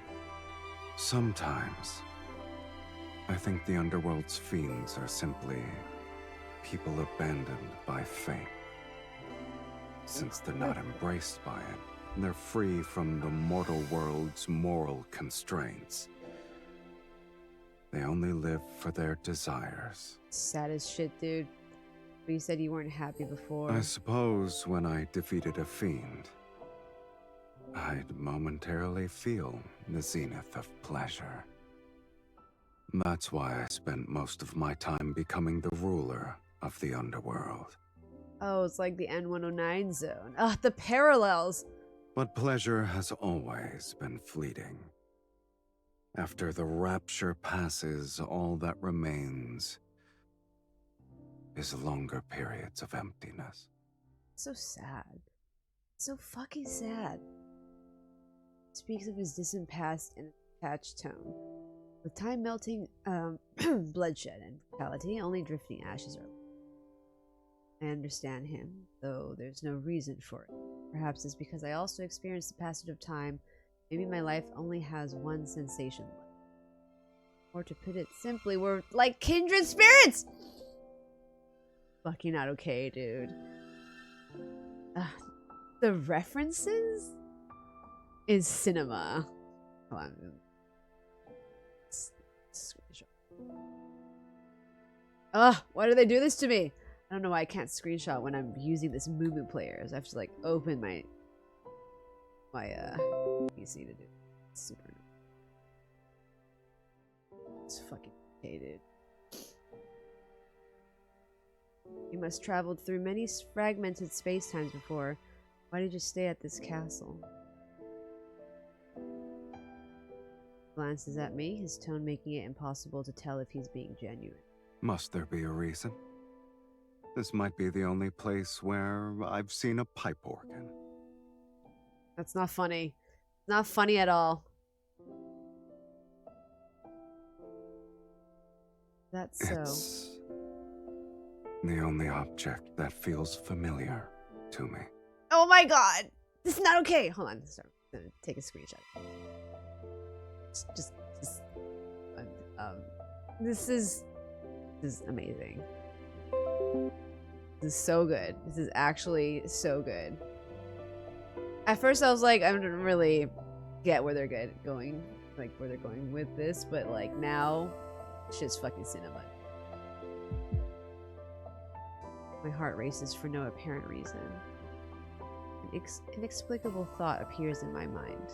Sometimes, I think the underworld's fiends are simply people abandoned by fate. Since they're not embraced by it, they're free from the mortal world's moral constraints. They only live for their desires. Sad as shit, dude. But you said you weren't happy before. I suppose when I defeated a fiend, I'd momentarily feel the zenith of pleasure. That's why I spent most of my time becoming the ruler of the underworld. Oh, it's like the N109 zone. Ugh, the parallels! But pleasure has always been fleeting. After the rapture passes, all that remains is longer periods of emptiness. So sad. So fucking sad. He speaks of his distant past in a detached tone. With time melting, bloodshed and brutality, only drifting ashes are left. I understand him, though there's no reason for it. Perhaps it's because I also experienced the passage of time. Maybe my life only has one sensation left. Or to put it simply, we're like kindred spirits! Fucking not okay, dude. The references is cinema. Hold on. Ugh, why do they do this to me? I don't know why I can't screenshot when I'm using this Moo player. So I have to like open my PC to do it. It's super annoying. It's fucking hated. You must have traveled through many fragmented spacetimes before. Why did you stay at this castle? Glances at me, his tone making it impossible to tell if he's being genuine. Must there be a reason? This might be the only place where I've seen a pipe organ. That's not funny. It's not funny at all. That's so. It's the only object that feels familiar to me. Oh my god! This is not okay! Hold on, sorry. I'm gonna take a screenshot. Just this is amazing. This is so good. This is actually so good. At first I was like, I don't really get where they're going, like where they're going with this, but like now, shit's fucking cinema. My heart races for no apparent reason. An inexplicable thought appears in my mind.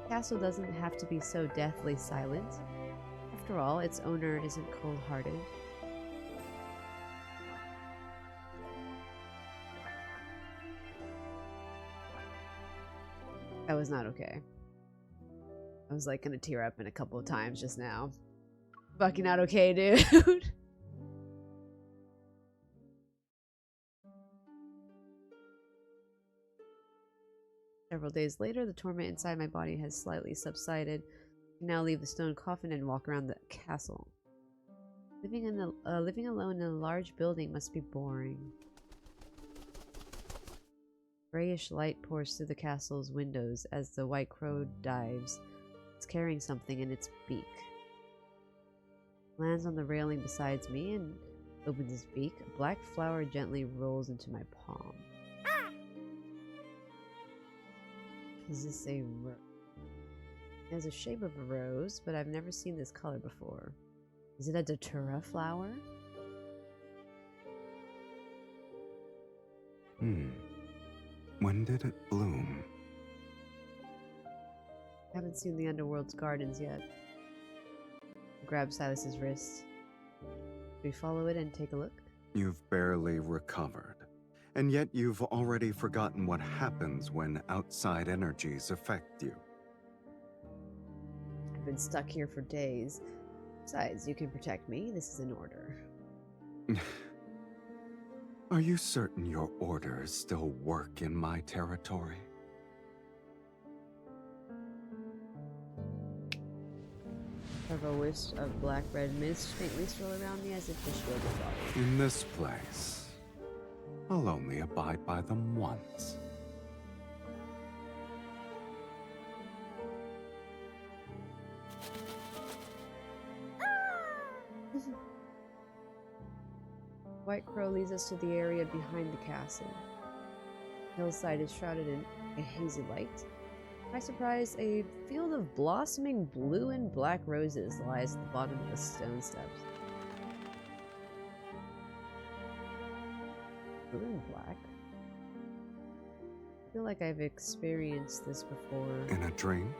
The castle doesn't have to be so deathly silent. After all, its owner isn't cold-hearted. That was not okay. I was like gonna tear up in a couple of times just now. Fucking not okay, dude. Several days later, the torment inside my body has slightly subsided. I can now leave the stone coffin and walk around the castle. Living alone in a large building must be boring. Grayish light pours through the castle's windows as the white crow dives. It's carrying something in its beak. Lands on the railing beside me and opens its beak. A black flower gently rolls into my palm. Is this a rose? It has the shape of a rose, but I've never seen this color before. Is it a datura flower? When did it bloom? I haven't seen the underworld's gardens yet. I grab Sylus's wrist. Do we follow it and take a look? You've barely recovered. And yet you've already forgotten what happens when outside energies affect you. I've been stuck here for days. Besides, you can protect me. This is an order. Are you certain your orders still work in my territory? Have a wisp of black-red mist faintly swirl around me as if to shield the body. In this place, I'll only abide by them once. White Crow leads us to the area behind the castle. The hillside is shrouded in a hazy light. To my surprise, a field of blossoming blue and black roses lies at the bottom of the stone steps. Blue and black? I feel like I've experienced this before. In a dream?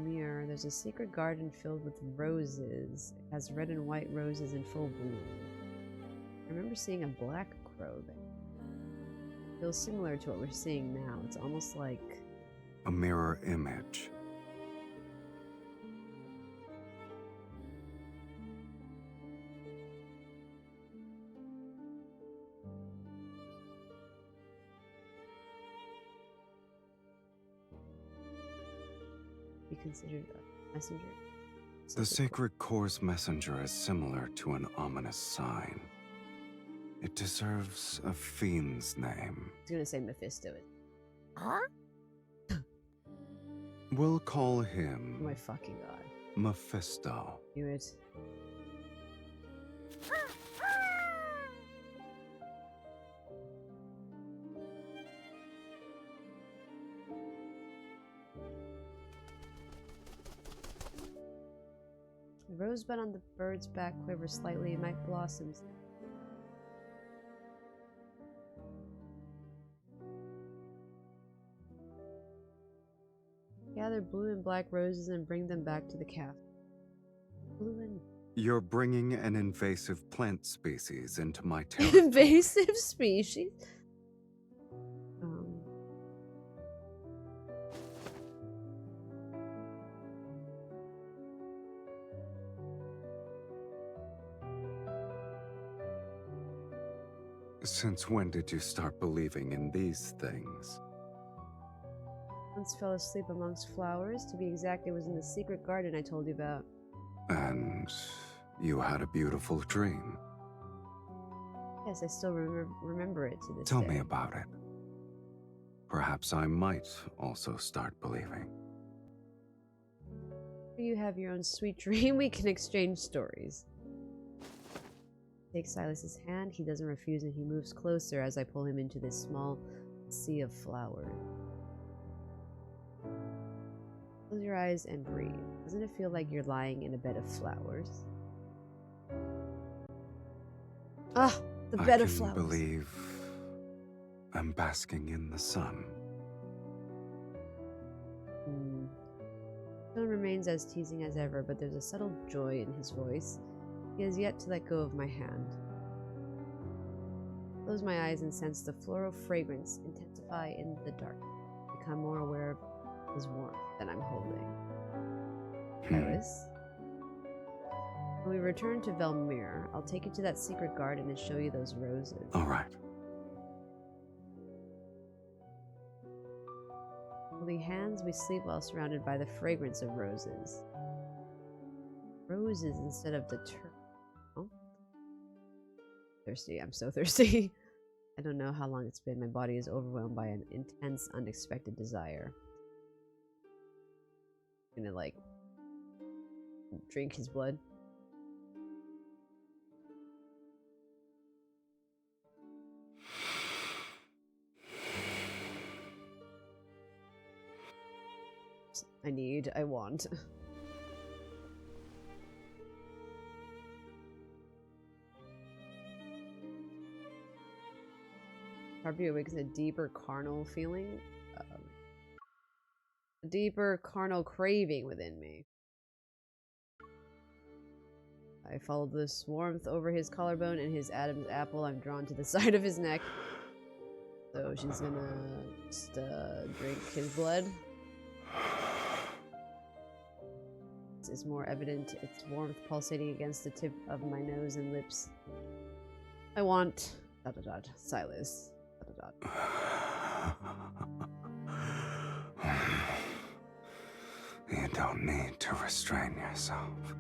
Mirror, there's a secret garden filled with roses. It has red and white roses in full bloom. I remember seeing a black crow there. It feels similar to what we're seeing now. It's almost like a mirror image. considered a messenger. The Sacred Core's messenger is similar to an ominous sign. It deserves a fiend's name. I was gonna say Mephisto. Huh? We'll call Oh him my fucking god. Mephisto. Knew it. The rosebud on the bird's back quivers slightly, it might blossom. Gather blue and black roses and bring them back to the calf. Blue and You're bringing an invasive plant species into my territory. invasive species? Since when did you start believing in these things? Once fell asleep amongst flowers. To be exact, it was in the secret garden I told you about. And you had a beautiful dream. Yes, I still remember it to this Tell day. me about it. Perhaps I might also start believing. You have your own sweet dream. We can exchange stories. Take Silas's hand. He doesn't refuse and he moves closer as I pull him into this small sea of flowers. Close your eyes and breathe. Doesn't it feel like you're lying in a bed of flowers? Ah, the bed of flowers. I can believe I'm basking in the sun. Tone remains as teasing as ever, but there's a subtle joy in his voice. He has yet to let go of my hand. Close my eyes and sense the floral fragrance intensify in the dark. Become more aware of his warmth that I'm holding. Sylus? When we return to Velmir, I'll take you to that secret garden and show you those roses. All right. Holding hands, we sleep while surrounded by the fragrance of roses. Roses instead of the oh. Thirsty. I'm so thirsty. I don't know how long it's been. My body is overwhelmed by an intense, unexpected desire. I'm gonna, like, drink his blood. I want. Probably awakens a deeper carnal feeling. A deeper carnal craving within me. I follow this warmth over his collarbone and his Adam's apple. I'm drawn to the side of his neck. So she's gonna just drink his blood. Is more evident, its warmth pulsating against the tip of my nose and lips. I want... Sylus. You don't need to restrain yourself.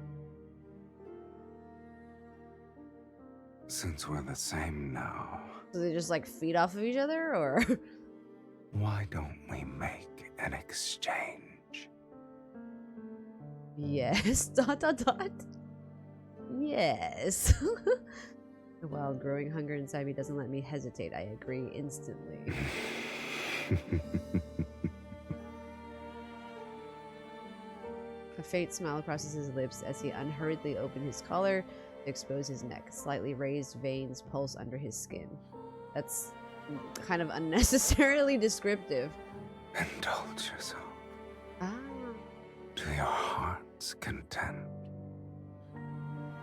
Since we're the same now... So they just, like, feed off of each other, or...? Why don't we make an exchange? Yes. ... Yes. The wild growing hunger inside me doesn't let me hesitate. I agree instantly. A faint smile crosses his lips as he unhurriedly opened his collar to expose his neck. Slightly raised veins pulse under his skin. That's kind of unnecessarily descriptive. Indulge yourself. Ah. To your heart's content,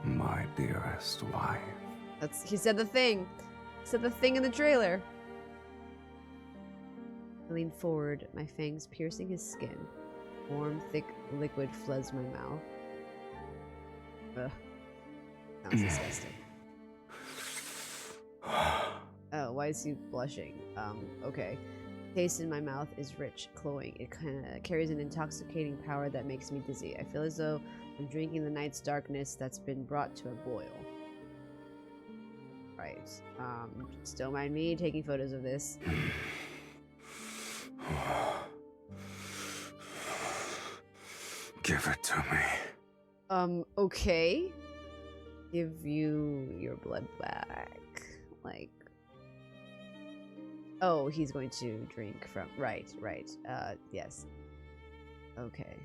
my dearest wife. He said the thing. He said the thing in the trailer. I lean forward, my fangs piercing his skin. Warm, thick liquid floods my mouth. Ugh. Sounds disgusting. Oh, why is he blushing? Okay. Taste in my mouth is rich, cloying. It kind of carries an intoxicating power that makes me dizzy. I feel as though I'm drinking the night's darkness that's been brought to a boil. Right. Just don't mind me taking photos of this. Give it to me. Okay. Give you your blood back. Like... Oh, he's going to drink from... Right. Yes. Okay.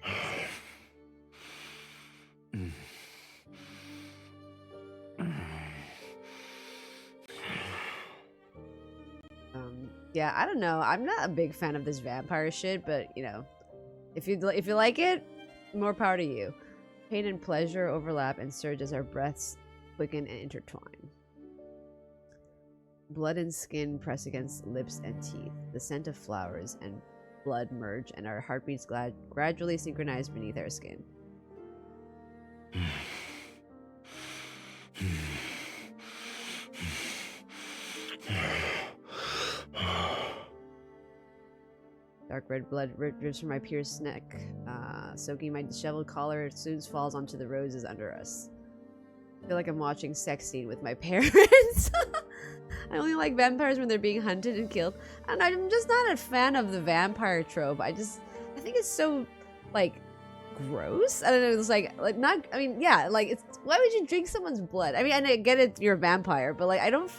Yeah, I don't know. I'm not a big fan of this vampire shit, but, you know, if you like it, more power to you. Pain and pleasure overlap and surge as our breaths quicken and intertwine. Blood and skin press against lips and teeth. The scent of flowers and blood merge, and our heartbeats gradually synchronize beneath our skin. Dark red blood drips from my pierced neck, soaking my disheveled collar. It soon falls onto the roses under us. I feel like I'm watching sex scene with my parents. I only like vampires when they're being hunted and killed. And I'm just not a fan of the vampire trope. I think it's so, like, gross. I don't know. It's like not. I mean, yeah. Like, it's why would you drink someone's blood? I mean, and I get it, you're a vampire, but like, I don't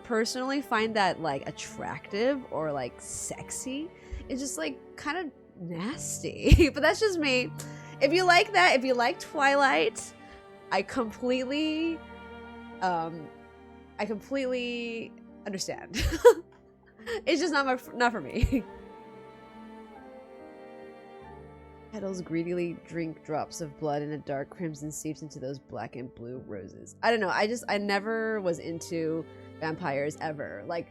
personally find that like attractive or like sexy. It's just like kind of nasty. But that's just me. If you like that, if you like Twilight, I completely understand. It's just not for me. Petals greedily drink drops of blood, and a dark crimson seeps into those black and blue roses. I don't know. I never was into vampires ever. Like,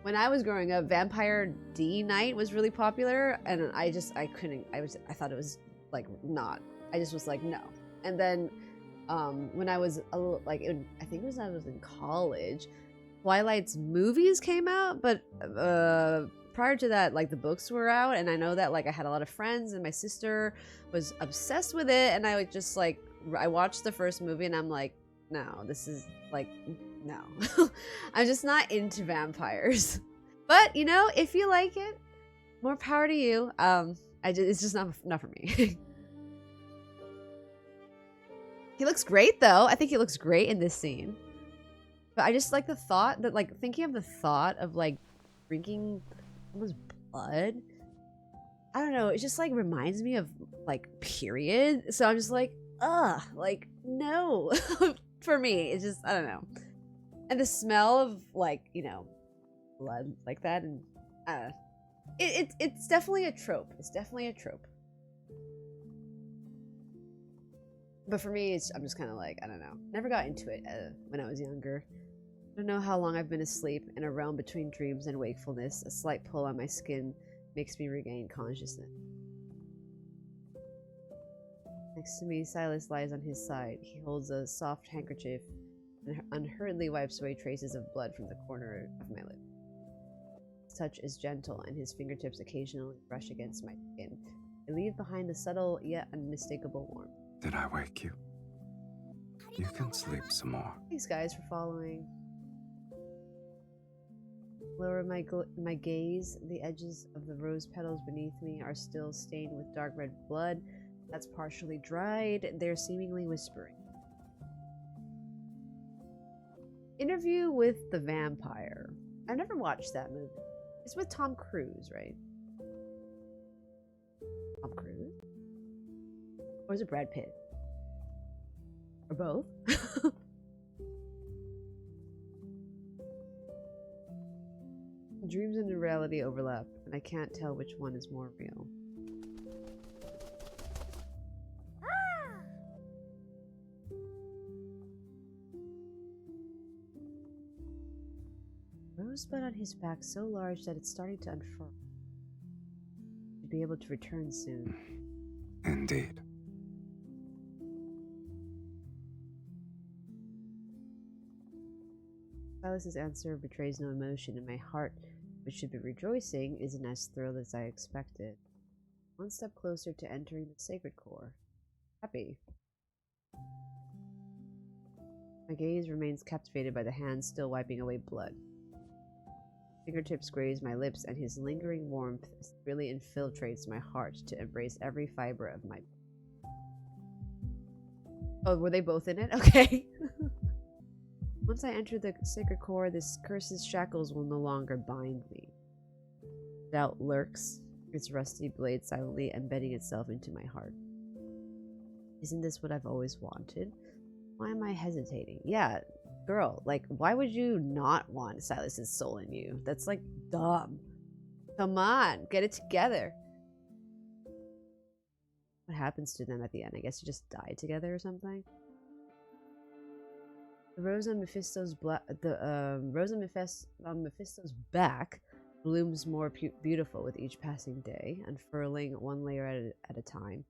when I was growing up, Vampire D Night was really popular, and I thought it was like not. I just was like no. And then when I was a little, like, I think it was when I was in college, Twilight's movies came out, but prior to that, like, the books were out, and I know that, like, I had a lot of friends, and my sister was obsessed with it, and I would just, like, I watched the first movie, and I'm like, no, this is, like, no. I'm just not into vampires. But, you know, if you like it, more power to you. It's just not for me. He looks great, though. I think he looks great in this scene. But I just like the thought that, like, thinking of the thought of, like, drinking someone's blood. I don't know. It just, like, reminds me of, like, period. So I'm just like, ugh, like, no. For me, it's just, I don't know. And the smell of, like, you know, blood like that, and it's definitely a trope. It's definitely a trope. But for me, I'm just kind of like, I don't know. Never got into it when I was younger. I don't know how long I've been asleep, in a realm between dreams and wakefulness. A slight pull on my skin makes me regain consciousness. Next to me, Sylus lies on his side. He holds a soft handkerchief and unhurriedly wipes away traces of blood from the corner of my lip. His touch is gentle, and his fingertips occasionally brush against my skin. They leave behind a subtle yet unmistakable warmth. Did I wake you? You can sleep some more. Thanks, guys, for following. Lower my gaze. The edges of the rose petals beneath me are still stained with dark red blood that's partially dried. They're seemingly whispering. Interview with the Vampire. I've never watched that movie. It's with Tom Cruise, right? Tom Cruise? Or is it Brad Pitt? Or both? Dreams and reality overlap, and I can't tell which one is more real. Rosebud on his back so large that it's starting to unfurl. To be able to return soon. Indeed. Silas's answer betrays no emotion, and my heart, which should be rejoicing, isn't as thrilled as I expected. One step closer to entering the sacred core. Happy. My gaze remains captivated by the hand still wiping away blood. Fingertips graze my lips, and his lingering warmth really infiltrates my heart to embrace every fiber of my... Oh, were they both in it? Okay. Once I enter the sacred core, this curse's shackles will no longer bind me. Doubt lurks, its rusty blade silently embedding itself into my heart. Isn't this what I've always wanted? Why am I hesitating? Yeah, girl, like, why would you not want Sylus's soul in you? That's, like, dumb. Come on, get it together. What happens to them at the end? I guess you just die together or something? The rose on Mephisto's Mephisto's back blooms more beautiful with each passing day, unfurling one layer at a time.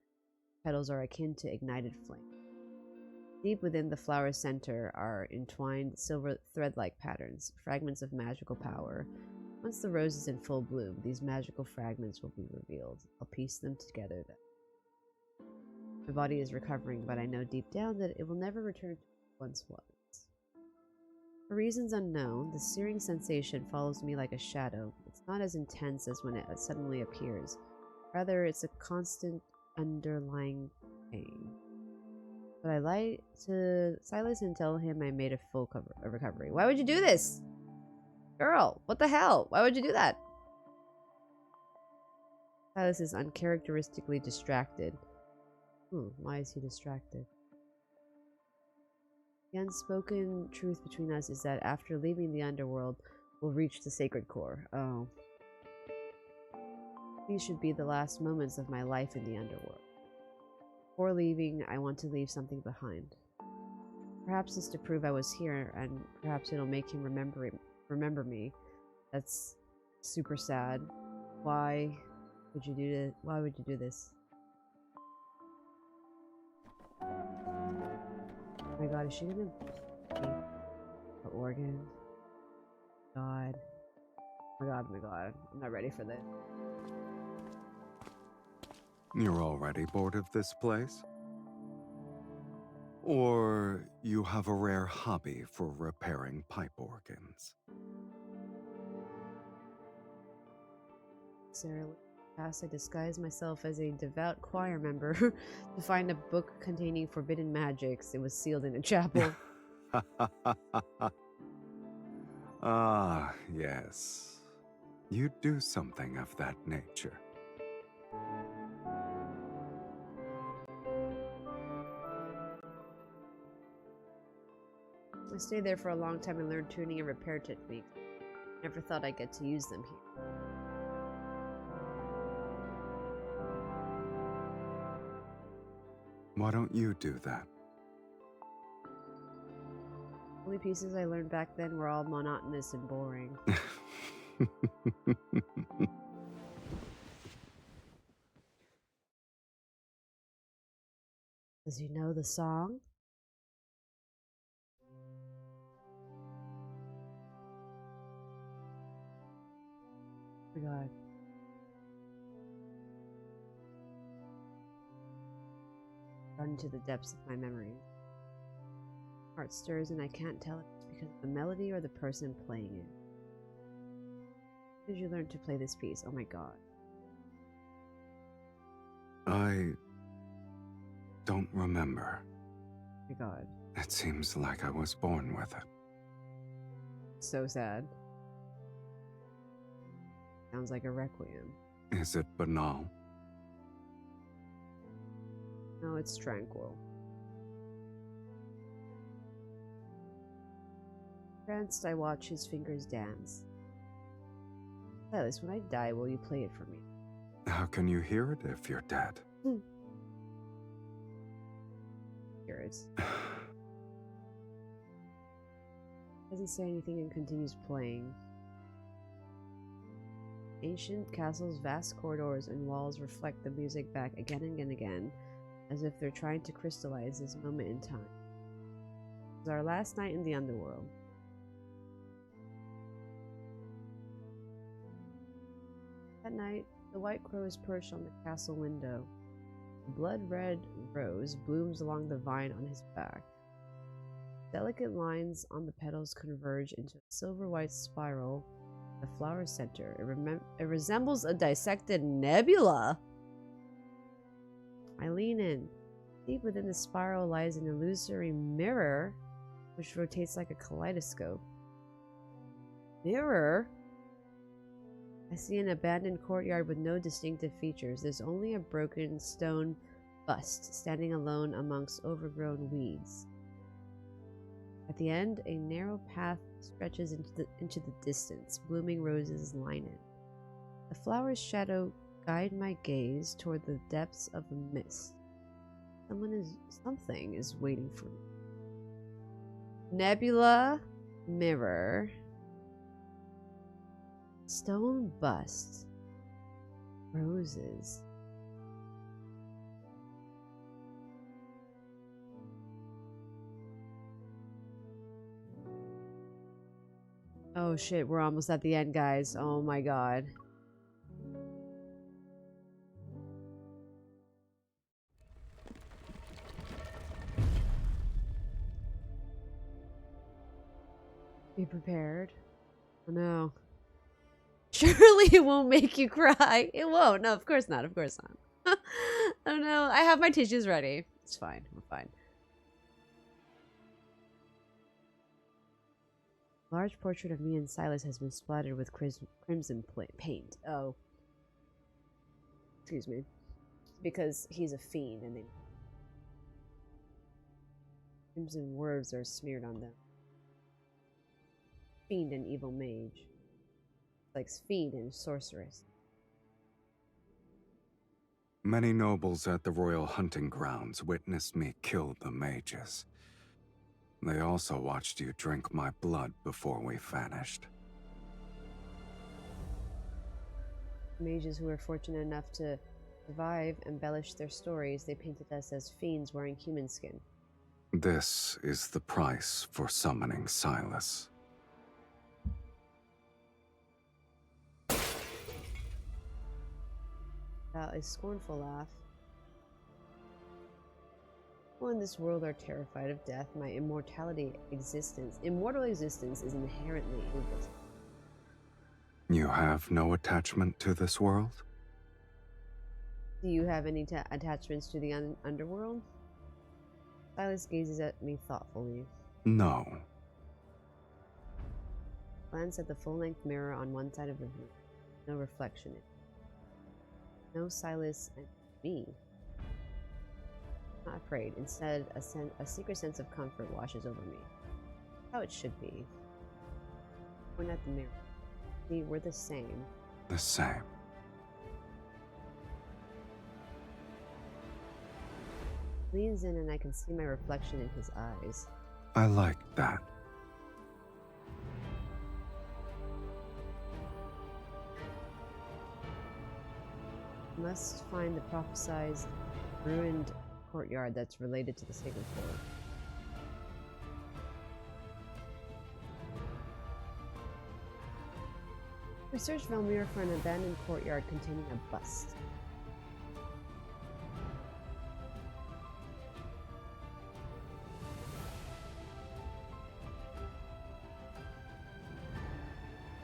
Petals are akin to ignited flame. Deep within the flower's center are entwined silver thread-like patterns, fragments of magical power. Once the rose is in full bloom, these magical fragments will be revealed. I'll piece them together then. My body is recovering, but I know deep down that it will never return to what it once was. For reasons unknown, the searing sensation follows me like a shadow. It's not as intense as when it suddenly appears. Rather, it's a constant underlying pain. But I lie to Sylus and tell him I made a full recovery. Why would you do this? Girl, what the hell? Why would you do that? Sylus is uncharacteristically distracted. Why is he distracted? The unspoken truth between us is that after leaving the underworld, we'll reach the sacred core. Oh. These should be the last moments of my life in the underworld. Before leaving, I want to leave something behind. Perhaps it's to prove I was here, and perhaps it'll make him remember me. That's super sad. Why would you do this? Oh my god, is she gonna keep the organ? God. Oh my god. I'm not ready for this. You're already bored of this place? Or you have a rare hobby for repairing pipe organs? Sarah, past I disguised myself as a devout choir member to find a book containing forbidden magics. It was sealed in a chapel. Ah, yes. You do something of that nature. I stayed there for a long time and learned tuning and repair techniques. Never thought I'd get to use them here. Why don't you do that? The only pieces I learned back then were all monotonous and boring. Does he know the song? Oh my god. Run to the depths of my memory. Heart stirs and I can't tell if it's because of the melody or the person playing it. How did you learn to play this piece? Oh my god. I don't remember. Oh my god. It seems like I was born with it. So sad. Sounds like a requiem. Is it banal? No, it's tranquil. Tranced, I watch his fingers dance. Sylus, when I die, will you play it for me? How can you hear it if you're dead? Hear it. Doesn't say anything and continues playing. Ancient castles, vast corridors, and walls reflect the music back again and again, as if they're trying to crystallize this moment in time. It was our last night in the underworld. That night, the white crow is perched on the castle window. A blood-red rose blooms along the vine on his back. Delicate lines on the petals converge into a silver-white spiral the flower center. It resembles a dissected nebula. I lean in. Deep within the spiral lies an illusory mirror, which rotates like a kaleidoscope. Mirror? I see an abandoned courtyard with no distinctive features. There's only a broken stone bust standing alone amongst overgrown weeds. At the end, a narrow path stretches into the distance. Blooming roses line it. The flower's shadow guide my gaze toward the depths of the mist. Something is waiting for me. Nebula, mirror, stone bust, roses. Oh shit, we're almost at the end, guys. Oh my god. Be prepared. Oh no. Surely it won't make you cry. It won't. No, of course not. Of course not. Oh no. I have my tissues ready. It's fine. We're fine. A large portrait of me and Sylus has been splattered with crimson paint. Oh. Excuse me. Because he's a fiend and they... crimson words are smeared on them. Fiend and evil mage. Like fiend and sorceress. Many nobles at the royal hunting grounds witnessed me kill the mages. They also watched you drink my blood before we vanished. Mages who were fortunate enough to survive embellished their stories. They painted us as fiends wearing human skin. This is the price for summoning Sylus. A scornful laugh. People in this world are terrified of death. My immortal existence is inherently evil. You have no attachment to this world? Do you have any attachments to the underworld? Sylus gazes at me thoughtfully. No. Glance at the full-length mirror on one side of the room. No reflection in it. No Sylus and me. Not afraid. Instead, a secret sense of comfort washes over me. How it should be. Point at the mirror. See, we're the same. The same. Leans in and I can see my reflection in his eyes. I like that. Must find the prophesized ruined courtyard that's related to the sacred core. We searched Valmir for an abandoned courtyard containing a bust.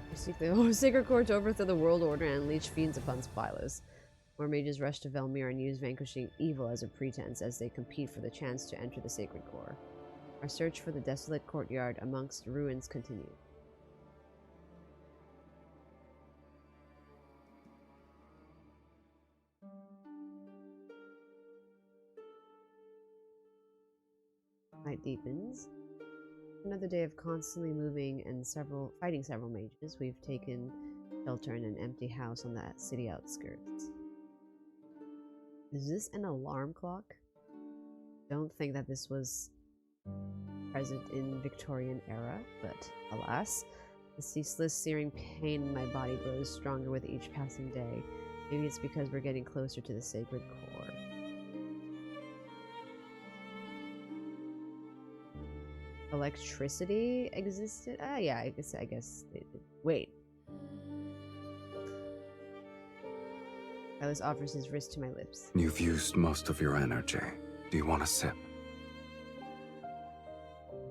We seek the sacred core to overthrow the world order and unleash fiends upon Sylus. More mages rush to Valmir and use vanquishing evil as a pretense as they compete for the chance to enter the sacred core. Our search for the desolate courtyard amongst ruins continues. Night deepens. Another day of constantly moving and fighting several mages. We've taken shelter in an empty house on the city outskirts. Is this an alarm clock? Don't think that this was present in Victorian era, but alas, the ceaseless searing pain in my body grows stronger with each passing day. Maybe it's because we're getting closer to the sacred core. Electricity existed? Ah, yeah, I guess they did. Wait. Sylus offers his wrist to my lips. You've used most of your energy. Do you want a sip?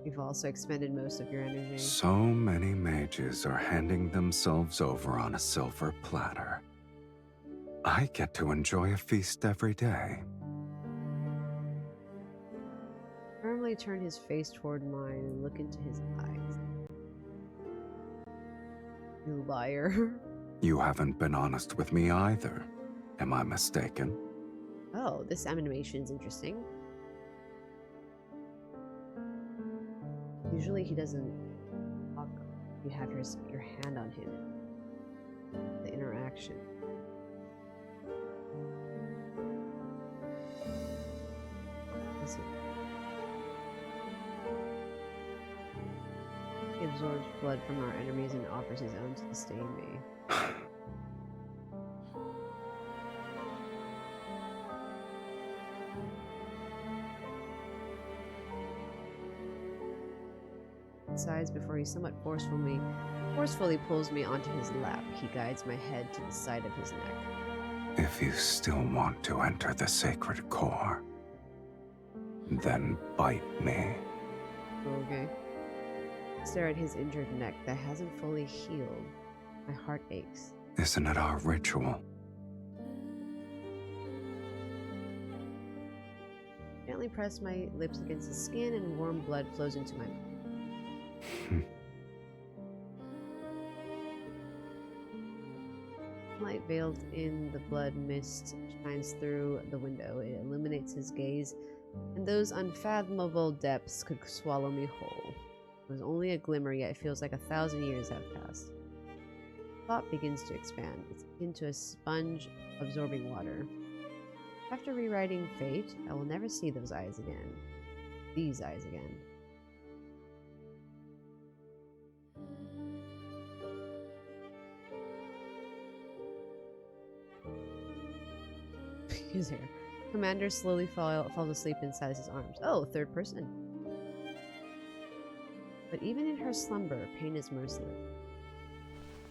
You've also expended most of your energy. So many mages are handing themselves over on a silver platter. I get to enjoy a feast every day. Firmly turn his face toward mine and look into his eyes. You liar. You haven't been honest with me either. Am I mistaken? Oh, this animation is interesting. Usually he doesn't talk. You have your hand on him. The interaction. Is it? He absorbs blood from our enemies and offers his own to sustain me. Sighs before he somewhat forcefully pulls me onto his lap. He guides my head to the side of his neck. If you still want to enter the sacred core, then bite me. Okay. Stare at his injured neck that hasn't fully healed. My heart aches. Isn't it our ritual? Gently press my lips against his skin and warm blood flows into my mouth. Light veiled in the blood mist shines through the window. It illuminates his gaze, and those unfathomable depths could swallow me whole. It was only a glimmer, yet it feels like 1,000 years have passed. Thought begins to expand. It's into a sponge absorbing water. After rewriting fate, I will never see those eyes again. These eyes again. His hair. Commander slowly falls asleep in Sylus' arms. Oh, third person. But even in her slumber, pain is merciless.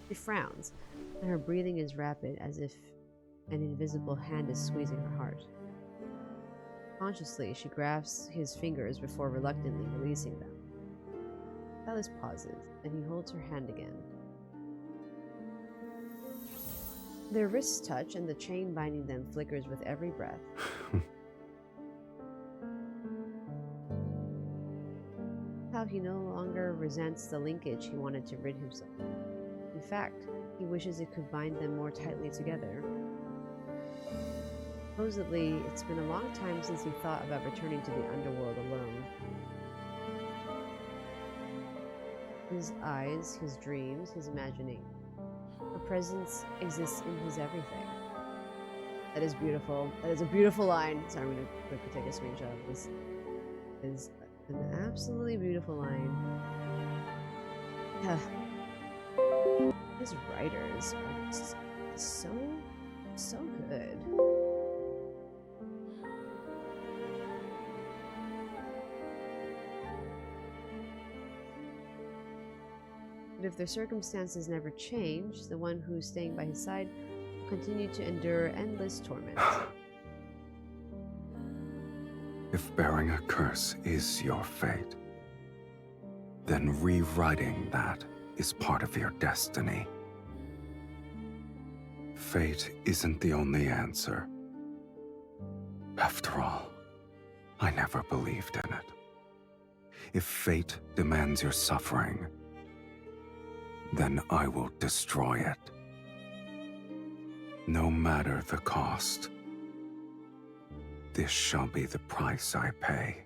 She frowns, and her breathing is rapid, as if an invisible hand is squeezing her heart. Consciously, she grasps his fingers before reluctantly releasing them. Sylus pauses, and he holds her hand again. Their wrists touch, and the chain binding them flickers with every breath. How he no longer resents the linkage he wanted to rid himself. In fact, he wishes it could bind them more tightly together. Supposedly, it's been a long time since he thought about returning to the underworld alone. His eyes, his dreams, his imagining. Her presence exists in his everything. That is beautiful. That is a beautiful line. Sorry, I'm going to quickly take a screenshot of this. It is an absolutely beautiful line. His writers are just so good. But if their circumstances never change, the one who's staying by his side will continue to endure endless torment. If bearing a curse is your fate, then rewriting that is part of your destiny. Fate isn't the only answer. After all, I never believed in it. If fate demands your suffering, then I will destroy it. No matter the cost. This shall be the price I pay.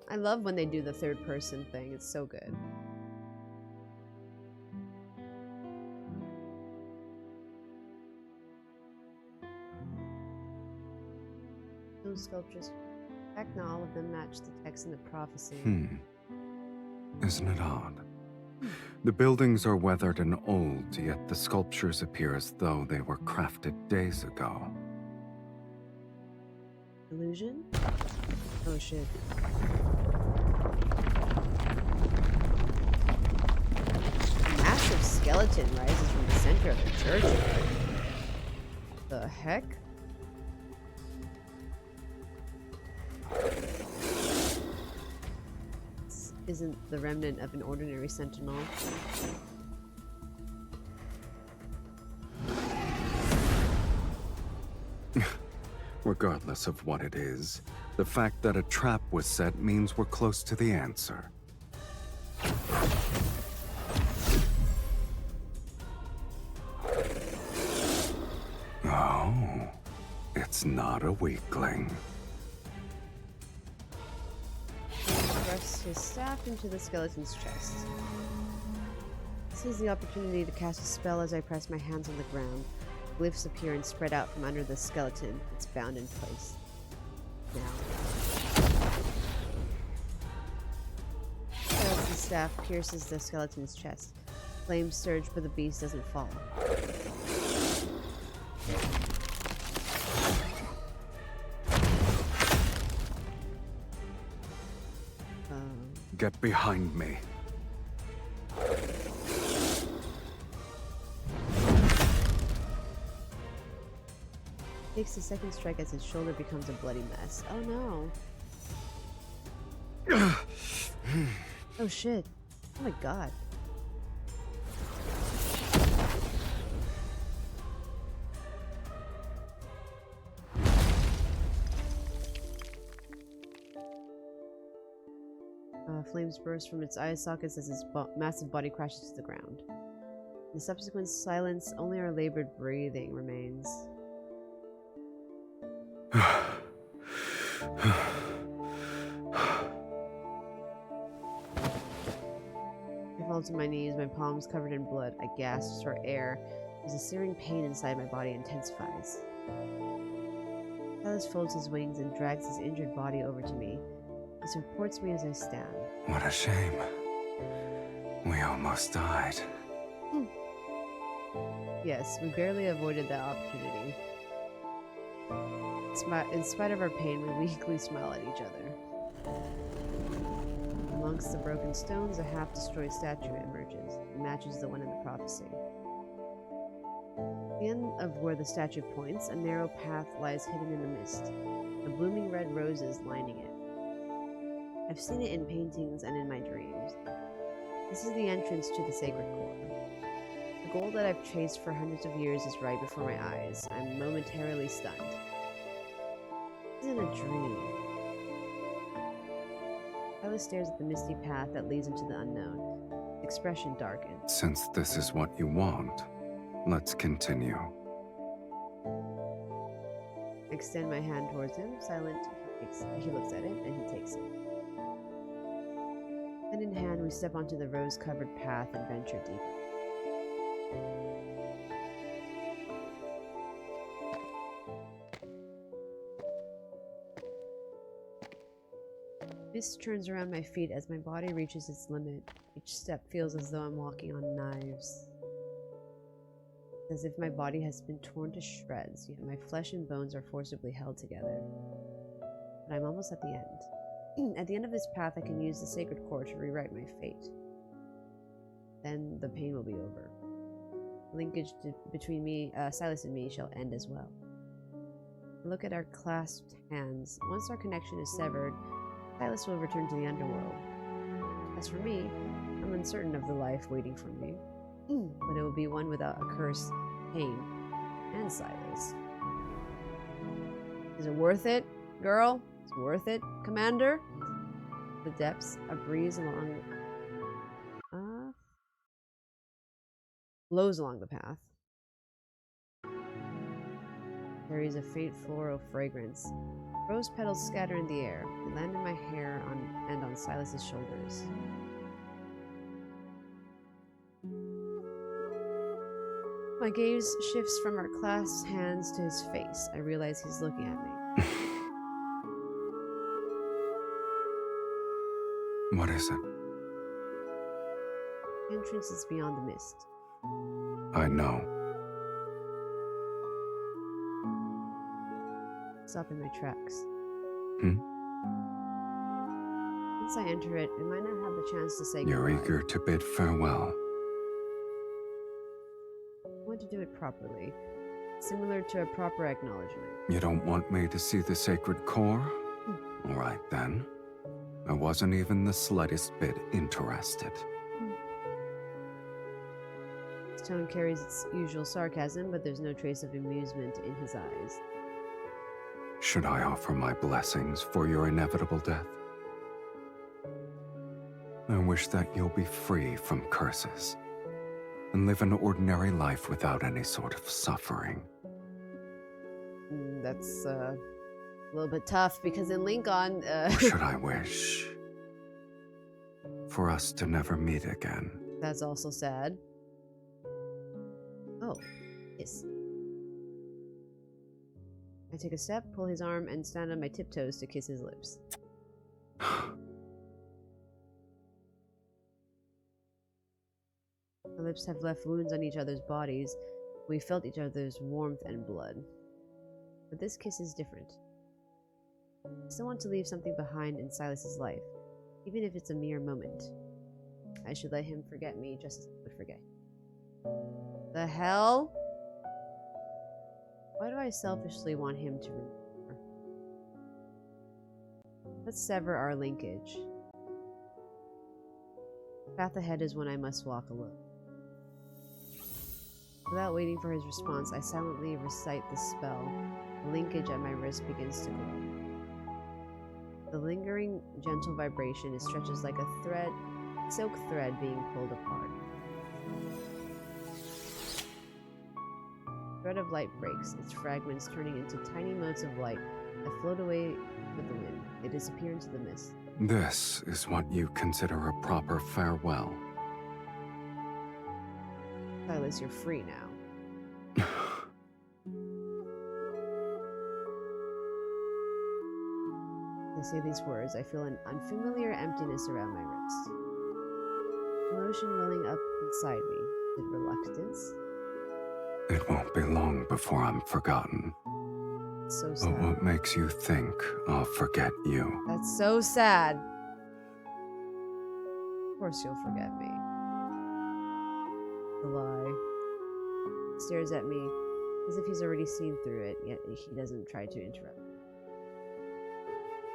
I love when they do the third person thing. It's so good. Those sculptures, in fact, not all of them match the text in the prophecy. Isn't it odd? The buildings are weathered and old, yet the sculptures appear as though they were crafted days ago. Illusion? Oh shit. A massive skeleton rises from the center of the churchyard. The heck? isn't the remnant of an ordinary sentinel. Regardless of what it is, the fact that a trap was set means we're close to the answer. Oh, it's not a weakling. He thrusts his staff into the skeleton's chest. Seize the opportunity to cast a spell as I press my hands on the ground. Glyphs appear and spread out from under the skeleton. It's bound in place. Now. Silus's staff pierces the skeleton's chest. Flames surge, but the beast doesn't fall. Get behind me. Takes the second strike as his shoulder becomes a bloody mess. Oh no. Oh shit. Oh my god. Flames burst from its eye sockets as its massive body crashes to the ground. In the subsequent silence, only our labored breathing remains. I fall to my knees, my palms covered in blood. I gasp for air as a searing pain inside my body intensifies. Sylus folds his wings and drags his injured body over to me. He supports me as I stand. What a shame. We almost died. Yes, we barely avoided that opportunity. In spite of our pain, we weakly smile at each other. Amongst the broken stones, a half-destroyed statue emerges. It matches the one in the prophecy. At the end of where the statue points, a narrow path lies hidden in the mist, the blooming red roses lining it. I've seen it in paintings and in my dreams. This is the entrance to the sacred core. The goal that I've chased for hundreds of years is right before my eyes. I'm momentarily stunned. This isn't a dream. Sylus stares at the misty path that leads into the unknown. His expression darkens. Since this is what you want, let's continue. I extend my hand towards him. Silent, he looks at it, and he takes it. Hand in hand, we step onto the rose-covered path and venture deeper. Mist turns around my feet as my body reaches its limit. Each step feels as though I'm walking on knives. As if my body has been torn to shreds, yet my flesh and bones are forcibly held together. But I'm almost at the end. At the end of this path, I can use the sacred core to rewrite my fate. Then the pain will be over. The linkage between Sylus and me shall end as well. I look at our clasped hands. Once our connection is severed, Sylus will return to the underworld. As for me, I'm uncertain of the life waiting for me, but it will be one without a curse, pain, and Sylus. Is it worth it, girl? It's worth it, Commander? The depths, a breeze along blows along the path. Carries a faint floral fragrance. Rose petals scatter in the air. They land in my hair and on Sylus's shoulders. My gaze shifts from our clasped hands to his face. I realize he's looking at me. What is it? The entrance is beyond the mist. I know. Stop in my tracks. Once I enter it, I might not have the chance to say goodbye. You're eager to bid farewell. I want to do it properly, similar to a proper acknowledgement. You don't want me to see the sacred core? All right, then. I wasn't even the slightest bit interested. His tone carries its usual sarcasm, but there's no trace of amusement in his eyes. Should I offer my blessings for your inevitable death? I wish that you'll be free from curses and live an ordinary life without any sort of suffering. That's a little bit tough because in Lincoln, Or should I wish for us to never meet again? That's also sad. Oh, yes. I take a step, pull his arm, and stand on my tiptoes to kiss his lips. Our lips have left wounds on each other's bodies. We felt each other's warmth and blood. But this kiss is different. I still want to leave something behind in Sylus's life, even if it's a mere moment. I should let him forget me just as I would forget. The hell? Why do I selfishly want him to remember? Let's sever our linkage. The path ahead is one I must walk alone. Without waiting for his response, I silently recite the spell. The linkage at my wrist begins to glow. The lingering, gentle vibration, it stretches like a thread, silk thread being pulled apart. The thread of light breaks, its fragments turning into tiny motes of light that float away with the wind. They disappear into the mist. This is what you consider a proper farewell. Sylus, you're free now. As I say these words, I feel an unfamiliar emptiness around my wrist. Emotion welling up inside me. Is it reluctance? It won't be long before I'm forgotten. So sad. But what makes you think I'll forget you? That's so sad. Of course you'll forget me. The lie. He stares at me as if he's already seen through it, yet he doesn't try to interrupt.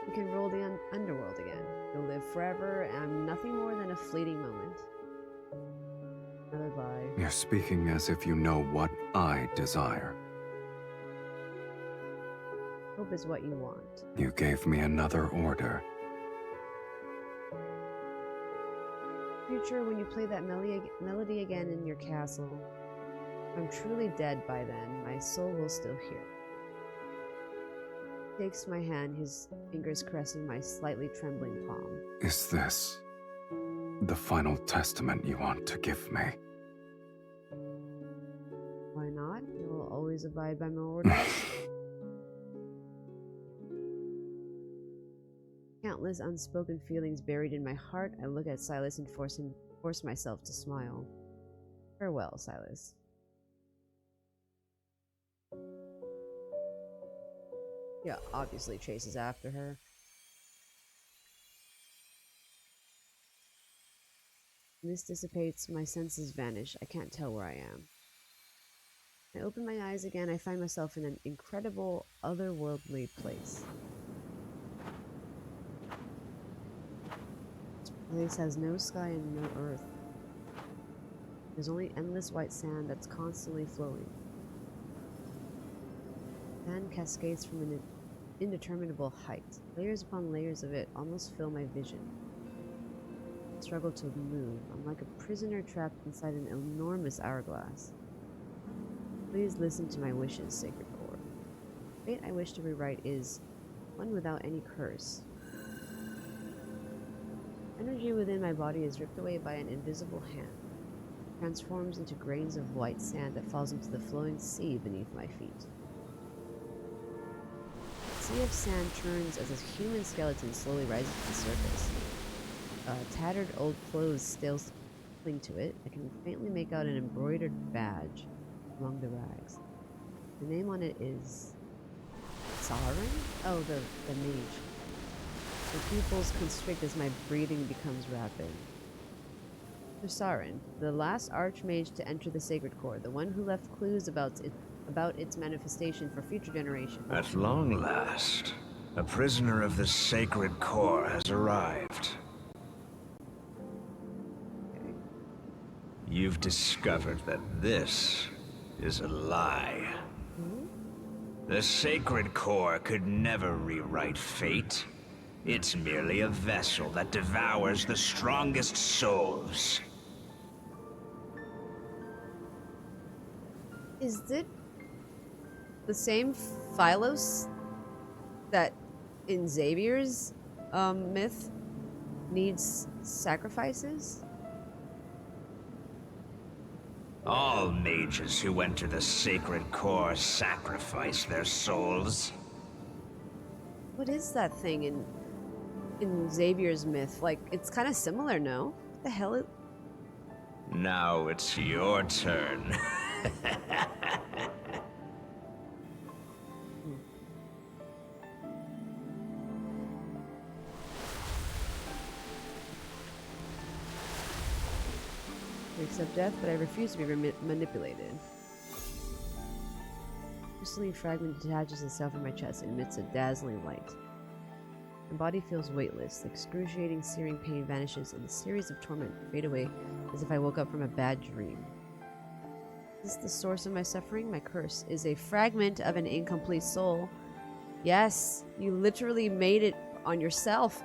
We can roll the underworld again. You'll live forever, and I'm nothing more than a fleeting moment. Another lie. You're speaking as if you know what I desire. Hope is what you want. You gave me another order. Future, when you play that melody again in your castle, if I'm truly dead by then, my soul will still hear. He takes my hand, his fingers caressing my slightly trembling palm. Is this the final testament you want to give me? Why not? You will always abide by my orders. Countless unspoken feelings buried in my heart, I look at Sylus and force myself to smile. Farewell, Sylus. Yeah, obviously chases after her. Mist dissipates, my senses vanish. I can't tell where I am. I open my eyes again, I find myself in an incredible, otherworldly place. This place has no sky and no earth. There's only endless white sand that's constantly flowing. Sand cascades from an indeterminable height. Layers upon layers of it almost fill my vision. I struggle to move. I'm like a prisoner trapped inside an enormous hourglass. Please listen to my wishes, Sacred Core. The fate I wish to rewrite is one without any curse. Energy within my body is ripped away by an invisible hand. It transforms into grains of white sand that falls into the flowing sea beneath my feet. A sea of sand churns as a human skeleton slowly rises to the surface. Tattered old clothes still cling to it. I can faintly make out an embroidered badge among the rags. The name on it is Sarin? Oh, the mage. The pupils constrict as my breathing becomes rapid. Sarin, the last archmage to enter the Sacred Core, the one who left clues about its manifestation for future generations. At long last, A prisoner of the sacred core has arrived. You've discovered that this is a lie. The sacred core could never rewrite fate. It's merely a vessel that devours the strongest souls. Is it the same Sylus that in Xavier's myth needs sacrifices? All mages who enter the sacred core sacrifice their souls. What is that thing in Xavier's myth? Like, it's kind of similar, no? What the hell is... Now it's your turn. I accept death, but I refuse to be manipulated. Crystalline fragment detaches itself from my chest and emits a dazzling light. My body feels weightless. The excruciating, searing pain vanishes, and the series of torment fade away as if I woke up from a bad dream. Is this the source of my suffering? My curse is a fragment of an incomplete soul. Yes, you literally made it on yourself.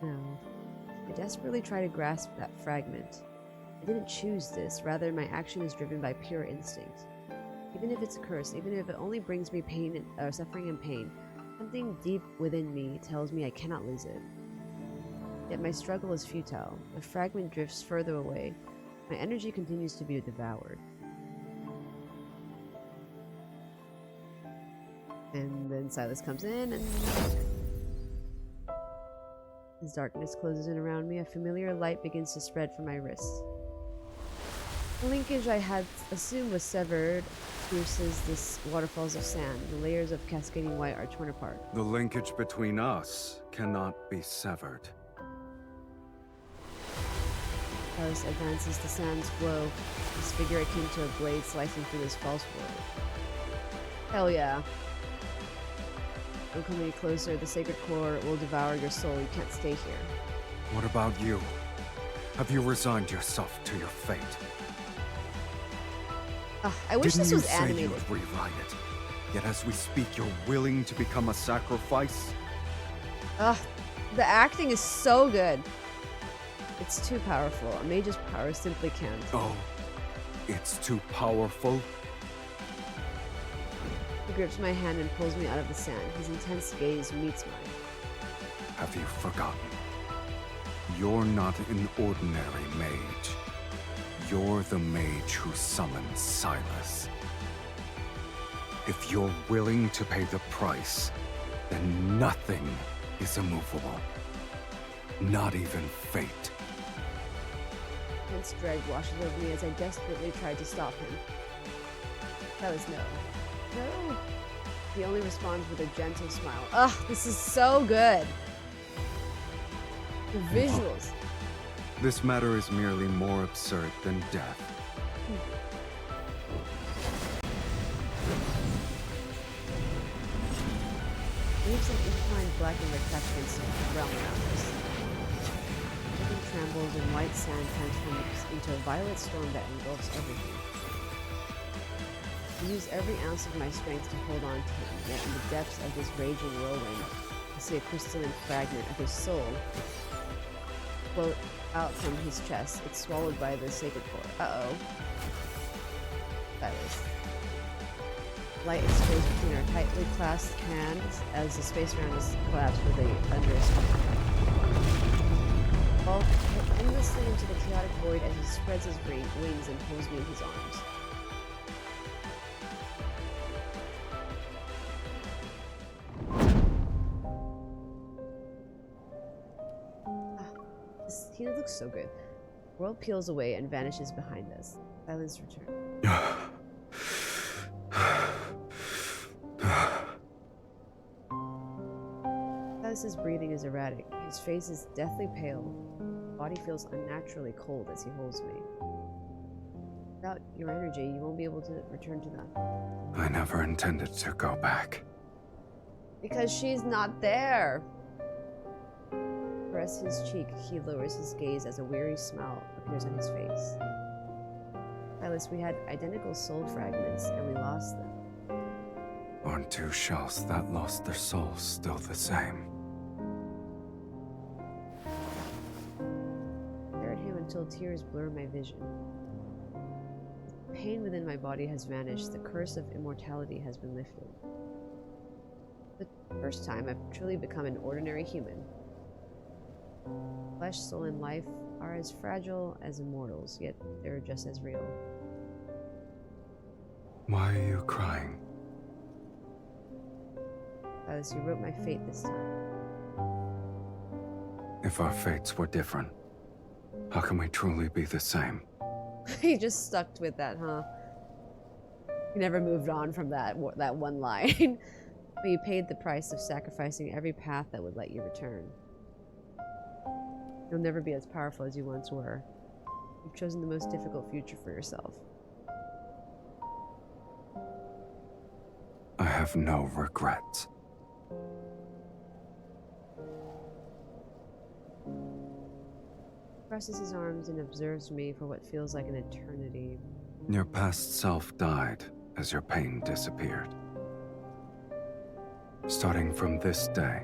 No. I desperately try to grasp that fragment. I didn't choose this, rather my action is driven by pure instinct. Even if it's a curse, even if it only brings me pain and, suffering and pain, something deep within me tells me I cannot lose it. Yet my struggle is futile. The fragment drifts further away. My energy continues to be devoured. And then Sylus comes in and... as darkness closes in around me, a familiar light begins to spread from my wrists. The linkage I had assumed was severed pierces the waterfalls of sand. The layers of cascading white are torn apart. The linkage between us cannot be severed. Sylus advances, the sands flow, his figure akin to a blade slicing through this false world. Hell yeah. Don't come any closer, the sacred core will devour your soul. You can't stay here. What about you? Have you resigned yourself to your fate? I wish Didn't this was you say animated. You would rewrite it? Yet as we speak, you're willing to become a sacrifice? The acting is so good. It's too powerful. A mage's power simply can't. Oh, it's too powerful? He grips my hand and pulls me out of the sand. His intense gaze meets mine. Have you forgotten? You're not an ordinary mage. You're the mage who summoned Sylus. If you're willing to pay the price, then nothing is immovable. Not even fate. Intense dread washes over me as I desperately tried to stop him. That was no. No! He only responds with a gentle smile. Ugh, this is so good! The visuals. This matter is merely more absurd than death. Waves of inclined black and reflections realm around us. Everything trembles and white sand transforms into a violet storm that engulfs everything. I use every ounce of my strength to hold on to him, yet in the depths of this raging whirlwind, I see a crystalline fragment of his soul float out from his chest. It's swallowed by the sacred core. Uh-oh. Sylus. Light exposed between our tightly clasped hands as the space around us collapsed with a thunderous Paul hit endlessly into the chaotic void as he spreads his wings and pulls me in his arms. He looks so good. The world peels away and vanishes behind us. Silence returns. Silas's breathing is erratic. His face is deathly pale. His body feels unnaturally cold as he holds me. Without your energy, you won't be able to return to that. I never intended to go back. Because she's not there. Caress his cheek, he lowers his gaze as a weary smile appears on his face. Sylus, we had identical soul fragments and we lost them. Aren't two shells that lost their souls still the same? I stare at him until tears blur my vision. The pain within my body has vanished. The curse of immortality has been lifted. For the first time, I've truly become an ordinary human. Flesh, soul, and life are as fragile as immortals, yet they're just as real. Why are you crying? Sylus, you wrote my fate this time. If our fates were different, how can we truly be the same? You just stuck with that, huh? You never moved on from that one line. But you paid the price of sacrificing every path that would let you return. You'll never be as powerful as you once were. You've chosen the most difficult future for yourself. I have no regrets. He presses his arms and observes me for what feels like an eternity. Your past self died as your pain disappeared. Starting from this day,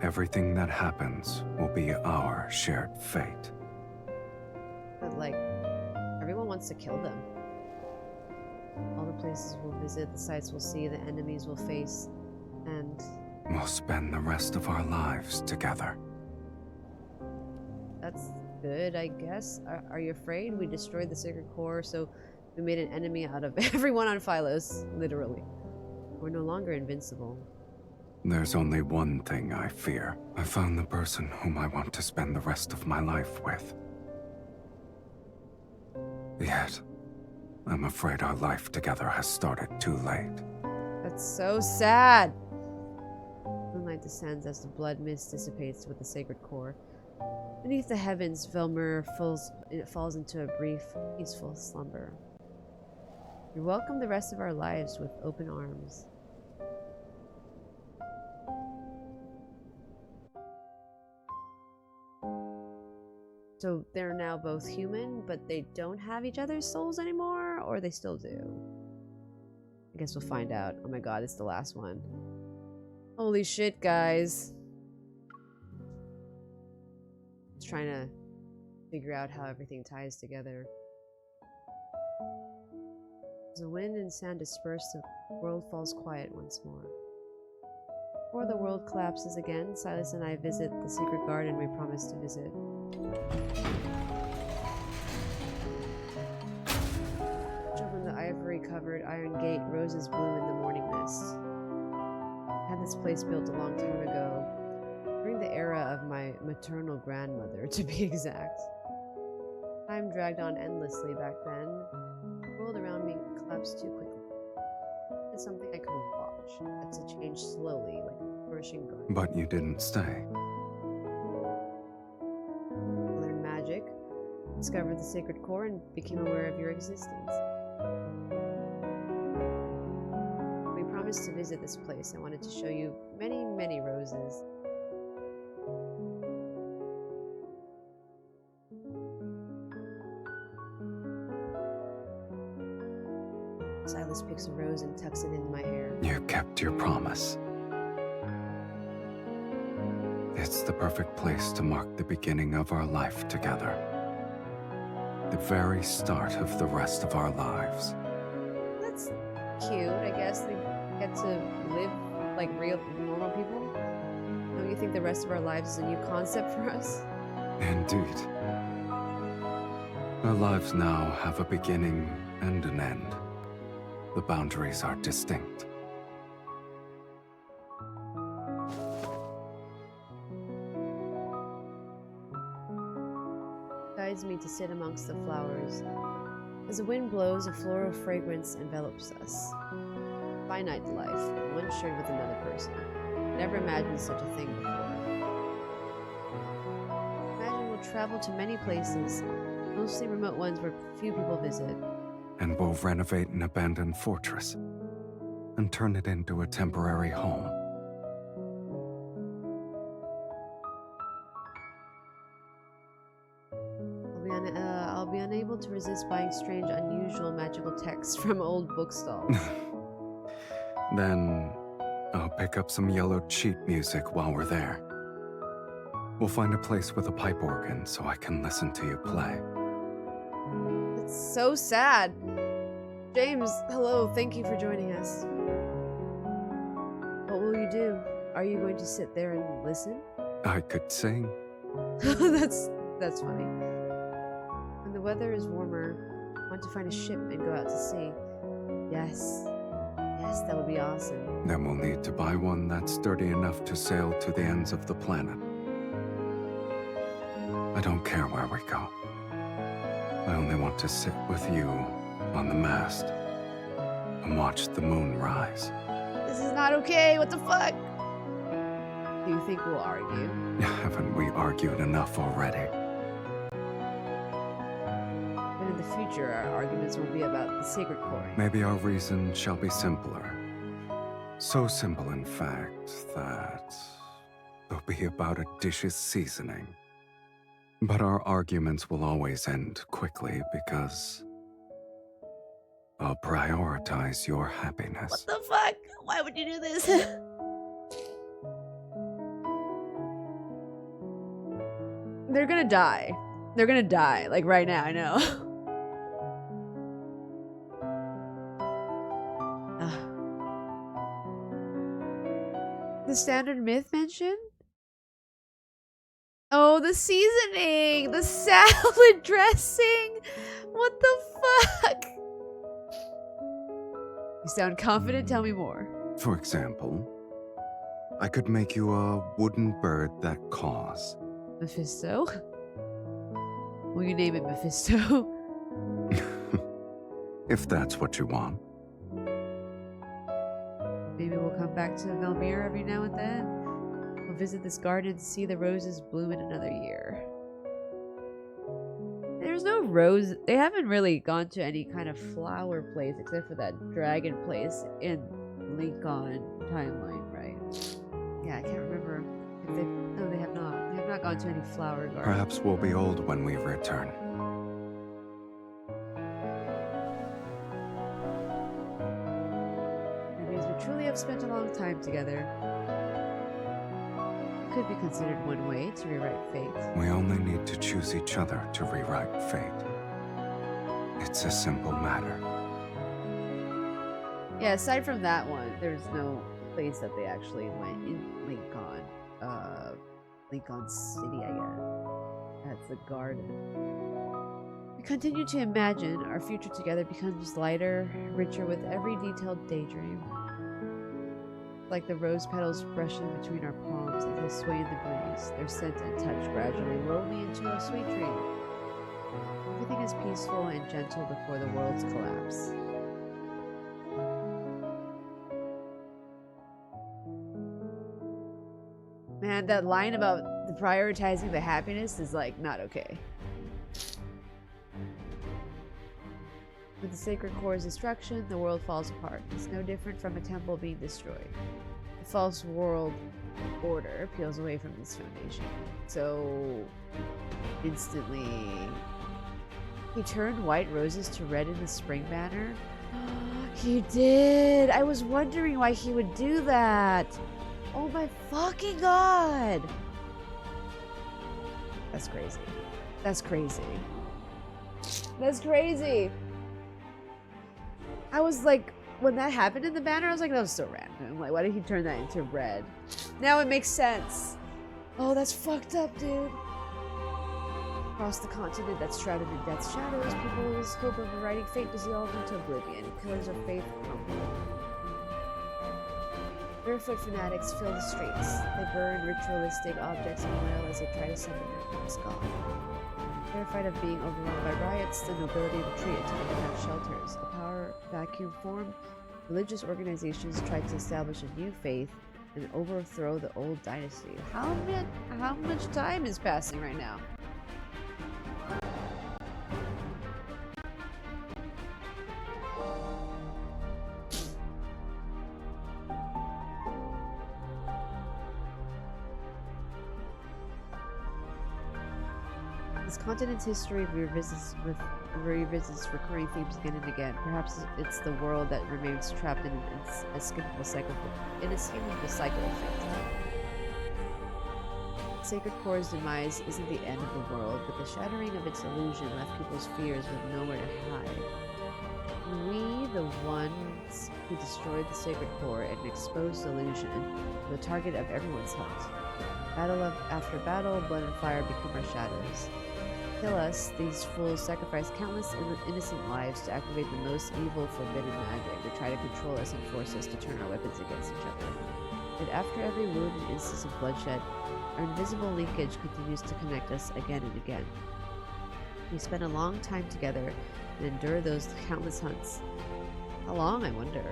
everything that happens will be our shared fate. But, like, everyone wants to kill them. All the places we'll visit, the sights we'll see, the enemies we'll face, and... We'll spend the rest of our lives together. That's good, I guess. Are you afraid? We destroyed the Sacred Core, so we made an enemy out of everyone on Sylus, literally. We're no longer invincible. There's only one thing I fear. I found the person whom I want to spend the rest of my life with. Yet, I'm afraid our life together has started too late. That's so sad. Moonlight descends as the blood mist dissipates with the Sacred Core. Beneath the heavens, Velmur falls into a brief, peaceful slumber. We welcome the rest of our lives with open arms. So they're now both human, but they don't have each other's souls anymore? Or they still do? I guess we'll find out. Oh my god, it's the last one. Holy shit, guys. Just trying to figure out how everything ties together. As the wind and sand disperse, the world falls quiet once more. Before the world collapses again, Sylus and I visit the secret garden we promised to visit. Open the ivory-covered iron gate, roses bloom in the morning mist. I had this place built a long time ago, during the era of my maternal grandmother, to be exact. Time dragged on endlessly back then. The world around me collapsed too quickly. It's something I couldn't watch. I had to change slowly, like a flourishing garden. But you didn't stay. I learned magic, discovered the Sacred Core, and became aware of your existence. We promised to visit this place. I wanted to show you many, many roses. Sylus picks a rose and tucks it into my hair. You kept your promise. It's the perfect place to mark the beginning of our life together. The very start of the rest of our lives. That's cute, I guess. They get to live like real, normal people. Don't you think the rest of our lives is a new concept for us? Indeed. Our lives now have a beginning and an end. The boundaries are distinct. Guides me to sit amongst the flowers. As the wind blows, a floral fragrance envelops us. Finite life, one shared with another person. Never imagined such a thing before. Imagine we'll travel to many places, mostly remote ones where few people visit. And we'll renovate an abandoned fortress and turn it into a temporary home. strange, unusual magical texts from old bookstalls. Then I'll pick up some yellow sheet music while we're there. We'll find a place with a pipe organ so I can listen to you play. It's so sad. James, hello, thank you for joining us. What will you do? Are you going to sit there and listen? I could sing. That's funny. When the weather is warmer, I want to find a ship and go out to sea. Yes. Yes, that would be awesome. Then we'll need to buy one that's sturdy enough to sail to the ends of the planet. I don't care where we go. I only want to sit with you on the mast and watch the moon rise. This is not okay, what the fuck? Do you think we'll argue? Haven't we argued enough already? But in the future, our arguments will be about the sacred core. Maybe our reason shall be simpler. So simple, in fact, that it'll be about a dish's seasoning. But our arguments will always end quickly because I'll prioritize your happiness. What the fuck? Why would you do this? They're gonna die. They're gonna die, like right now, I know. The standard myth mention? Oh, the seasoning! The salad dressing! What the fuck? You sound confident, tell me more. For example, I could make you a wooden bird that caws. Mephisto? Will you name it Mephisto? If that's what you want. Maybe we'll come back to Valmir every now and then. We'll visit this garden to see the roses bloom in another year. There's no rose. They haven't really gone to any kind of flower place except for that dragon place in Lincoln timeline, right? Yeah, I can't remember if they. No, they have not. They have not gone to any flower garden. Perhaps we'll be old when we return. That means we truly have spent a long time together. It could be considered one way to rewrite fate. We only need to choose each other to rewrite fate. It's a simple matter. Yeah, aside from that one, there's no place that they actually went in Lincoln. Lincoln City, I guess. That's the garden. We continue to imagine our future together becomes lighter, richer with every detailed daydream. Like the rose petals brushing between our palms as they sway in the breeze, their scent and touch gradually lull me into a sweet dream. Everything is peaceful and gentle before the world's collapse. Man, that line about the prioritizing the happiness is like not okay. With the sacred core's destruction, the world falls apart. It's no different from a temple being destroyed. The false world order peels away from its foundation. So, instantly, he turned white roses to red in the spring banner. He did! I was wondering why he would do that! Oh my fucking god! That's crazy. That's crazy. That's crazy! I was like, when that happened in the banner, I was like, that was so random. Like, why did he turn that into red? Now it makes sense. Oh, that's fucked up, dude. Across the continent that's shrouded in death's shadows, people's hope of rewriting fate dissolved into oblivion. Pillars of faith crumble. Barefoot fanatics fill the streets. They burn ritualistic objects and wail as they try to summon their past god. Terrified of being overrun by riots, the nobility retreated to underground shelters. A power vacuum formed. Religious organizations tried to establish a new faith and overthrow the old dynasty. How much time is passing right now? This continent's history revisits recurring themes again and again. Perhaps it's the world that remains trapped in an inescapable cycle of fate. Sacred Core's demise isn't the end of the world, but the shattering of its illusion left people's fears with nowhere to hide. We, the ones who destroyed the Sacred Core and exposed the illusion, were the target of everyone's hunt. After battle, blood and fire become our shadows. Kill us, these fools sacrifice countless innocent lives to activate the most evil, forbidden magic. They try to control us and force us to turn our weapons against each other. But after every wound and instance of bloodshed, our invisible linkage continues to connect us again and again. We spend a long time together and endure those countless hunts. How long, I wonder?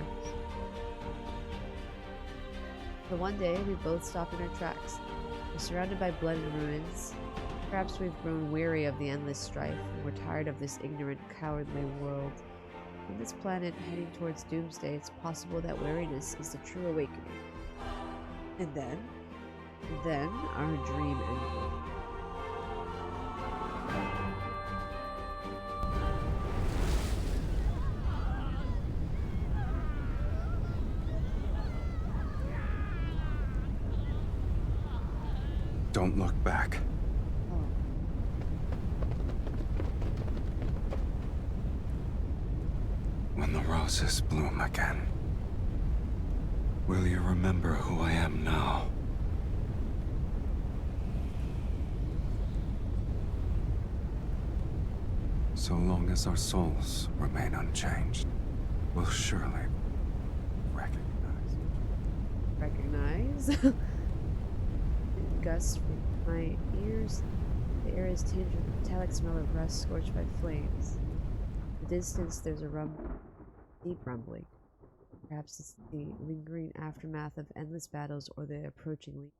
But one day, we both stop in our tracks. We're surrounded by blood and ruins. Perhaps we've grown weary of the endless strife, and we're tired of this ignorant, cowardly world. On this planet, heading towards doomsday, it's possible that weariness is the true awakening. And then our dream ended. Don't look back. When the roses bloom again, will you remember who I am now? So long as our souls remain unchanged, we'll surely recognize. Recognize? Gusts from my ears. The air is tinged with the metallic smell of rust scorched by flames. In the distance, there's a deep rumbling. Perhaps it's the lingering aftermath of endless battles or the approaching.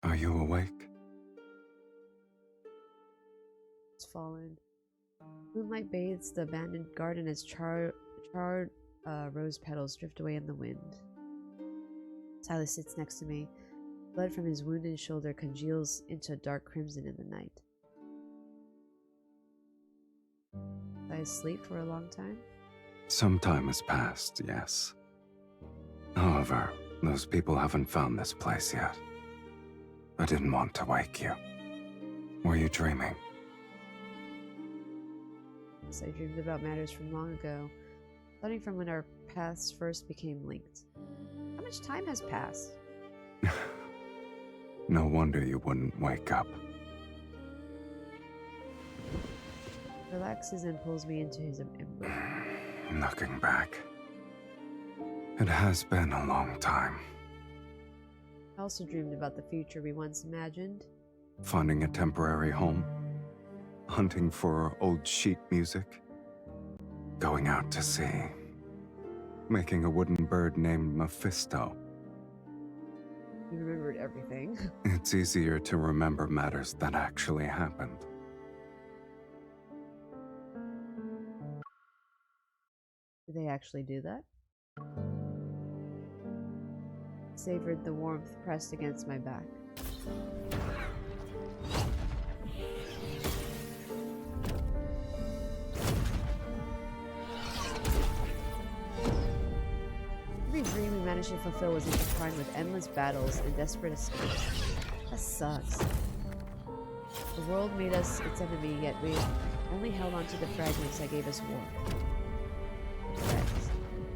Are you awake? It's fallen. Moonlight bathes the abandoned garden as charred rose petals drift away in the wind. Sylus sits next to me. Blood from his wounded shoulder congeals into a dark crimson in the night. Was I asleep for a long time? Some time has passed, yes. However, those people haven't found this place yet. I didn't want to wake you. Were you dreaming? Yes, I dreamed about matters from long ago, starting from when our paths first became linked. How much time has passed? No wonder you wouldn't wake up. Relaxes and pulls me into his embrace. Looking back, it has been a long time. I also dreamed about the future we once imagined. Finding a temporary home, hunting for old sheet music, going out to sea, making a wooden bird named Mephisto. You remembered everything. It's easier to remember matters that actually happened. Did they actually do that? Savored the warmth pressed against my back. Every dream we managed to fulfill was intertwined with endless battles and desperate escapes. That sucks. The world made us its enemy, yet we only held on to the fragments that gave us warmth. Correct.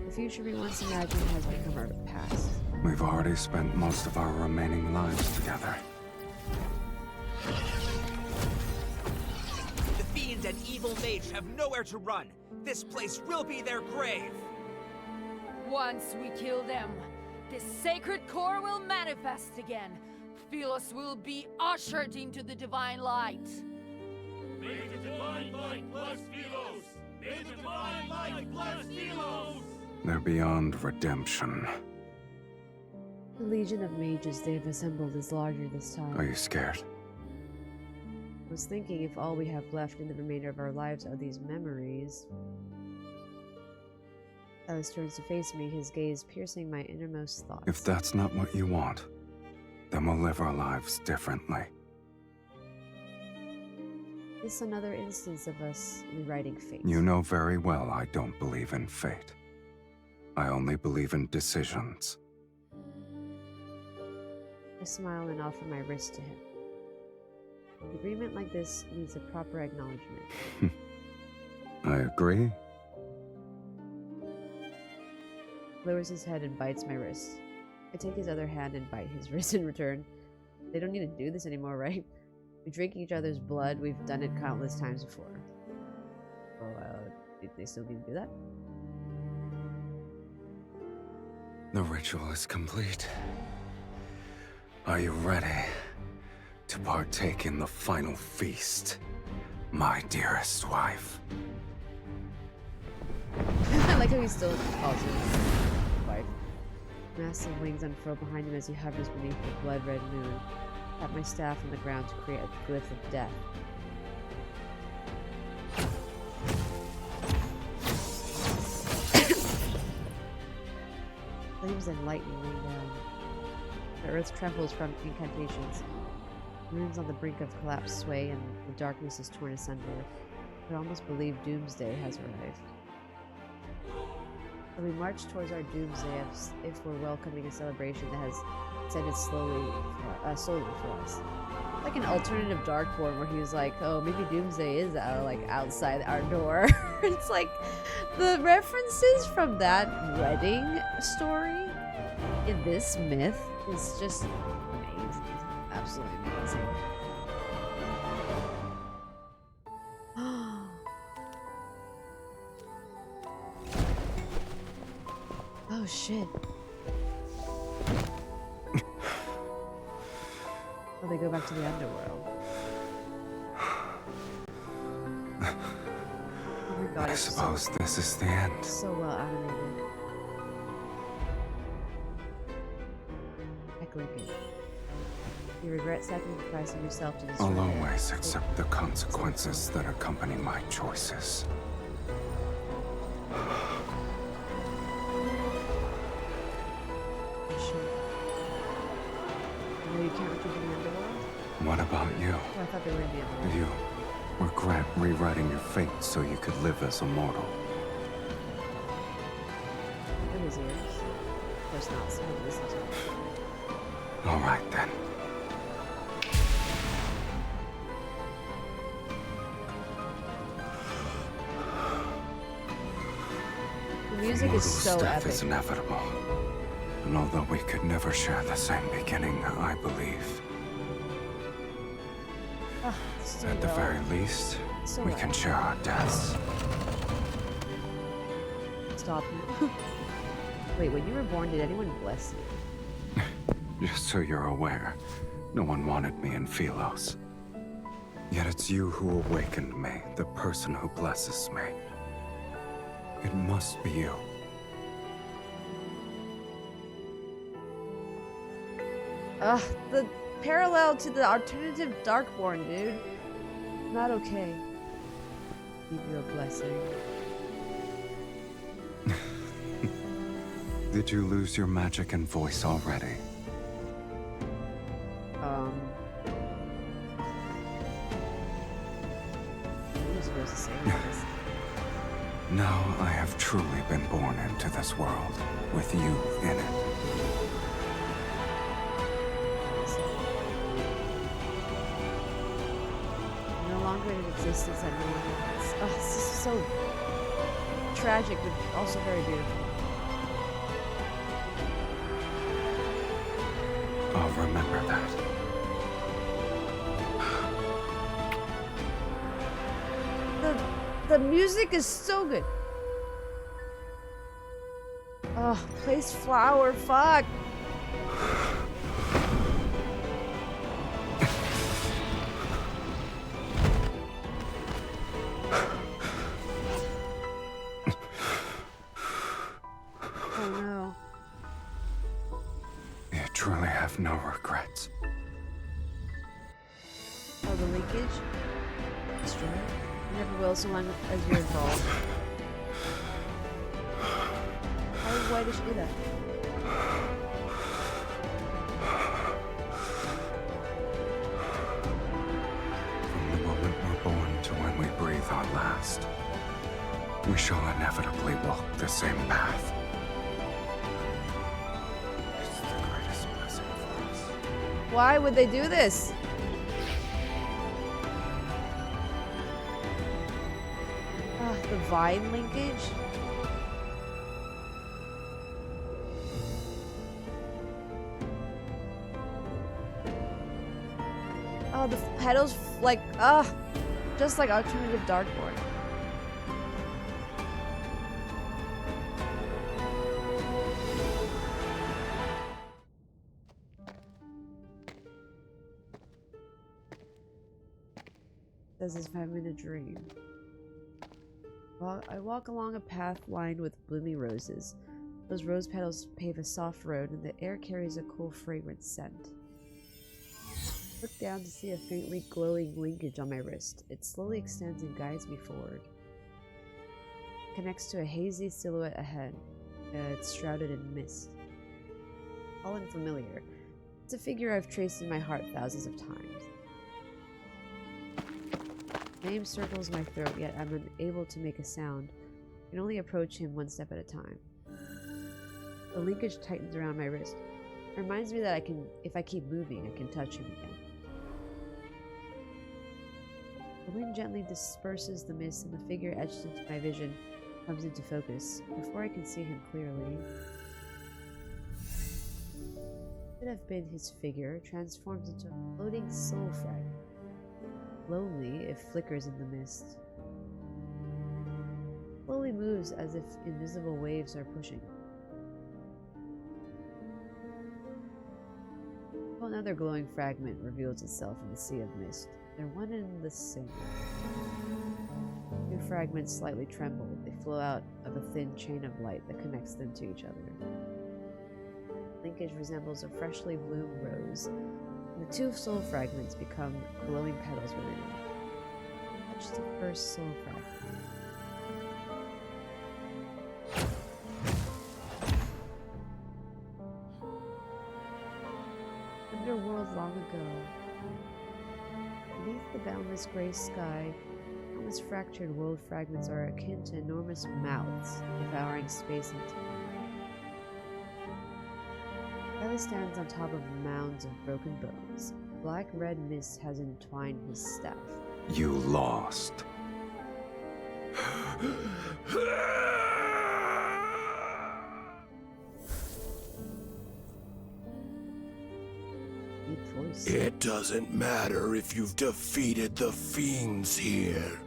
The future we once imagined has become our past. We've already spent most of our remaining lives together. The fiend and evil mage have nowhere to run. This place will be their grave. Once we kill them, this sacred core will manifest again. Sylus will be ushered into the divine light. May the divine light bless Sylus! May the divine light bless Sylus! They're beyond redemption. The legion of mages they've assembled is larger this time. Are you scared? I was thinking if all we have left in the remainder of our lives are these memories. Sylus turns to face me, his gaze piercing my innermost thoughts. If that's not what you want, then we'll live our lives differently. It's another instance of us rewriting fate. You know very well I don't believe in fate. I only believe in decisions. I smile and offer my wrist to him. An agreement like this needs a proper acknowledgement. I agree. Lowers his head and bites my wrist. I take his other hand and bite his wrist in return. They don't need to do this anymore, right? We drink each other's blood. We've done it countless times before. Oh, do they still need to do that? The ritual is complete. Are you ready to partake in the final feast, my dearest wife? I like how he still calls her wife. Massive wings unfurl behind him as he hovers beneath the blood-red moon. Tap my staff on the ground to create a glyph of death. Flames and lightning rain down. The earth trembles from incantations. Runes on the brink of collapse sway, and the darkness is torn asunder. I almost believe doomsday has arrived. And we march towards our doomsday if we're welcoming a celebration that has descended solely for us. Like an alternative Darkborn where he was like, oh, maybe doomsday is outside our door. It's like the references from that wedding story in this myth is just amazing. Absolutely amazing. Oh shit. Oh, they go back to the underworld. Oh my god, I suppose this is the end. So well animated. Heck, Lincoln. You regret sacrificing yourself to destroy I'll them. always accept the consequences that accompany my choices. You can't return to the underworld? What about you? Oh, I thought they were in the underworld. You regret rewriting your fate so you could live as a mortal. In his ears. Of course not, so he listens to him. Alright then. The music is so death epic. is inevitable. And although we could never share the same beginning, I believe, So at the well. very least, So we well. can share our deaths. Stop. Wait, when you were born, did anyone bless you? Just so you're aware, no one wanted me in Philos. Yet it's you who awakened me, the person who blesses me. It must be you. Ugh, the parallel to the alternative Darkborn, dude. Not okay. Give you a blessing. Did you lose your magic and voice already? What are you supposed to say about this? Now I have truly been born into this world, with you in it. No longer in existence that no one wants. Oh, this is so tragic, but also very beautiful. I'll remember that. The music is so good. Oh, place flower, fuck. Oh no. You truly have no regrets. Oh, the leakage? Destroy it? You never will so long as you're involved. Why did she do that? will inevitably walk the same path. It's the greatest blessing for us. Why would they do this? The vine linkage? Oh, the petals, like, just like alternative dartboard. This is if I'm in a dream. Well, I walk along a path lined with blooming roses. Those rose petals pave a soft road, and the air carries a cool, fragrant scent. Look down to see a faintly glowing linkage on my wrist. It slowly extends and guides me forward. It connects to a hazy silhouette ahead. It's shrouded in mist. All unfamiliar. It's a figure I've traced in my heart thousands of times. Name circles my throat, yet I'm unable to make a sound. I can only approach him one step at a time. The linkage tightens around my wrist. It reminds me that if I keep moving, I can touch him again. The wind gently disperses the mist, and the figure etched into my vision comes into focus. Before I can see him clearly, could have been his figure, transformed into a floating soul fragment. Lonely, it flickers in the mist. Slowly moves as if invisible waves are pushing. Another glowing fragment reveals itself in the sea of mist. They're one and the same. Two fragments slightly tremble. They flow out of a thin chain of light that connects them to each other. Linkage resembles a freshly bloomed rose. The two soul fragments become glowing petals within it. Touch the first soul fragment. Underworld long ago. Beneath the boundless gray sky, countless fractured world fragments are akin to enormous mouths, devouring space and time. Sylus stands on top of mounds of broken bones. Black-red mist has entwined his staff. You lost. It doesn't matter if you've defeated the fiends here.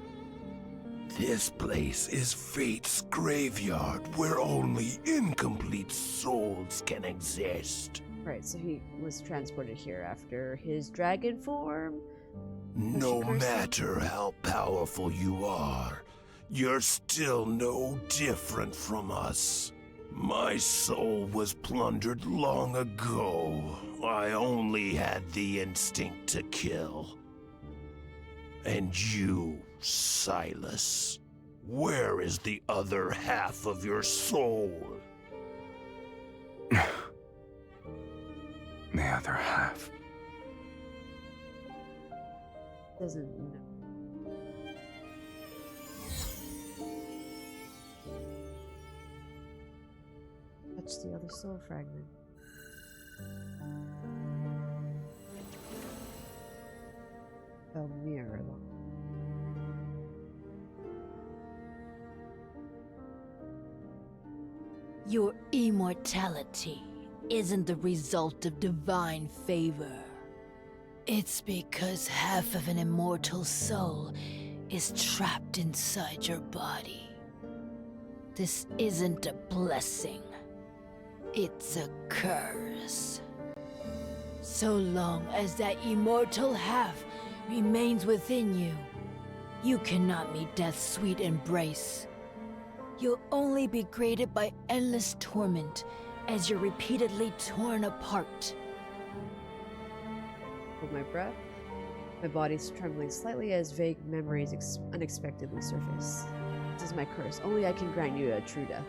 This place is Fate's graveyard, where only incomplete souls can exist. Right, so he was transported here after his dragon form? No matter how powerful you are, you're still no different from us. My soul was plundered long ago. I only had the instinct to kill. And you, Sylus, where is the other half of your soul? The other half. Doesn't know. Touch the other soul fragment. A mirror. Your immortality isn't the result of divine favor. It's because half of an immortal soul is trapped inside your body. This isn't a blessing. It's a curse. So long as that immortal half remains within you, you cannot meet death's sweet embrace. You'll only be greeted by endless torment as you're repeatedly torn apart. Hold my breath. My body's trembling slightly as vague memories unexpectedly surface. This is my curse. Only I can grant you a true death.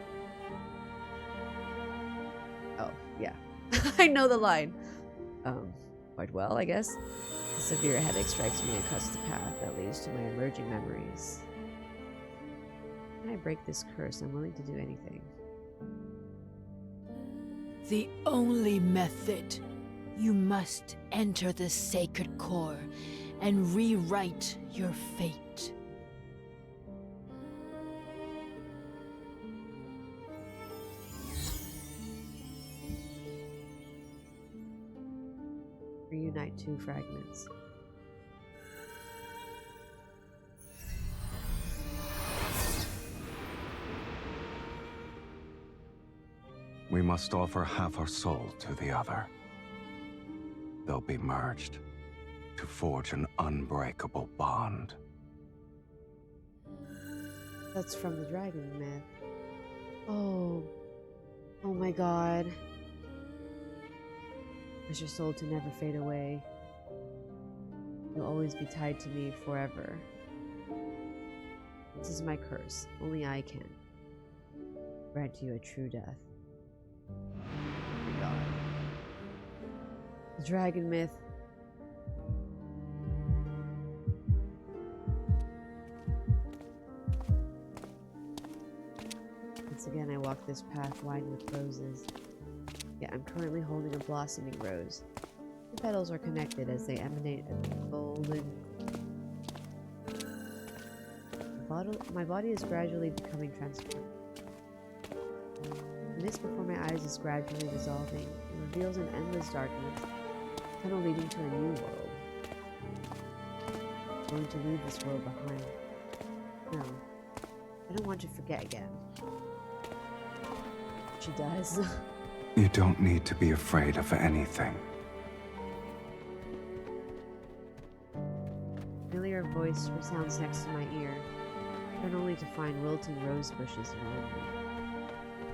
Oh, yeah. I know the line. Quite well, I guess. A severe headache strikes me and cuts the path that leads to my emerging memories. Can I break this curse? I'm willing to do anything. The only method. You must enter the sacred core and rewrite your fate. Reunite 2 fragments. We must offer half our soul to the other. They'll be merged to forge an unbreakable bond. That's from the dragon myth. Oh. Oh my god. Is your soul to never fade away. You'll always be tied to me forever. This is my curse. Only I can grant you a true death. Oh my god. The dragon myth. Once again, I walk this path lined with roses. Yet I'm currently holding a blossoming rose. The petals are connected as they emanate a golden... My body is gradually becoming transformed. The mist before my eyes is gradually dissolving. It reveals an endless darkness, a tunnel leading to a new world. I'm going to leave this world behind. No, I don't want to forget again. She does. You don't need to be afraid of anything. A familiar voice resounds next to my ear. I turn only to find wilting rose bushes around me.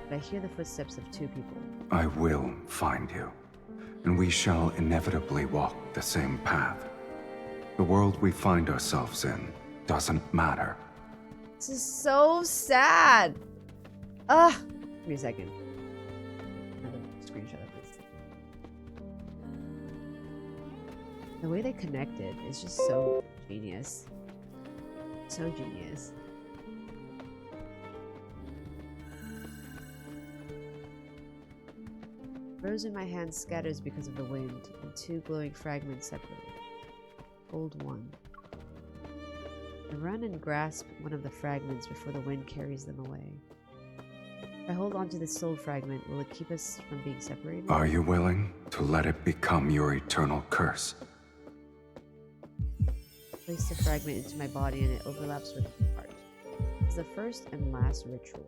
But I hear the footsteps of 2 people. I will find you, and we shall inevitably walk the same path. The world we find ourselves in doesn't matter. This is so sad. Ugh. Give me a second. Another screenshot of this. The way they connected is just so genius. So genius. Rose in my hand scatters because of the wind, and 2 glowing fragments separate. Hold one. I run and grasp one of the fragments before the wind carries them away. If I hold onto this soul fragment, will it keep us from being separated? Are you willing to let it become your eternal curse? I place the fragment into my body and it overlaps with my heart. It's the first and last ritual.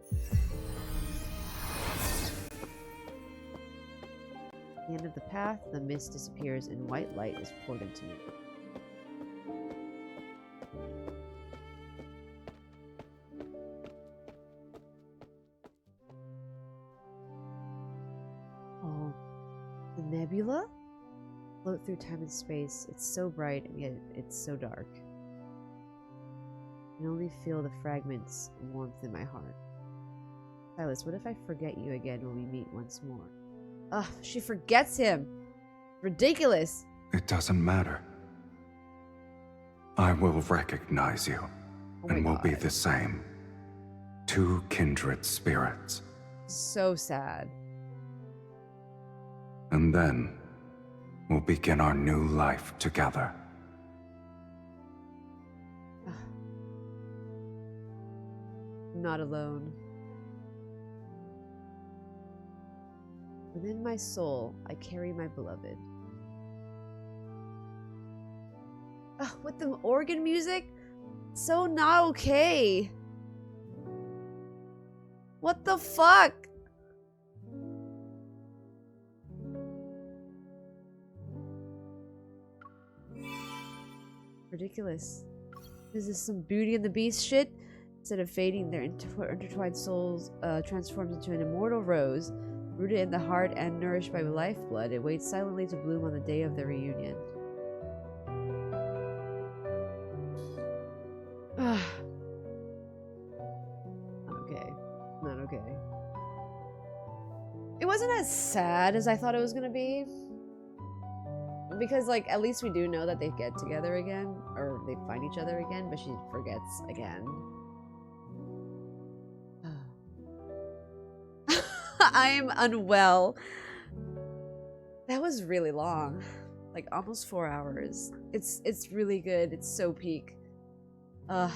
At the end of the path, the mist disappears and white light is poured into me. Oh, the nebula? Float through time and space. It's so bright and yet it's so dark. I can only feel the fragments of warmth in my heart. Sylus, what if I forget you again when we meet once more? Ugh, she forgets him. Ridiculous. It doesn't matter. I will recognize you, and we'll be the same. 2 kindred spirits. So sad. And then, we'll begin our new life together. Not alone. Within my soul, I carry my beloved. With the organ music? So not okay. What the fuck? Ridiculous. Is this some Beauty and the Beast shit? Instead of fading, their intertwined souls transforms into an immortal rose, rooted in the heart and nourished by lifeblood. It waits silently to bloom on the day of their reunion. Not okay. Not okay. It wasn't as sad as I thought it was gonna be. Because, like, at least we do know that they get together again, or they find each other again, but she forgets again. I'm unwell. That was really long. Like almost 4 hours. It's really good. It's so peak. I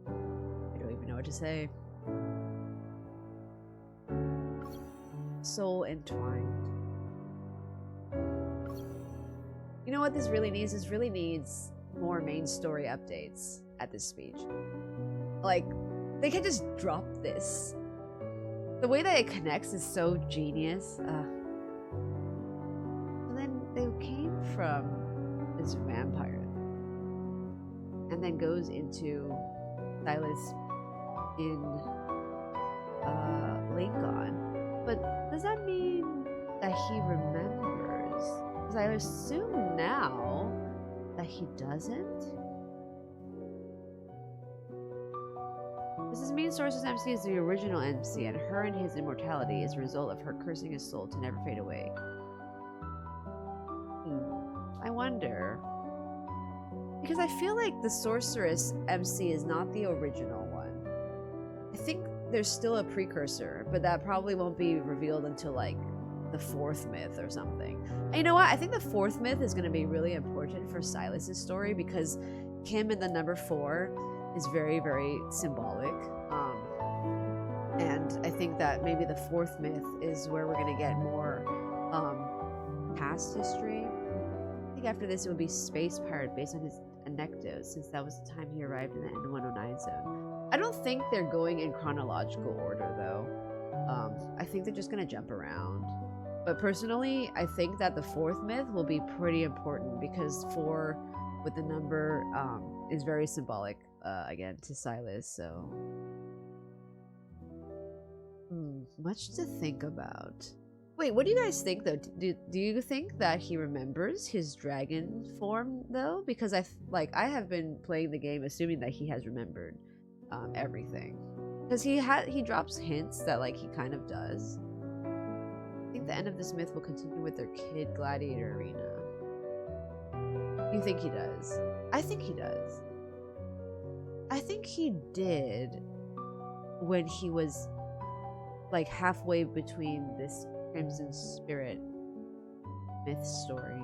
don't even know what to say. Soul entwined. You know what this really needs? This really needs more main story updates at this speech. Like, they can't just drop this. The way that it connects is so genius. And then they came from this vampire thing, and then goes into Sylus in Lincoln. But does that mean that he remembers? Because I assume now that he doesn't. Mrs. Mean Source's MC is the original MC, and her and his immortality is a result of her cursing his soul to never fade away. I wonder. Because I feel like the Sorceress MC is not the original one. I think there's still a precursor, but that probably won't be revealed until like the 4th myth or something. And you know what? I think the 4th myth is going to be really important for Sylus's story, because him in the number 4 is very, very symbolic. And I think that maybe the 4th myth is where we're going to get more past history. I think after this it would be Space Pirate based on his anecdotes, since that was the time he arrived in the N109 zone. I don't think they're going in chronological order though. I think they're just going to jump around. But personally, I think that the 4th myth will be pretty important, because 4 with the number is very symbolic again to Sylus, so much to think about. Wait, what do you guys think though? Do you think that he remembers his dragon form though? Because I have been playing the game assuming that he has remembered everything, because he drops hints that like he kind of does. I think the end of this myth will continue with their kid gladiator arena. You think he does? I think he does. I think he did when he was like halfway between this Crimson Spirit myth story.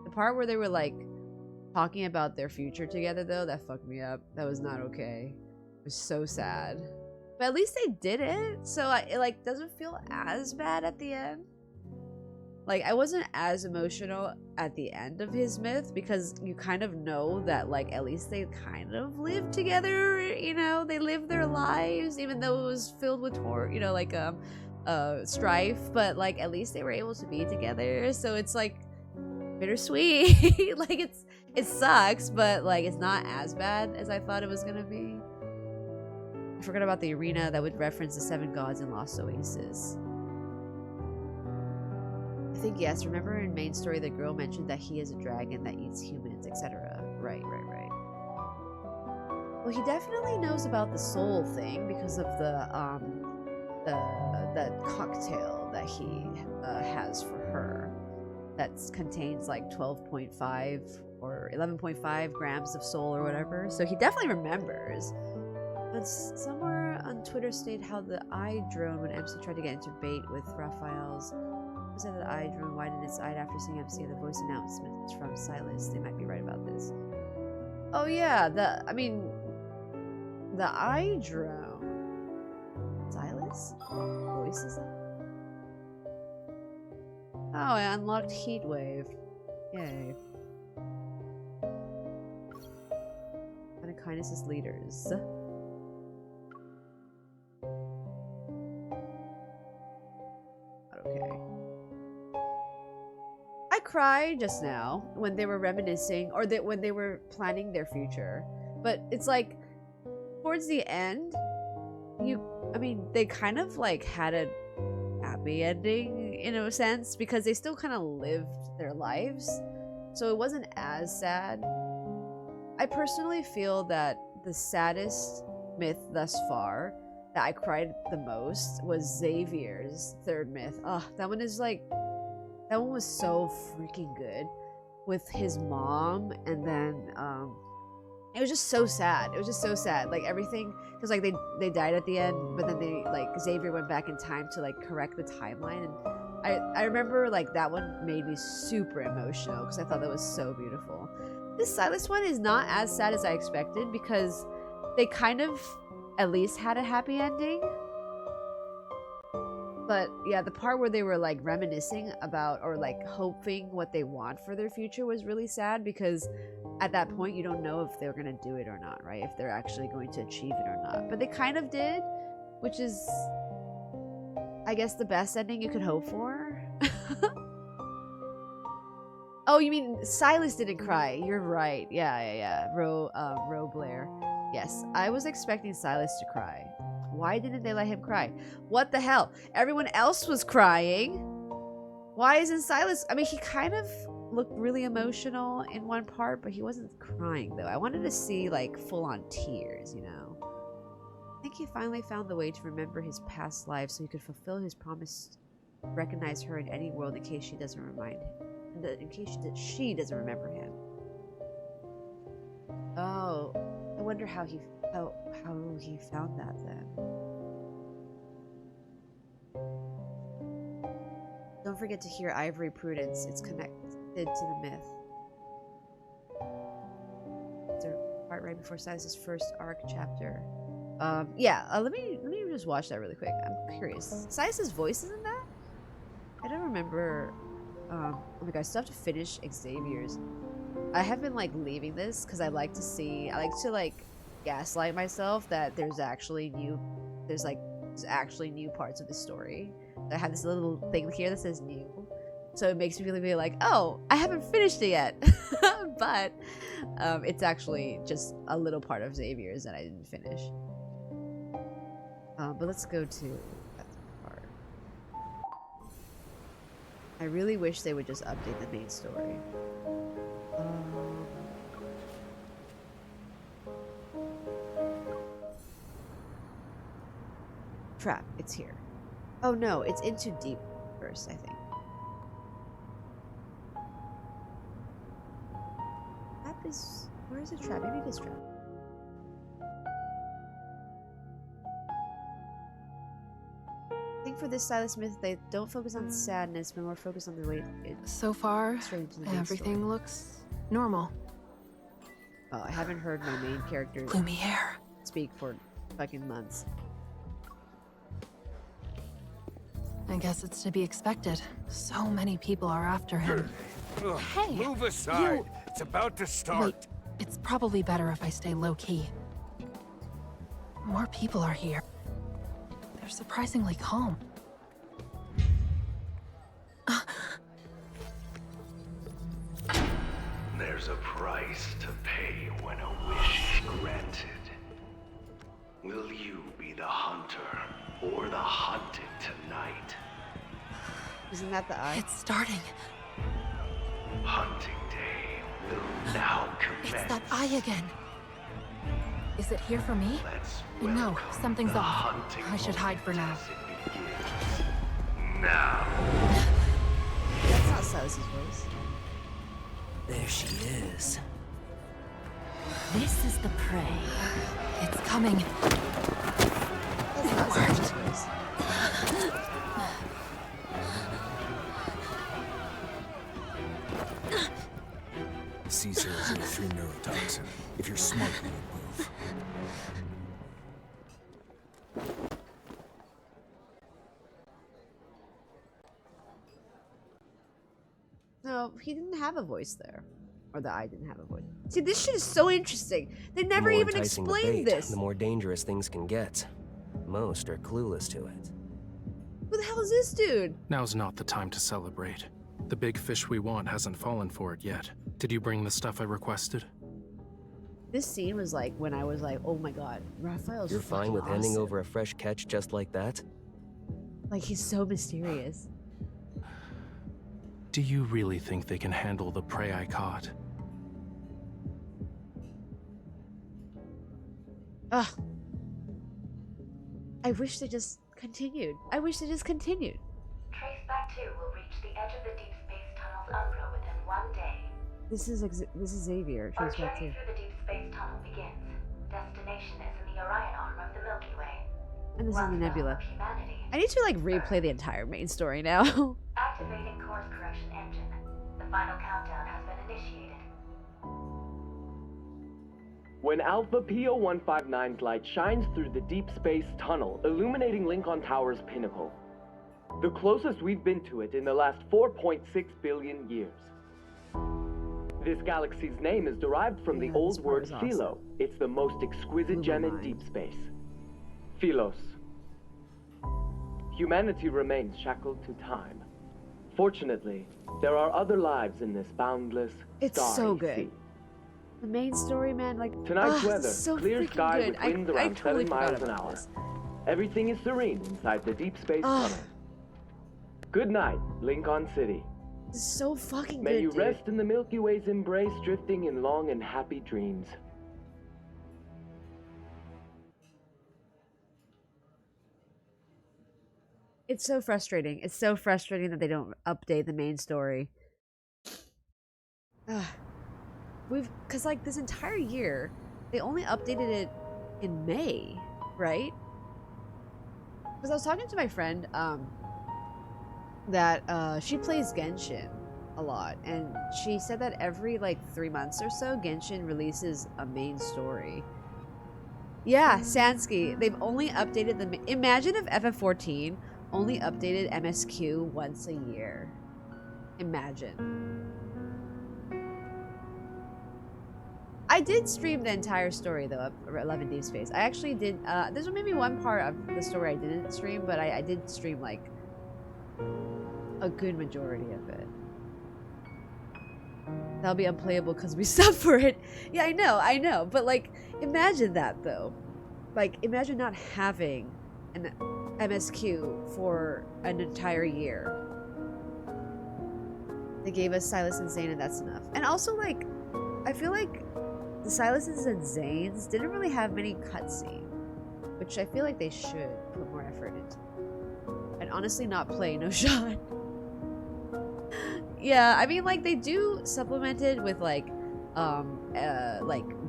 The part where they were like talking about their future together though, that fucked me up. That was not okay. It was so sad. But at least they did it, so it like doesn't feel as bad at the end. Like, I wasn't as emotional at the end of his myth, because you kind of know that, like, at least they kind of lived together, you know? They lived their lives, even though it was filled with, you know, like, strife. But, like, at least they were able to be together, so it's, like, bittersweet. Like, it sucks, but, like, it's not as bad as I thought it was gonna be. I forgot about the arena that would reference the 7 gods in Lost Oasis. I think yes. Remember in main story the girl mentioned that he is a dragon that eats humans, etc. Right. Well, he definitely knows about the soul thing because of the cocktail that he has for her that contains like 12.5 or 11.5 grams of soul or whatever. So he definitely remembers. But somewhere on Twitter stated how the eye drone when MC tried to get into bait with Raphael's. Said that the eye drone widened its eye after seeing MC and the voice announcement from Sylus. They might be right about this. Oh yeah, the eye drone. Sylus? Voices? Oh, I unlocked Heatwave. Yay. And kindness leaders. Okay. I cried just now when they were reminiscing, or when they were planning their future. But it's like, towards the end, they kind of like had a happy ending in a sense, because they still kind of lived their lives. So it wasn't as sad. I personally feel that the saddest myth thus far that I cried the most was Xavier's 3rd myth. Oh, that one was so freaking good. With his mom, and then It was just so sad. It was just so sad. Like everything, because like they died at the end, but then they like Xavier went back in time to like correct the timeline, and I remember like that one made me super emotional because I thought that was so beautiful. This Sylus one is not as sad as I expected because they kind of at least had a happy ending. But yeah, the part where they were like reminiscing about or like hoping what they want for their future was really sad because at that point you don't know if they're going to do it or not, right? If they're actually going to achieve it or not. But they kind of did, which is, I guess, the best ending you could hope for. Oh, you mean Sylus didn't cry. You're right. Yeah. Ro Blair. Yes, I was expecting Sylus to cry. Why didn't they let him cry? What the hell? Everyone else was crying. Why isn't Sylus? I mean, he kind of looked really emotional in one part, but he wasn't crying, though. I wanted to see, like, full-on tears, you know? I think he finally found the way to remember his past life so he could fulfill his promise to recognize her in any world in case she doesn't remind him. In case she doesn't remember him. Oh, I wonder how he found that then. Don't forget to hear Ivory Prudence. It's connected to the myth. It's a part right before Silas's first arc chapter. Yeah. Let me just watch that really quick. I'm curious. Silas's voice is in that? I don't remember. Oh my god, I still have to finish Xavier's. I have been like leaving this because I like to like gaslight myself that there's actually new parts of the story. I have this little thing here that says new, so it makes me really like, oh, I haven't finished it yet. But it's actually just a little part of Xavier's that I didn't finish. But let's go to that part. I really wish they would just update the main story. Trap, it's here. Oh no, it's into deep first, I think. Trap is... where is the trap? Maybe it is trap. I think for this Sylus myth, they don't focus on sadness, but more focus on the way so far, everything story. Looks normal. Oh, I haven't heard my main character Gloomy hair speak for fucking months. I guess it's to be expected. So many people are after him. Hey, move aside. It's about to start. Wait, it's probably better if I stay low-key. More people are here. They're surprisingly calm. There's a price to pay when a wish is granted. Will you be the hunter or the hunted tonight? Isn't that the eye? It's starting. Hunting day will now commence. It's that eye again. Is it here for me? No, something's off. I should hide for now. Now. That's not Silas's voice. There she is. This is the prey. It's coming. That's not Silas's voice. C003 neurotoxin. If you're smart, you would move. No, he didn't have a voice there. Or the eye didn't have a voice. See, this shit is so interesting. They never even explained this. The more dangerous things can get. Most are clueless to it. Who the hell is this dude? Now's not the time to celebrate. The big fish we want hasn't fallen for it yet. Did you bring the stuff I requested? This scene was like when I was like, oh my god, Raphael's You're fine with handing over a fresh catch just like that? Like, he's so mysterious. Do you really think they can handle the prey I caught? Ugh. I wish they just continued. Traceback 2 will reach the edge of the Deepspace tunnel's umbra within 1 day. This is Xavier. She Our was back too. journey through the Deepspace tunnel begins. Destination is in the Orion arm of the Milky Way. And this is the Once Nebula. home of humanity. I need to like replay the entire main story now. Activating course correction engine. The final countdown has been initiated. When Alpha PO-159's light shines through the deep space tunnel, illuminating Lincoln Tower's pinnacle. The closest we've been to it in the last 4.6 billion years. This galaxy's name is derived from the old word philo. It's the most exquisite gem in deep space. Philos. Humanity remains shackled to time. Fortunately, there are other lives in this boundless, It's starry so good. sea. The main story, man, like Tonight's weather, so clear freaking sky good. with winds around totally 7 miles forgot an about hour. this. Everything is serene inside the deep space tunnel. Good night, Lincoln City. This is so fucking May good, you dude. rest in the Milky Way's embrace, drifting in long and happy dreams. It's so frustrating. It's so frustrating that they don't update the main story. Cause like this entire year, they only updated it in May, right? Because I was talking to my friend, that she plays Genshin a lot, and she said that every like 3 months or so, Genshin releases a main story. Yeah, Sansky, they've only updated the. Imagine if FF14 only updated MSQ once a year. Imagine. I did stream the entire story though of 11 Deepspace. I actually did. There's maybe one part of the story I didn't stream, but I did stream like a good majority of it. That'll be unplayable because we subbed for it. Yeah, I know. But like, imagine that though. Like, imagine not having an MSQ for an entire year. They gave us Sylus and Zane, and that's enough. And also, like, I feel like the Syluses and Zanes didn't really have many cutscenes, which I feel like they should put more effort into. And honestly, not play No Shot. Yeah, I mean, like, they do supplement it with like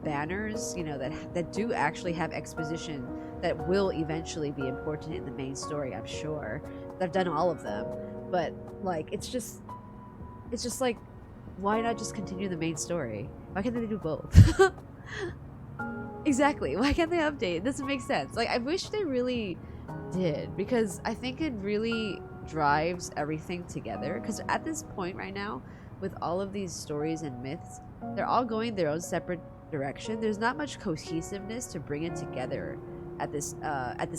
banners, you know, that do actually have exposition that will eventually be important in the main story, I'm sure. I've done all of them, but like, it's just like, why not just continue the main story? Why can't they do both? Exactly. Why can't they update? It doesn't make sense. Like, I wish they really did, because I think it really drives everything together. Because at this point right now, with all of these stories and myths, they're all going their own separate direction. There's not much cohesiveness to bring it together at this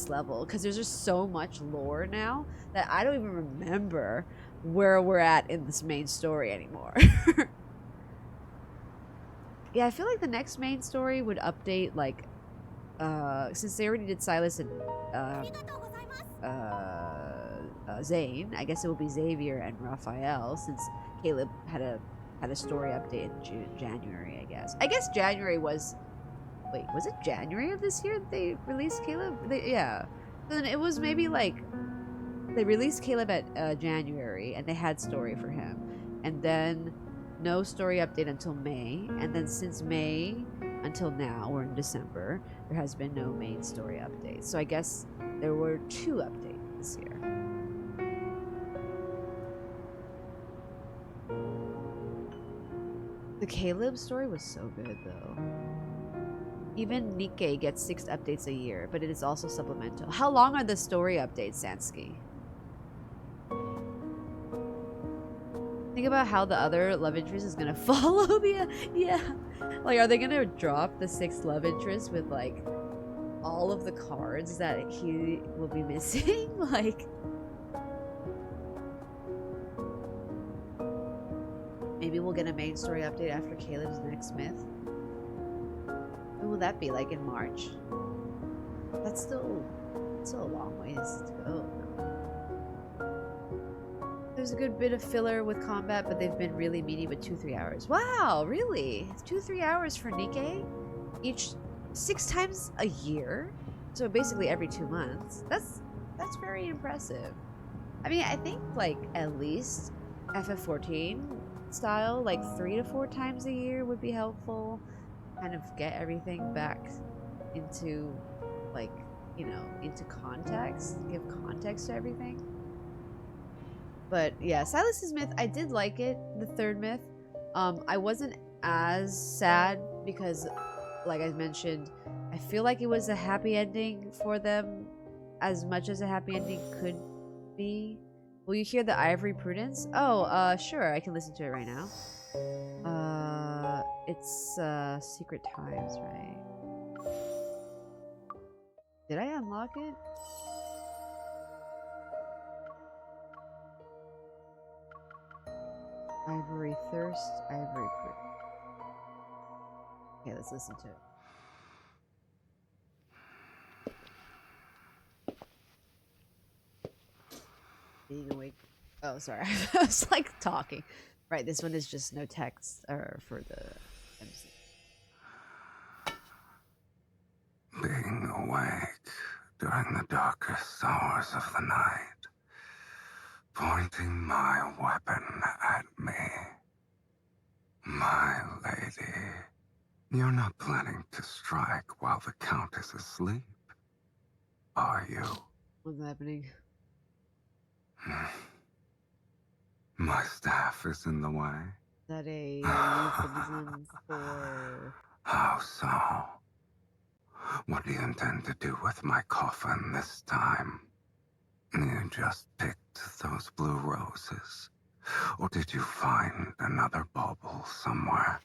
level, because there's just so much lore now that I don't even remember where we're at in this main story anymore. Yeah, I feel like the next main story would update, like, since they already did Sylus and Zane, I guess it will be Xavier and Raphael, since Caleb had a story update in January, I guess. I guess January was... Wait, was it January of this year that they released Caleb? Yeah. Then it was maybe, like... They released Caleb at January, and they had story for him. And then no story update until May. And then since May until now, we're in December, there has been no main story update. So I guess there were 2 updates this year. The Caleb story was so good, though. Even Nikkei gets 6 updates a year, but it is also supplemental. How long are the story updates, Sansky? Think about how the other love interest is gonna follow the... Yeah. Like, are they gonna drop the 6th love interest with, like, all of the cards that he will be missing? Like... Maybe we'll get a main story update after Caleb's next myth. When will that be? Like in March? That's still a long ways to go. There's a good bit of filler with combat, but they've been really meaty with 2-3 hours. Wow, really? 2-3 hours for Nikkei? Each 6 times a year? So basically every 2 months. That's very impressive. I mean, I think like at least FF14 style, like 3 to 4 times a year would be helpful. Kind of get everything back into, like, you know, into context, give context to everything. But yeah, Silas's myth, I did like it, the third myth. I wasn't as sad because, like I mentioned, I feel like it was a happy ending for them, as much as a happy ending could be. Will you hear the Ivory Prudence? Oh, sure, I can listen to it right now. It's Secret Times, right? Did I unlock it? Ivory Thirst, Ivory Prudence. Okay, let's listen to it. Being awake. Oh, sorry. I was like talking. Right, this one is just no text for the MC. Being awake during the darkest hours of the night, pointing my weapon at me. My lady, you're not planning to strike while the Count is asleep, are you? What's happening? My staff is in the way. Is that a euphemism for... How so? What do you intend to do with my coffin this time? You just picked those blue roses? Or did you find another bauble somewhere?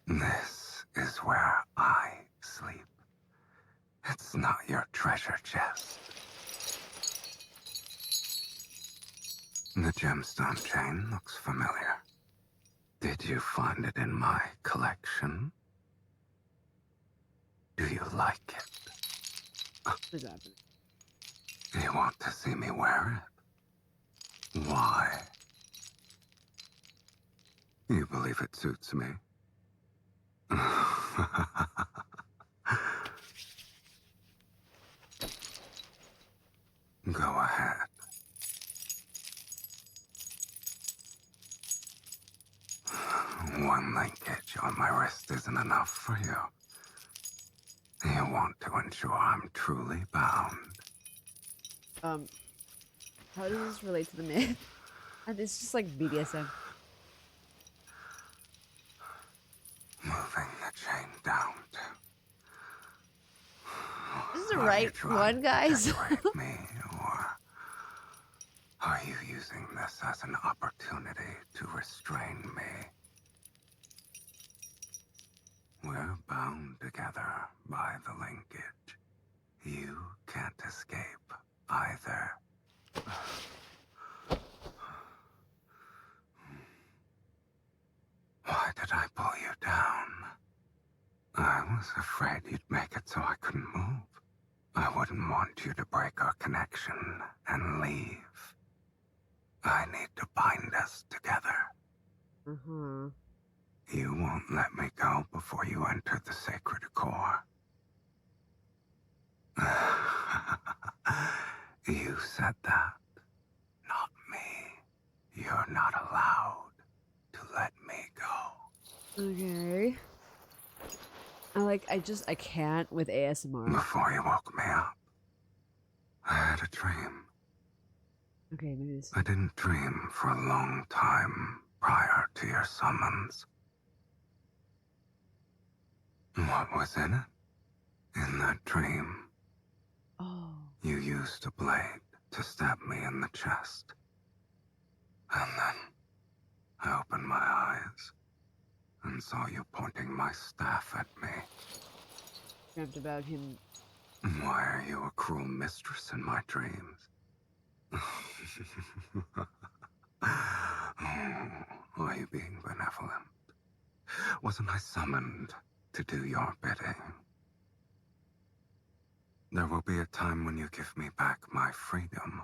This is where I sleep. It's not your treasure chest. The gemstone chain looks familiar. Did you find it in my collection? Do you like it? What's happening? You want to see me wear it? Why? You believe it suits me? Go ahead. One linkage on my wrist isn't enough for you. You want to ensure I'm truly bound. How does this relate to the myth? And it's just like BDSM. Moving the chain down to... This is the right one, guys. me, or are you using this as an opportunity to restrain me? We're bound together by the linkage. You can't escape either. Why did I pull you down? I was afraid you'd make it so I couldn't move. I wouldn't want you to break our connection and leave. I need to bind us together. Mm-hmm. You won't let me go before you enter the sacred core. You said that, not me. You're not allowed to let me go. Okay. I can't with ASMR. Before you woke me up, I had a dream. Okay, maybe this... I didn't dream for a long time prior to your summons. What was in it? In that dream, you used a blade to stab me in the chest. And then I opened my eyes and saw you pointing my staff at me. Dreamt about him. Why are you a cruel mistress in my dreams? Are you being benevolent? Wasn't I summoned to do your bidding? There will be a time when you give me back my freedom,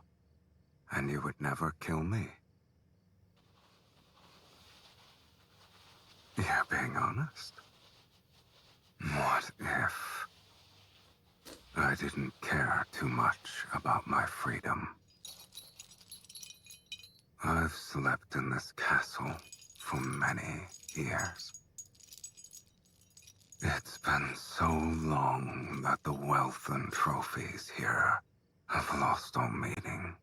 and you would never kill me. You're being honest. What if I didn't care too much about my freedom? I've slept in this castle for many years. It's been so long that the wealth and trophies here have lost all meaning.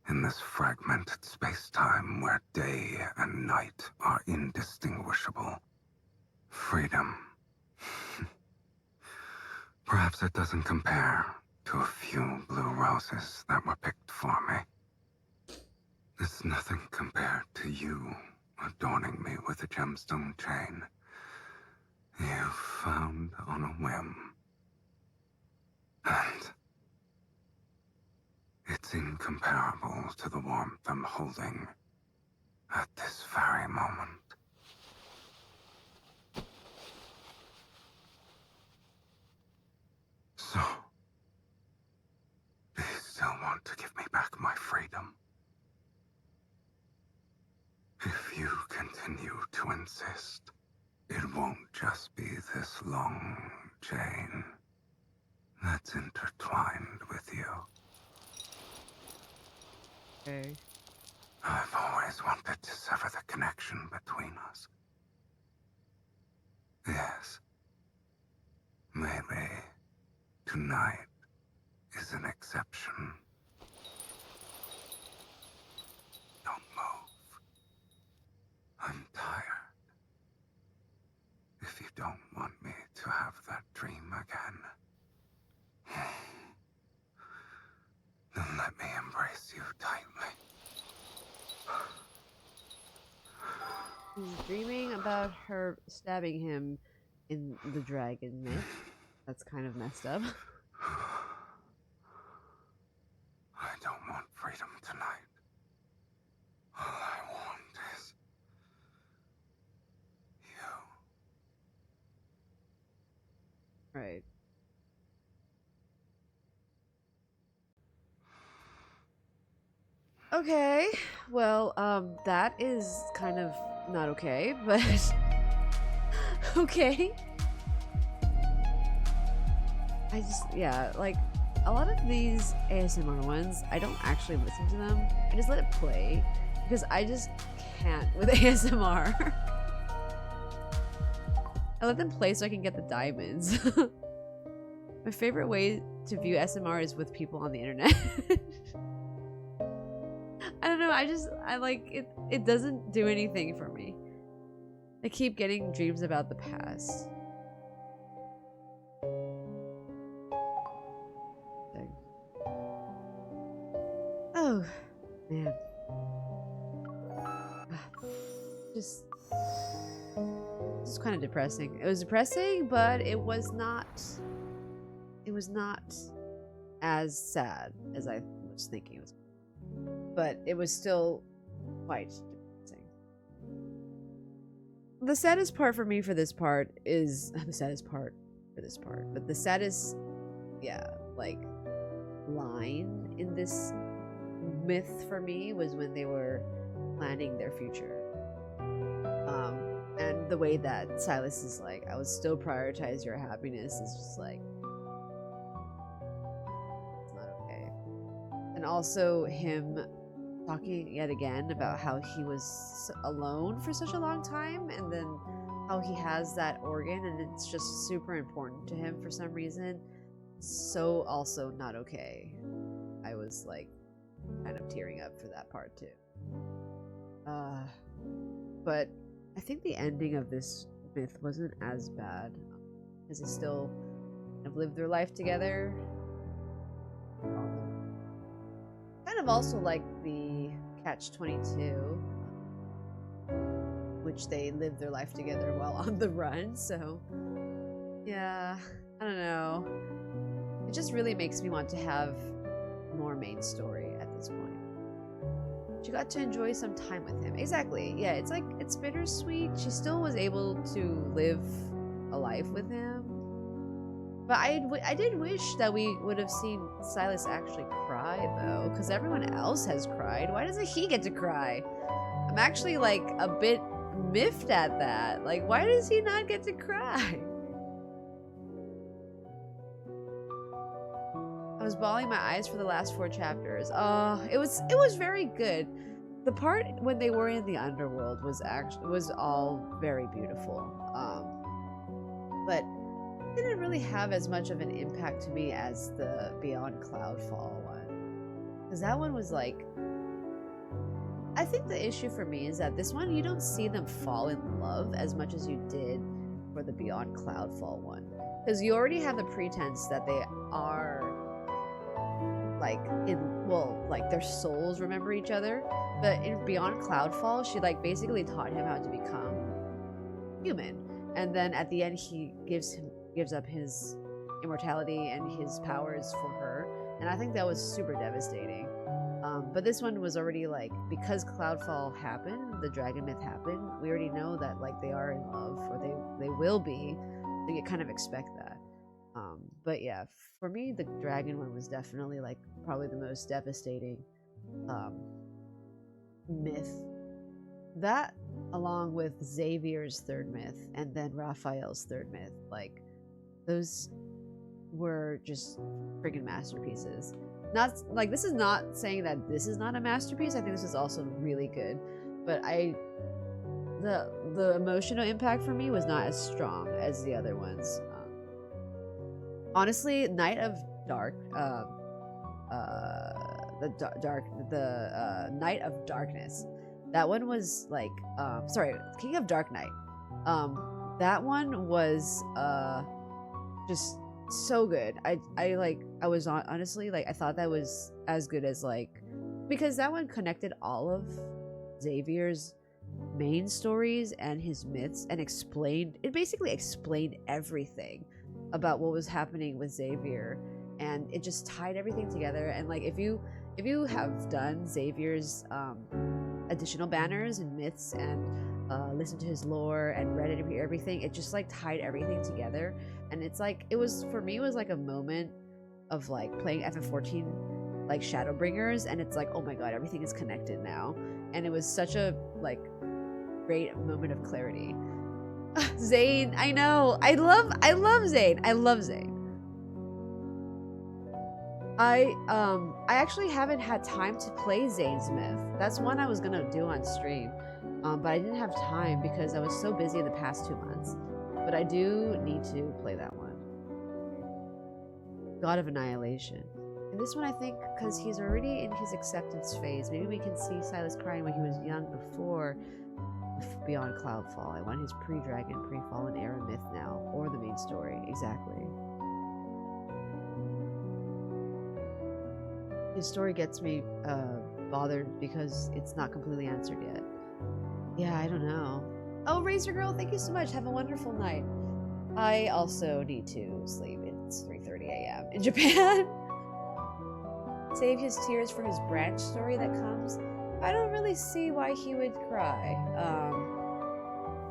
In this fragmented space-time where day and night are indistinguishable, freedom. Perhaps it doesn't compare to a few blue roses that were picked for me. It's nothing compared to you adorning me with a gemstone chain you found on a whim. And it's incomparable to the warmth I'm holding at this very moment. So, do you still want to give me back my freedom? If you continue to insist, it won't just be this long chain that's intertwined with you. Okay. I've always wanted to sever the connection between us. Yes. Maybe tonight is an exception. Don't move. I'm tired. If you don't want me to have that dream again, then let me embrace you tightly. He's dreaming about her stabbing him in the dragon myth. That's kind of messed up. I don't want freedom tonight. All I want is you. Right. Okay, well, that is kind of not okay, but okay. Yeah, like, a lot of these ASMR ones, I don't actually listen to them. I just let it play, because I just can't with ASMR. I let them play so I can get the diamonds. My favorite way to view ASMR is with people on the internet. I don't know, I like it. It doesn't do anything for me. I keep getting dreams about the past. Dang. Oh, man. Just kind of depressing. It was depressing, but it was not as sad as I was thinking it was. But it was still quite depressing. The saddest part for me for this part is but the saddest, yeah, like line in this myth for me was when they were planning their future. And the way that Sylus is like, I would still prioritize your happiness is just like, it's not okay. And also him talking yet again about how he was alone for such a long time, and then how he has that organ and it's just super important to him for some reason. So also not okay. I was like kind of tearing up for that part too. But I think the ending of this myth wasn't as bad, because they still kind of lived their life together. Kind of also like the Catch-22, which they lived their life together while on the run, so yeah, I don't know. It just really makes me want to have more main story at this point. She got to enjoy some time with him. Exactly, yeah, it's like, it's bittersweet. She still was able to live a life with him. But I did wish that we would have seen Sylus actually cry, though, because everyone else has cried. Why doesn't he get to cry? I'm actually, like, a bit miffed at that. Like, why does he not get to cry? I was bawling my eyes for the last 4 chapters. It was very good. The part when they were in the underworld was all very beautiful. But it didn't really have as much of an impact to me as the Beyond Cloudfall one. Because that one was like, I think the issue for me is that this one, you don't see them fall in love as much as you did for the Beyond Cloudfall one. Because you already have the pretense that they are like their souls remember each other. But in Beyond Cloudfall, she like basically taught him how to become human. And then at the end, he gives up his immortality and his powers for her. And I think that was super devastating. But this one was already like, because Cloudfall happened, the dragon myth happened, we already know that like they are in love, or they will be, so you kind of expect that. But yeah, for me, the dragon one was definitely like probably the most devastating myth. That, along with Xavier's third myth, and then Raphael's third myth, like those were just freaking masterpieces. Not like, this is not saying that this is not a masterpiece. I think this is also really good, but the emotional impact for me was not as strong as the other ones. Honestly, Night of Darkness. That one was like, sorry, King of Dark Knight. That one was just so good. Honestly, like, I thought that was as good as, like, because that one connected all of Xavier's main stories and his myths and basically explained everything about what was happening with Xavier, and it just tied everything together. And like, if you have done Xavier's additional banners and myths and listened to his lore and read everything, it just like tied everything together. And it's like, for me, it was like a moment of like playing FF14 like Shadowbringers, and it's like, oh my god, everything is connected now. And it was such a like great moment of clarity. Zane, I know, I love Zane. I love Zane. I actually haven't had time to play Zane's myth. That's one I was gonna do on stream, but I didn't have time because I was so busy in the past 2 months. But I do need to play that one. God of Annihilation. And this one, I think, because he's already in his acceptance phase, maybe we can see Sylus crying when he was young before Beyond Cloudfall. I want his pre-dragon, pre-fallen era myth now, or the main story. Exactly. His story gets me bothered because it's not completely answered yet. Yeah, I don't know. Oh, Razor Girl, thank you so much. Have a wonderful night. I also need to sleep. It's 3:30 a.m. in Japan. Save his tears for his branch story that comes. I don't really see why he would cry.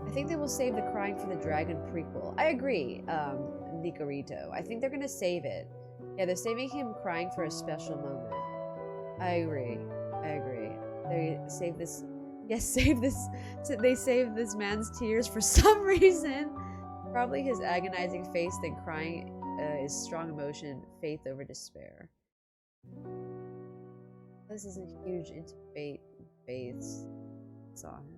I think they will save the crying for the Dragon prequel. I agree, Nicorito. I think they're gonna save it. Yeah, they're saving him crying for a special moment. I agree. They save this. Yes, save this. They save this man's tears for some reason. Probably his agonizing face, then crying is strong emotion, faith over despair. This isn't huge into faiths. Saw him.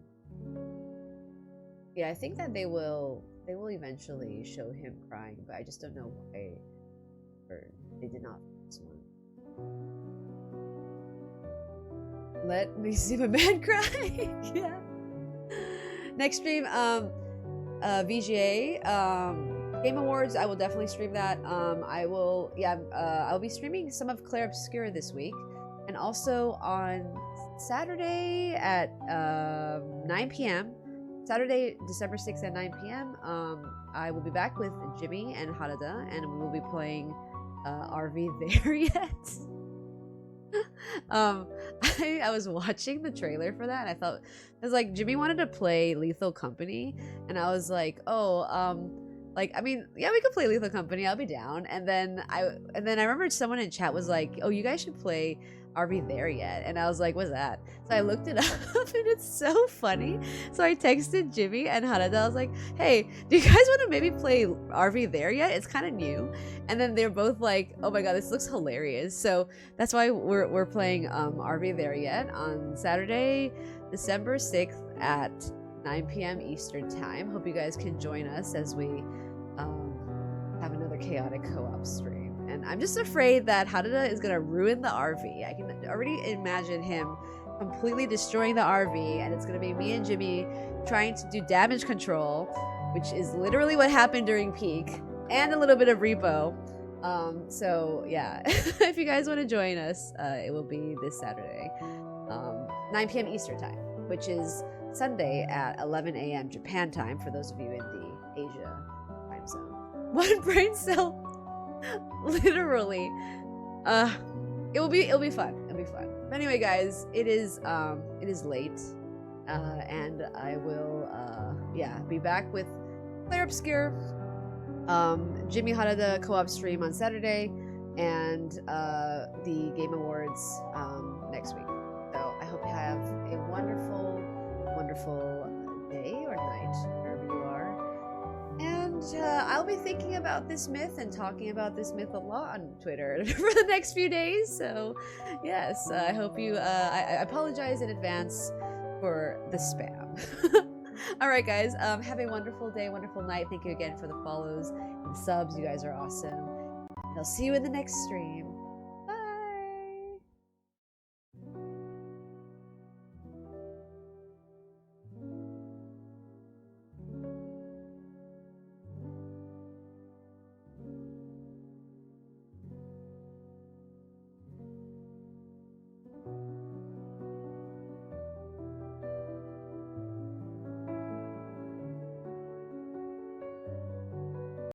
Yeah, I think that they will eventually show him crying, but I just don't know why. Or they did not. This one. Let me see my man cry. Yeah. Next stream, VGA, Game Awards. I will definitely stream that. I'll be streaming some of Claire Obscura this week, and also on Saturday at 9 p.m. Saturday, December 6th at 9 p.m. I will be back with Jimmy and Harada, and we will be playing RV There Yet. I was watching the trailer for that, and I was like, Jimmy wanted to play Lethal Company, and I was like, like, I mean, yeah, we could play Lethal Company, I'll be down. And then I remembered someone in chat was like, oh, you guys should play Are we there yet? And I was like, what's that? So I looked it up and it's so funny. So I texted Jimmy and Harada. I was like, hey, do you guys want to maybe play Are We There Yet? It's kind of new. And then they're both like, oh my god, this looks hilarious. So that's why we're playing Are We There Yet on Saturday, December 6th at 9 p.m. Eastern Time. Hope you guys can join us as we have another chaotic co-op stream. And I'm just afraid that Harada is gonna ruin the RV. I can already imagine him completely destroying the RV, and it's gonna be me and Jimmy trying to do damage control, which is literally what happened during peak, and a little bit of repo. So yeah, if you guys want to join us, it will be this Saturday, 9 p.m. Eastern Time, which is Sunday at 11 a.m. Japan time for those of you in the Asia time zone. One brain cell. Literally. It'll be fun. It'll be fun. But anyway, guys, it is late. And I will be back with Player Obscure, Jimmy Harada co-op stream on Saturday, and the Game Awards next week. So I hope you have a wonderful, wonderful day or night, wherever you are. And I'll be thinking about this myth and talking about this myth a lot on Twitter for the next few days. So, yes, I hope you. I apologize in advance for the spam. All right, guys. Have a wonderful day, wonderful night. Thank you again for the follows and subs. You guys are awesome. And I'll see you in the next stream.